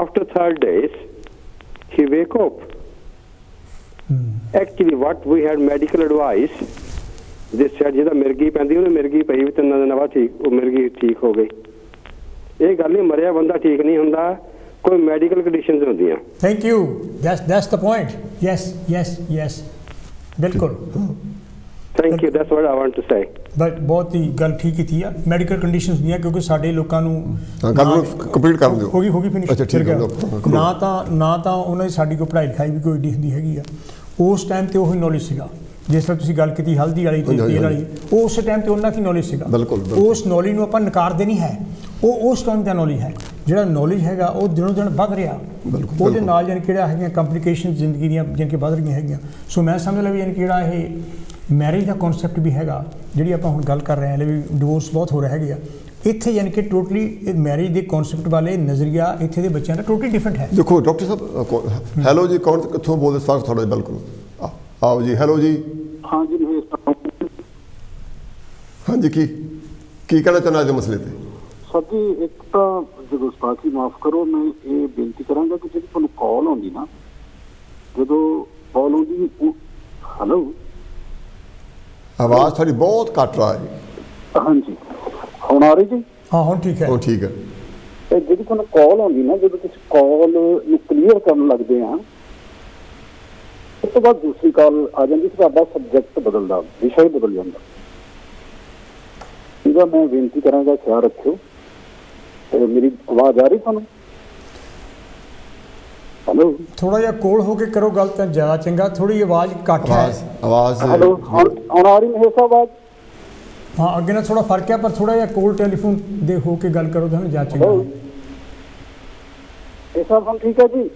After 3rd days, he wake up. Actually, what we had medical advice. They said ਜਿਹਦਾ ਮਿਰਗੀ ਪੈਂਦੀ ਉਹਨੇ ਮਿਰਗੀ ਪਈ ਵੀ 3 ਦਿਨ ਬਾਅਦ ਠੀਕ, ਉਹ ਮਿਰਗੀ ਠੀਕ ਹੋ ਗਈ। ਇਹ ਗੱਲ ਨਹੀਂ, ਮਰਿਆ ਬੰਦਾ ਠੀਕ ਨਹੀਂ ਹੁੰਦਾ, ਕੋਈ ਮੈਡੀਕਲ ਕੰਡੀਸ਼ਨਸ ਹੁੰਦੀਆਂ। Thank you, that's the point. Yes ਬਿਲਕੁਲ। Thank you, that's what I want to say. But ਬਹੁਤ ਹੀ ਗੱਲ ਠੀਕ ਕੀਤੀ ਆ, ਮੈਡੀਕਲ ਕੰਡੀਸ਼ਨਸ ਹੁੰਦੀਆਂ, ਕਿਉਂਕਿ ਸਾਡੇ ਲੋਕਾਂ ਨੂੰ ਗੱਲ ਨੂੰ ਕੰਪਲੀਟ ਕਰ ਦਿਓ। ਹੋ ਗਈ ਫਿਨਿਸ਼। ਅੱਛਾ ਠੀਕ ਹੈ। ਨਾ ਤਾਂ ਉਹਨਾਂ ਦੀ ਸਾਡੀ ਕੋਈ ਪੜ੍ਹਾਈ ਲਿਖਾਈ ਵੀ ਕੋਈ ਏਡੀ ਹੁੰਦੀ ਹੈਗੀ ਆ। ਉਸ ਟਾਈਮ 'ਤੇ ਉਹੀ ਨੌਲੇਜ ਸੀਗਾ, ਜਿਸ ਤਰ੍ਹਾਂ ਤੁਸੀਂ ਗੱਲ ਕੀਤੀ ਹਲਦੀ ਵਾਲੀ ਤੇ ਤੇਲ ਵਾਲੀ, ਉਹ ਉਸ ਟਾਈਮ 'ਤੇ ਉਹਨਾਂ ਦੀ ਨੌਲੇਜ ਸੀਗਾ। ਉਸ ਨੌਲੇਜ ਨੂੰ ਆਪਾਂ ਨਕਾਰਦੇ ਨਹੀਂ ਹੈ, ਉਹ ਉਸ ਟਾਈਮ ਦਾ ਨੌਲੇਜ ਹੈ। ਜਿਹੜਾ ਨੌਲੇਜ ਹੈਗਾ ਉਹ ਦਿਨੋਂ ਦਿਨ ਵੱਧ ਰਿਹਾ, ਉਹਦੇ ਨਾਲ ਯਾਨੀ ਕਿਹੜਾ ਹੈਗੀਆਂ ਕੰਪਲੀਕੇਸ਼ਨ ਜ਼ਿੰਦਗੀ ਦੀਆਂ ਜਾਣੀ ਕਿ ਵੱਧ ਰਹੀਆਂ ਹੈਗੀਆਂ। ਸੋ ਮੈਂ ਸਮਝ ਲਿਆ ਵੀ ਯਾਨੀ ਕਿਹੜਾ ਇਹ ਮੈਰਿਜ ਦਾ ਕਨਸੈਪਟ ਵੀ ਹੈਗਾ, ਜਿਹੜੀ ਆਪਾਂ ਹੁਣ ਗੱਲ ਕਰ ਰਹੇ ਹਾਂ, ਵੀ ਡਿਵੋਰਸ ਬਹੁਤ ਹੋ ਰਿਹਾ ਹੈਗੇ ਆ ਇੱਥੇ, ਯਾਨੀ ਕਿ ਟੋਟਲੀ ਮੈਰਿਜ ਦੇ ਕਨਸੈਪਟ ਵਾਲੇ ਨਜ਼ਰੀਆ ਇੱਥੇ ਦੇ ਬੱਚਿਆਂ ਦਾ ਟੋਟਲੀ ਡਿਫਰੈਂਟ ਹੈ। ਦੇਖੋ ਡਾਕਟਰ ਸਾਹਿਬ, ਹੈਲੋ ਜੀ, ਕੌਣ ਕਿੱਥੋਂ ਬੋਲਦੇ? ਸਵਾਗਤ ਤੁਹਾਡਾ ਜੀ, ਬਿਲਕੁਲ ਆਓ ਜੀ। ਹੈਲੋ ਜੀ। ਹਾਂਜੀ ਹਾਂਜੀ, ਕੀ ਕਹਿਣਾ ਚਾਹੁੰਦਾ ਅੱਜ ਮਸਲੇ ਤੇ? ਸਰ ਜੀ, ਇੱਕ ਤਾਂ ਗੁਸਤਾਖੀ ਮਾਫ ਕਰੋ, ਮੈਂ ਇਹ ਬੇਨਤੀ ਕਰਾਂਗਾ ਕਿ ਜਿਹੜੀ ਤੁਹਾਨੂੰ ਕਾਲ ਆਉਂਦੀ ਨਾ, ਜਦੋਂ ਕਾਲ ਆਉਂਦੀ, ਹੈਲੋ, ਆਵਾਜ਼ ਤੁਹਾਡੀ ਬਹੁਤ ਘੱਟ ਰਹੀ ਹੈ। ਹਾਂਜੀ, ਹੁਣ ਆ ਰਹੀ ਜੀ? ਹਾਂ ਹੁਣ ਠੀਕ ਹੈ। ਹੁਣ ਠੀਕ ਹੈ। ਤੇ ਜਿਹੜੀ ਤੁਹਾਨੂੰ ਕਾਲ ਆਉਂਦੀ ਨਾ, ਜਦੋਂ ਤੁਸੀਂ ਕਾਲ ਨੂੰ ਕਲੀਅਰ ਕਰਨ ਲੱਗਦੇ ਆ, ਉਸ ਤੋਂ ਬਾਅਦ ਦੂਸਰੀ ਕਾਲ ਆ ਜਾਂਦੀ, ਤੁਹਾਡਾ ਸਬਜੈਕਟ ਬਦਲਦਾ, ਵਿਸ਼ਾ ਹੀ ਬਦਲ ਜਾਂਦਾ। ਠੀਕ ਸੀਗਾ, ਮੈਂ ਬੇਨਤੀ ਕਰਾਂਗਾ ਖਿਆਲ ਰੱਖਿਓ। ਤੇ ਮੇਰੀ ਆਵਾਜ਼ ਆ ਰਹੀ ਤੁਹਾਨੂੰ? ਹੈਲੋ, ਥੋੜਾ ਜਿਹਾ ਕੋਲ ਹੋ ਕੇ ਕਰੋ ਗੱਲ ਤਾਂ ਜ਼ਿਆਦਾ ਚੰਗਾ, ਥੋੜੀ ਆਵਾਜ਼ ਘੱਟ ਹੈ। ਆਵਾਜ਼ ਹੈਲੋ, ਹੁਣ ਆ ਰਹੀ ਮਹੇਸ਼ ਆਵਾਜ਼? ਹਾਂ, ਅੱਗੇ ਨਾਲ ਥੋੜਾ ਫਰਕ ਹੈ, ਪਰ ਥੋੜਾ ਜਿਹਾ ਕੋਲ ਟੈਲੀਫੋਨ ਦੇ ਹੋ ਕੇ ਗੱਲ ਕਰੋ ਤਾਂ ਜ਼ਿਆਦਾ ਚੰਗਾ ਹੈ। ਇਹ ਸਭ ਹੁਣ ਠੀਕ ਹੈ ਜੀ?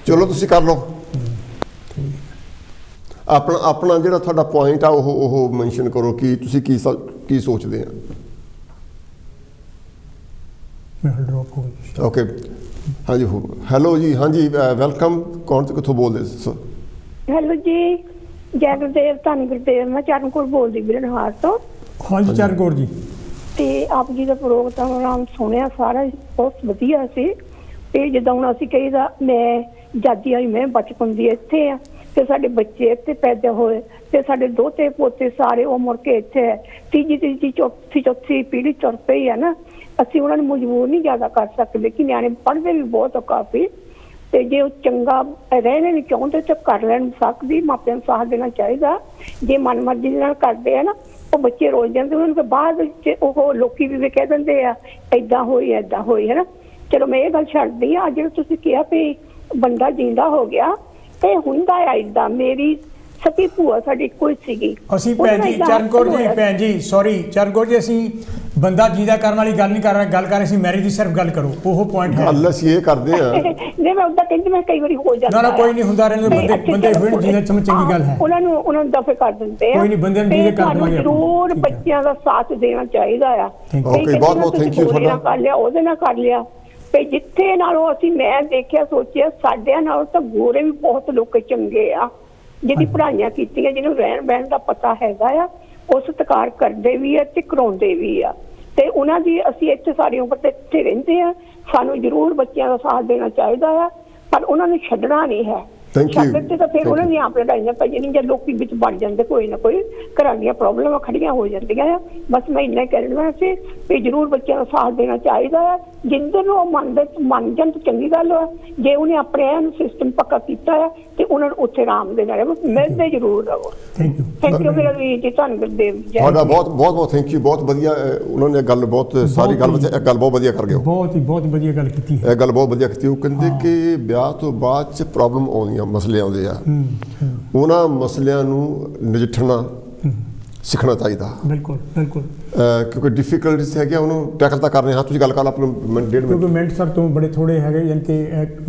ਚਲੋ ਤੁਸੀਂ ਕਰ ਲਓ ਆਪਣਾ ਜਿਹੜਾ ਤੁਹਾਡਾ ਪੁਆਇੰਟ ਆ ਉਹ ਮੈਂਸ਼ਨ ਕਰੋ ਕਿ ਤੁਸੀਂ ਕੀ ਸੋਚਦੇ ਆ। ਓਕੇ, ਹਾਂਜੀ, ਹੈਲੋ ਜੀ, ਹਾਂਜੀ, ਵੈਲਕਮ। ਕੌਣ ਤੇ ਕਿੱਥੋਂ ਬੋਲਦੇ ਸਰ? ਹੈਲੋ ਜੀ, ਜੈ ਗੁਰਦੇਵ, ਧੰਨ ਗੁਰਦੇਵ। ਮੈਂ ਚਰਨਕੌਰ ਬੋਲਦੀ ਬਿਰਨਹਾਰ ਤੋਂ। ਹਾਂਜੀ ਚਰਨਕੌਰ ਜੀ। ਤੇ ਆਪ ਜੀ ਦਾ ਪ੍ਰੋਗਰਾਮ ਸੁਣਿਆ ਸਾਰਾ, ਬਹੁਤ ਵਧੀਆ ਸੀ। ਤੇ ਜਿੱਦਾਂ ਹੁਣ ਅਸੀਂ ਕਹੀਦਾ, ਮੈਂ ਜਾਦੀ ਆਈ, ਮੈਂ ਬਚਪਨ ਦੀ ਇੱਥੇ ਆ, ਤੇ ਸਾਡੇ ਬੱਚੇ ਇੱਥੇ ਪੈਦਾ ਹੋਏ, ਤੇ ਸਾਡੇ ਦੋਤੇ ਪੋਤੇ ਸਾਰੇ ਉਹ ਮੁੜ ਕੇ ਇੱਥੇ ਹੈ। ਤੀਜੀ ਚੌਥੀ ਪੀੜ੍ਹੀ ਤੁਰ ਪਈ ਹੈ ਨਾ। ਅਸੀਂ ਉਹਨਾਂ ਨੂੰ ਮਜਬੂਰ ਨਹੀਂ ਜ਼ਿਆਦਾ ਕਰ ਸਕਦੇ ਕਿ ਨਿਆਣੇ ਪੜ੍ਹਦੇ ਵੀ ਬਹੁਤ ਕਾਫੀ, ਤੇ ਜੇ ਉਹ ਚੰਗਾ ਰਹਿਣੇ ਵੀ ਚਾਹੁੰਦੇ ਤਾਂ ਕਰ ਲੈਣ ਸਕਦੀ। ਮਾਪਿਆਂ ਨੂੰ ਸਾਥ ਦੇਣਾ ਚਾਹੀਦਾ। ਜੇ ਮਨਮਰਜ਼ੀ ਨਾਲ ਕਰਦੇ ਆ ਨਾ, ਉਹ ਬੱਚੇ ਰੋਲ ਜਾਂਦੇ, ਉਹਨਾਂ ਨੂੰ ਬਾਅਦ ਵਿੱਚ ਉਹ ਲੋਕੀ ਵੀ ਕਹਿ ਦਿੰਦੇ ਆ ਏਦਾਂ ਹੋਈ ਹੈ ਨਾ। ਚਲੋ ਮੈਂ ਇਹ ਗੱਲ ਛੱਡਦੀ ਆ। ਜਿਹੜਾ ਤੁਸੀਂ ਕਿਹਾ ਵੀ ਬੰਦਾ ਜਿੰਦਾ ਹੋ ਗਿਆ, ਤੇ ਹੁੰਦਾ ਆ ਏਦਾਂ। ਮੇਰੀ ਸਕੀ ਭੂਆ ਸਾਡੀ ਕੋਈ ਸੀਗੀ। ਅਸੀਂ ਭੈਣ ਜੀ ਚਰਨਕੌਰ ਜੀ, ਭੈਣ ਜੀ ਸੌਰੀ ਚਰਨਕੌਰ ਜੀ, ਅਸੀਂ ਬੰਦਾ ਜਿੰਦਾ ਕਰਨ ਵਾਲੀ ਗੱਲ ਨਹੀਂ ਕਰ ਰਹੇ, ਗੱਲ ਕਰ ਰਹੇ ਸੀ ਮੈਰਿਜ ਦੀ। ਸਿਰਫ ਗੱਲ ਕਰੋ, ਉਹ ਪੁਆਇੰਟ ਹੈ। ਗੱਲ ਅਸੀਂ ਇਹ ਕਰਦੇ ਆ। ਨਹੀਂ, ਮੈਂ ਉਦਾਂ ਕਹਿੰਦੀ, ਮੈਂ ਕਈ ਵਾਰੀ ਹੋ ਜਾਂਦਾ। ਨਾ ਕੋਈ ਨਹੀਂ ਹੁੰਦਾ, ਰਹਿੰਦੇ ਬੰਦੇ ਹੋਣ ਜਿੰਦਾ ਚੰਗੀ ਗੱਲ ਹੈ। ਉਹਨਾਂ ਨੂੰ ਦਫੇ ਕਰ ਦਿੰਦੇ ਆ। ਕੋਈ ਨਹੀਂ, ਬੰਦਿਆਂ ਨੂੰ ਜਿੰਦੇ ਕਰ ਦੇਵਾਂਗੇ। ਜ਼ਰੂਰ ਬੱਚਿਆਂ ਦਾ ਸਾਥ ਦੇਣਾ ਚਾਹੀਦਾ ਆ। ਓਕੇ, ਬਹੁਤ ਬਹੁਤ ਥੈਂਕ ਯੂ ਤੁਹਾਡਾ। ਕਰ ਲਿਆ, ਉਹਦੇ ਨਾਲ ਕਰ ਲਿਆ। ਤੇ ਜਿੱਥੇ ਨਾਲੋਂ ਅਸੀਂ, ਮੈਂ ਦੇਖਿਆ ਸੋਚਿਆ, ਸਾਡਿਆਂ ਨਾਲੋਂ ਤਾਂ ਗੋਰੇ ਵੀ ਬਹੁਤ ਲੋਕ ਚੰਗੇ ਆ, ਜਿਹਦੀ ਪੜ੍ਹਾਈਆਂ ਕੀਤੀਆਂ, ਜਿਹਨੂੰ ਰਹਿਣ ਬਹਿਣ ਦਾ ਪਤਾ ਹੈਗਾ ਆ, ਉਹ ਸਤਿਕਾਰ ਕਰਦੇ ਵੀ ਆ ਤੇ ਕਰਾਉਂਦੇ ਵੀ ਆ। ਤੇ ਉਹਨਾਂ ਦੀ ਅਸੀਂ ਇੱਥੇ ਸਾਰੀ ਉਮਰ ਤੇ ਇੱਥੇ ਰਹਿੰਦੇ ਆ। ਸਾਨੂੰ ਜ਼ਰੂਰ ਬੱਚਿਆਂ ਦਾ ਸਾਥ ਦੇਣਾ ਚਾਹੀਦਾ ਆ, ਪਰ ਉਹਨਾਂ ਨੂੰ ਛੱਡਣਾ ਨਹੀਂ ਹੈ। ਛੱਡਦੇ ਤਾਂ ਫਿਰ ਉਹਨਾਂ ਦੀਆਂ ਆਪ ਲੜਾਈਆਂ ਪੈ ਜਾਂਦੀਆਂ, ਜਾਂ ਲੋਕੀ ਵਿੱਚ ਬਣ ਜਾਂਦੇ, ਕੋਈ ਨਾ ਕੋਈ ਘਰਾਂ ਦੀਆਂ ਪ੍ਰੋਬਲਮਾਂ ਖੜੀਆਂ ਹੋ ਜਾਂਦੀਆਂ ਆ। ਬਸ ਮੈਂ ਇੰਨਾ ਕਹਿਣਾ ਸੀ ਵੀ ਜ਼ਰੂਰ ਬੱਚਿਆਂ ਦਾ ਸਾਥ ਦੇਣਾ ਚਾਹੀਦਾ ਆ। ਜਿੰਦਰ ਨੂੰ ਉਹ ਮੰਨ ਜਾਣ ਤਾਂ ਚੰਗੀ ਗੱਲ ਆ। ਜੇ ਉਹਨੇ ਆਪਣੇ ਨੂੰ ਸਿਸਟਮ ਪੱਕਾ ਕੀਤਾ ਆ, ਤੇ ਉਹਨਾਂ ਨੂੰ ਉੱਥੇ ਆਰਾਮ ਦੇ ਨਾਲ ਮਿਲਦੇ ਜ਼ਰੂਰ ਰਹੋ। ਥੈਂਕ ਯੂ ਮੇਰਾ ਵੀਰ ਜੀ, ਧੰਨ ਗੁਰਦੇਵ। ਤੁਹਾਡਾ ਬਹੁਤ ਥੈਂਕ ਯੂ। ਬਹੁਤ ਵਧੀਆ ਉਹਨਾਂ ਨੇ ਗੱਲ, ਬਹੁਤ ਸਾਰੀ ਗੱਲ ਬਹੁਤ ਵਧੀਆ ਕਰ ਗਏ। ਬਹੁਤ ਵਧੀਆ ਗੱਲ ਕੀਤੀ ਹੈ। ਇਹ ਗੱਲ ਬਹੁਤ ਵਧੀਆ ਕੀਤੀ। ਉਹ ਕਹਿੰਦੇ ਕਿ ਵਿਆਹ ਤੋਂ ਬਾਅਦ 'ਚ ਪ੍ਰੋਬਲਮ ਆਉਂਦੀਆਂ, ਮਸਲੇ ਆਉਂਦੇ ਆ, ਉਹਨਾਂ ਮਸਲਿਆਂ ਨੂੰ ਨਜਿੱਠਣਾ ਸਿੱਖਣਾ ਚਾਹੀਦਾ। ਬਿਲਕੁਲ ਕਿਉਂਕਿ ਡਿਫਿਕਲਟੀਜ਼ ਹੈਗੀਆਂ, ਉਹਨੂੰ ਟੈਕਲ ਤਾਂ ਕਰਨੇ। ਹਾਂ, ਤੁਸੀਂ ਗੱਲ ਕਰ ਲਓ ਆਪਣਾ ਡੇਢ ਮਿੰਟ। ਕਿਉਂਕਿ ਮਿੰਟ ਸਰ ਤੋਂ ਬੜੇ ਥੋੜੇ ਹੈਗੇ, ਯਾਨੀ ਕਿ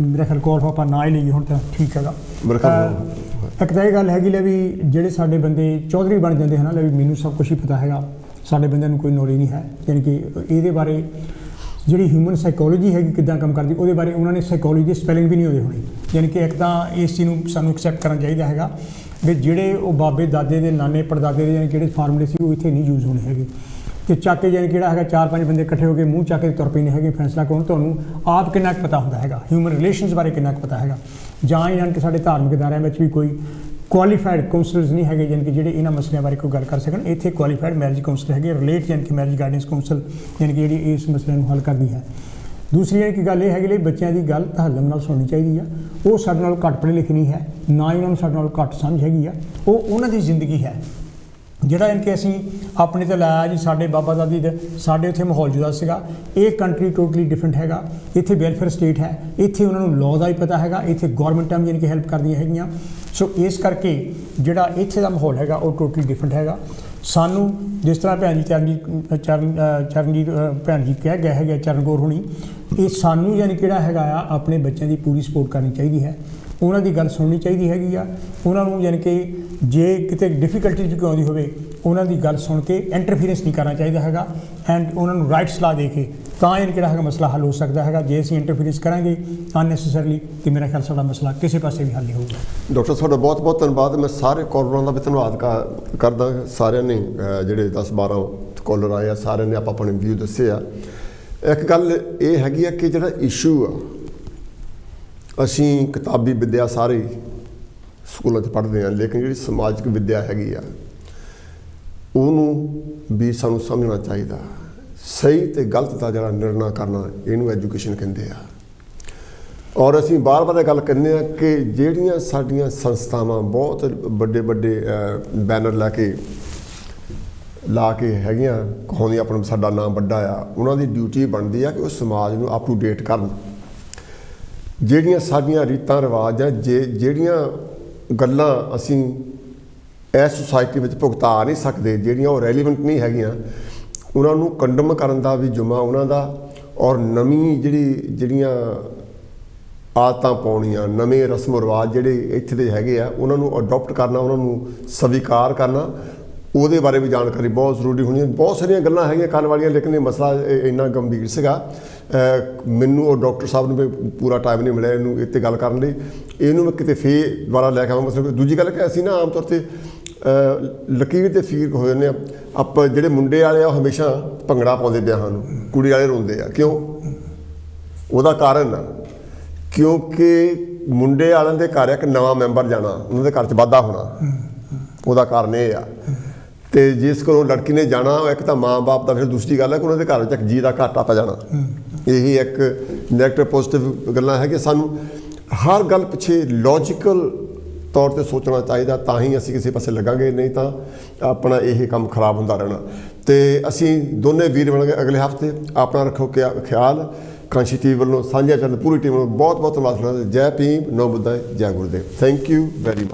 ਮੇਰਾ ਖਿਆਲ ਕਾਲ ਆਪਾਂ ਨਾ ਹੀ ਲਈਏ ਹੁਣ ਤਾਂ ਠੀਕ ਹੈਗਾ। ਇੱਕ ਤਾਂ ਇਹ ਗੱਲ ਹੈਗੀ ਲੈ ਵੀ ਜਿਹੜੇ ਸਾਡੇ ਬੰਦੇ ਚੌਧਰੀ ਬਣ ਜਾਂਦੇ ਹਨ, ਲੈ ਵੀ ਮੈਨੂੰ ਸਭ ਕੁਛ ਹੀ ਪਤਾ ਹੈਗਾ, ਸਾਡੇ ਬੰਦਿਆਂ ਨੂੰ ਕੋਈ ਨੌਲੇਜ ਨਹੀਂ ਹੈ। ਯਾਨੀ ਕਿ ਇਹਦੇ ਬਾਰੇ ਜਿਹੜੀ ਹਿਊਮਨ ਸਾਈਕੋਲੋਜੀ ਹੈਗੀ ਕਿੱਦਾਂ ਕੰਮ ਕਰਦੀ, ਉਹਦੇ ਬਾਰੇ ਉਹਨਾਂ ਨੇ ਸਾਈਕੋਲੋਜੀ ਦੀ ਸਪੈਲਿੰਗ ਵੀ ਨਹੀਂ ਉਹਦੇ ਹੋਣੀ। ਯਾਨੀ ਕਿ ਇੱਕ ਤਾਂ ਇਸ ਚੀਜ਼ ਨੂੰ ਸਾਨੂੰ ਐਕਸੈਪਟ ਕਰਨਾ ਚਾਹੀਦਾ ਹੈਗਾ ਵੀ ਜਿਹੜੇ ਉਹ ਬਾਬੇ ਦਾਦੇ ਦੇ, ਨਾਨੇ ਪੜਦਾਦੇ ਦੇ ਜਿਹੜੇ ਫਾਰਮੂਲੇ ਸੀ, ਉਹ ਇੱਥੇ ਨਹੀਂ ਯੂਜ਼ ਹੋਣੇ ਹੈਗੇ। ਤੇ ਚੱਕ ਕੇ ਯਾਨੀ ਕਿਹੜਾ ਹੈਗਾ 4-5 ਬੰਦੇ ਇਕੱਠੇ ਹੋ ਕੇ ਮੂੰਹ ਚੱਕ ਕੇ ਤੁਰ ਪੈਂਦੇ ਹੈਗੇ ਫੈਸਲਾ ਕਰਾਉਣ। ਤੁਹਾਨੂੰ ਆਪ ਕਿੰਨਾ ਕੁ ਪਤਾ ਹੁੰਦਾ ਹੈਗਾ, ਹਿਊਮਨ ਰਿਲੇਸ਼ਨਸ ਬਾਰੇ ਕਿੰਨਾ ਕੁ ਪਤਾ ਹੈਗਾ, ਜਾਂ ਯਾਨੀ ਕਿ ਸਾਡੇ ਧਾਰਮਿਕ ਅਦਾਰਿਆਂ ਵਿੱਚ ਵੀ ਕੋਈ ਕੁਆਲੀਫਾਈਡ ਕਾਉਂਸਲਰਸ ਨਹੀਂ ਹੈਗੇ ਯਾਨੀ ਕਿ ਜਿਹੜੇ ਇਹਨਾਂ ਮਸਲਿਆਂ ਬਾਰੇ ਕੋਈ ਗੱਲ ਕਰ ਸਕਣ। ਇੱਥੇ ਕੁਆਲੀਫਾਈਡ ਮੈਰਿਜ ਕਾਉਂਸਲਰ ਹੈਗੇ, ਰਿਲੇਟ ਯਾਨੀ ਕਿ ਮੈਰਿਜ ਗਾਈਡੈਂਸ ਕਾਉਂਸਲ, ਯਾਨੀ ਕਿ ਜਿਹੜੀ ਇਸ ਮਸਲਿਆਂ ਨੂੰ ਹੱਲ ਕਰਦੀ ਹੈ। ਦੂਸਰੀ ਯਾਨੀ ਕਿ ਗੱਲ ਇਹ ਹੈਗੀ ਲਈ ਬੱਚਿਆਂ ਦੀ ਗੱਲ ਤਹੱਲਮ ਨਾਲ ਸੁਣਨੀ ਚਾਹੀਦੀ ਆ। ਉਹ ਸਾਡੇ ਨਾਲ ਘੱਟ ਪੜ੍ਹੇ ਲਿਖੇ ਨਹੀਂ ਹੈ, ਨਾ ਹੀ ਉਹਨਾਂ ਨੂੰ ਸਾਡੇ ਨਾਲ ਘੱਟ ਸਮਝ ਹੈਗੀ ਆ। ਉਹ ਉਹਨਾਂ ਦੀ ਜ਼ਿੰਦਗੀ ਹੈ। ਜਿਹੜਾ ਯਾਨੀ ਕਿ ਅਸੀਂ ਆਪਣੇ ਤੇ ਲਾਇਆ ਜੀ, ਸਾਡੇ ਬਾਬਾ ਦਾਦੀ ਦੇ, ਸਾਡੇ ਉੱਥੇ ਮਾਹੌਲ ਜੁਦਾ ਸੀਗਾ। ਇਹ ਕੰਟਰੀ ਟੋਟਲੀ ਡਿਫਰੈਂਟ ਹੈਗਾ। ਇੱਥੇ ਵੈਲਫੇਅਰ ਸਟੇਟ ਹੈ, ਇੱਥੇ ਉਹਨਾਂ ਨੂੰ ਲਾਅ ਦਾ ਵੀ ਪਤਾ ਹੈਗਾ, ਇੱਥੇ ਗੌਰਮੈਂਟਾਂ ਵੀ ਯਾਨੀ ਕਿ ਹੈਲਪ ਕਰਦੀਆਂ ਹੈਗੀਆਂ। ਸੋ ਇਸ ਕਰਕੇ ਜਿਹੜਾ ਇੱਥੇ ਦਾ ਮਾਹੌਲ ਹੈਗਾ ਉਹ ਟੋਟਲੀ ਡਿਫਰੈਂਟ ਹੈਗਾ। ਸਾਨੂੰ ਜਿਸ ਤਰ੍ਹਾਂ ਭੈਣ ਜੀ ਚਰਨਜੀਤ ਭੈਣ ਜੀ ਕਹਿ ਗਏ ਹੈਗੇ, ਚਰਨਕੌਰ ਹੋਣੀ, ਇਹ ਸਾਨੂੰ ਯਾਨੀ ਕਿਹੜਾ ਹੈਗਾ ਆ ਆਪਣੇ ਬੱਚਿਆਂ ਦੀ ਪੂਰੀ ਸਪੋਰਟ ਕਰਨੀ ਚਾਹੀਦੀ ਹੈ। ਉਹਨਾਂ ਦੀ ਗੱਲ ਸੁਣਨੀ ਚਾਹੀਦੀ ਹੈਗੀ ਆ। ਉਹਨਾਂ ਨੂੰ ਯਾਨੀ ਕਿ ਜੇ ਕਿਤੇ ਡਿਫੀਕਲਟੀ ਕੋਈ ਆਉਂਦੀ ਹੋਵੇ, ਉਹਨਾਂ ਦੀ ਗੱਲ ਸੁਣ ਕੇ ਇੰਟਰਫੀਰੈਂਸ ਨਹੀਂ ਕਰਨਾ ਚਾਹੀਦਾ ਹੈਗਾ। ਐਂਡ ਉਹਨਾਂ ਨੂੰ ਰਾਈਟ ਸਲਾਹ ਦੇ ਕੇ ਤਾਂ ਯਾਨੀ ਕਿਹੜਾ ਹੈਗਾ ਮਸਲਾ ਹੱਲ ਹੋ ਸਕਦਾ ਹੈਗਾ। ਜੇ ਅਸੀਂ ਇੰਟਰਫੀਰੈਂਸ ਕਰਾਂਗੇ ਅਨਨੈਸੈਸਰਲੀ, ਤਾਂ ਮੇਰਾ ਖਿਆਲ ਸਾਡਾ ਮਸਲਾ ਕਿਸੇ ਪਾਸੇ ਵੀ ਹੱਲ ਨਹੀਂ ਹੋਊਗਾ। ਡਾਕਟਰ ਤੁਹਾਡਾ ਬਹੁਤ ਧੰਨਵਾਦ। ਮੈਂ ਸਾਰੇ ਕਾਲਰਾਂ ਦਾ ਵੀ ਧੰਨਵਾਦ ਕਰਦਾ। ਸਾਰਿਆਂ ਨੇ ਜਿਹੜੇ 10-12 ਕਾਲਰ ਆਏ ਆ, ਸਾਰਿਆਂ ਨੇ ਆਪਣੇ ਵਿਊ ਦੱਸੇ ਆ। ਇੱਕ ਗੱਲ ਇਹ ਹੈਗੀ ਆ ਕਿ ਜਿਹੜਾ ਇਸ਼ੂ ਆ, ਅਸੀਂ ਕਿਤਾਬੀ ਵਿੱਦਿਆ ਸਾਰੇ ਸਕੂਲਾਂ 'ਚ ਪੜ੍ਹਦੇ ਹਾਂ, ਲੇਕਿਨ ਜਿਹੜੀ ਸਮਾਜਿਕ ਵਿੱਦਿਆ ਹੈਗੀ ਆ, ਉਹਨੂੰ ਵੀ ਸਾਨੂੰ ਸਮਝਣਾ ਚਾਹੀਦਾ। ਸਹੀ ਤੇ ਗਲਤ ਦਾ ਜਿਹੜਾ ਨਿਰਣਾ ਕਰਨਾ, ਇਹਨੂੰ ਐਜੂਕੇਸ਼ਨ ਕਹਿੰਦੇ ਆ। ਔਰ ਅਸੀਂ ਬਾਰ-ਬਾਰ ਇਹ ਗੱਲ ਕਹਿੰਦੇ ਹਾਂ ਕਿ ਜਿਹੜੀਆਂ ਸਾਡੀਆਂ ਸੰਸਥਾਵਾਂ ਬਹੁਤ ਵੱਡੇ ਬੈਨਰ ਲੈ ਕੇ ਲਾ ਕੇ ਹੈਗੀਆਂ ਕਹਾਉਂਦੀਆਂ ਆਪਣਾ ਸਾਡਾ ਨਾਮ ਵੱਡਾ ਆ, ਉਹਨਾਂ ਦੀ ਡਿਊਟੀ ਬਣਦੀ ਆ ਕਿ ਉਹ ਸਮਾਜ ਨੂੰ ਅਪ ਟੂ ਡੇਟ ਕਰਨ। ਜਿਹੜੀਆਂ ਸਾਡੀਆਂ ਰੀਤਾਂ ਰਿਵਾਜ ਆ, ਜਿਹੜੀਆਂ ਗੱਲਾਂ ਅਸੀਂ ਇਸ ਸੁਸਾਇਟੀ ਵਿੱਚ ਭੁਗਤਾ ਨਹੀਂ ਸਕਦੇ, ਜਿਹੜੀਆਂ ਉਹ ਰੈਲੀਵੈਂਟ ਨਹੀਂ ਹੈਗੀਆਂ, ਉਹਨਾਂ ਨੂੰ ਕੰਡਮ ਕਰਨ ਦਾ ਵੀ ਜੁਮਾ ਉਹਨਾਂ ਦਾ। ਔਰ ਨਵੀਂ ਜਿਹੜੀਆਂ ਆਦਤਾਂ ਪਾਉਣੀਆਂ, ਨਵੇਂ ਰਸਮ ਰਿਵਾਜ ਜਿਹੜੇ ਇੱਥੇ ਦੇ ਹੈਗੇ ਆ, ਉਹਨਾਂ ਨੂੰ ਅਡੋਪਟ ਕਰਨਾ, ਉਹਨਾਂ ਨੂੰ ਸਵੀਕਾਰ ਕਰਨਾ, ਉਹਦੇ ਬਾਰੇ ਵੀ ਜਾਣਕਾਰੀ ਬਹੁਤ ਜ਼ਰੂਰੀ ਹੋਣੀ ਹੈ। ਬਹੁਤ ਸਾਰੀਆਂ ਗੱਲਾਂ ਹੈਗੀਆਂ ਕਰਨ ਵਾਲੀਆਂ, ਲੇਕਿਨ ਇਹ ਮਸਲਾ ਇੰਨਾ ਗੰਭੀਰ ਸੀਗਾ, ਮੈਨੂੰ ਉਹ ਡਾਕਟਰ ਸਾਹਿਬ ਨੂੰ ਵੀ ਪੂਰਾ ਟਾਈਮ ਨਹੀਂ ਮਿਲਿਆ ਇਹਨੂੰ ਇਹ 'ਤੇ ਗੱਲ ਕਰਨ ਲਈ। ਇਹਨੂੰ ਮੈਂ ਕਿਤੇ ਫੇਰ ਦੁਬਾਰਾ ਲੈ ਕੇ ਆਵਾਂ। ਮਤਲਬ ਦੂਜੀ ਗੱਲ ਕਿ ਅਸੀਂ ਨਾ ਆਮ ਤੌਰ 'ਤੇ ਲਕੀਰ 'ਤੇ ਫੀਰ ਹੋ ਜਾਂਦੇ ਆ। ਆਪਾਂ ਜਿਹੜੇ ਮੁੰਡੇ ਵਾਲੇ ਆ ਉਹ ਹਮੇਸ਼ਾ ਭੰਗੜਾ ਪਾਉਂਦੇ ਵਿਆਹਾਂ ਨੂੰ, ਕੁੜੀ ਵਾਲੇ ਰੋਂਦੇ ਆ। ਕਿਉਂ? ਉਹਦਾ ਕਾਰਨ ਆ ਕਿਉਂਕਿ ਮੁੰਡੇ ਵਾਲਿਆਂ ਦੇ ਘਰ ਇੱਕ ਨਵਾਂ ਮੈਂਬਰ ਜਾਣਾ, ਉਹਨਾਂ ਦੇ ਘਰ 'ਚ ਵਾਧਾ ਹੋਣਾ, ਉਹਦਾ ਕਾਰਨ ਇਹ ਆ। ਤੇ ਜਿਸ ਕੋਲੋਂ ਲੜਕੀ ਨੇ ਜਾਣਾ, ਇੱਕ ਤਾਂ ਮਾਂ ਬਾਪ ਦਾ, ਫਿਰ ਦੂਸਰੀ ਗੱਲ ਹੈ ਕਿ ਉਹਨਾਂ ਦੇ ਘਰ ਵਿੱਚ ਇੱਕ ਜੀ ਦਾ ਘਾਟਾ ਪੈ ਜਾਣਾ। ਇਹੀ ਇੱਕ ਨੈਗੇਟਿਵ ਪੋਜ਼ੀਟਿਵ ਗੱਲਾਂ ਹੈ ਕਿ ਸਾਨੂੰ ਹਰ ਗੱਲ ਪਿੱਛੇ ਲੌਜੀਕਲ ਤੌਰ 'ਤੇ ਸੋਚਣਾ ਚਾਹੀਦਾ, ਤਾਂ ਹੀ ਅਸੀਂ ਕਿਸੇ ਪਾਸੇ ਲੱਗਾਂਗੇ, ਨਹੀਂ ਤਾਂ ਆਪਣਾ ਇਹ ਕੰਮ ਖਰਾਬ ਹੁੰਦਾ ਰਹਿਣਾ। ਤੇ ਅਸੀਂ ਦੋਨੇ ਵੀਰ ਬਣਾਂਗੇ ਅਗਲੇ ਹਫ਼ਤੇ। ਆਪਣਾ ਰੱਖੋ ਖਿਆਲ। ਕਾਂਸ਼ੀ ਟੀਵੀ ਵੱਲੋਂ, ਸਾਂਝਾ ਚੈਨਲ ਪੂਰੀ ਟੀਮ ਵੱਲੋਂ ਬਹੁਤ ਬਹੁਤ ਧੰਨਵਾਦ। ਜੈ ਭੀਮ, ਨੋ ਬੁੱਧਾ, ਜੈ Gurdev. Thank you very much.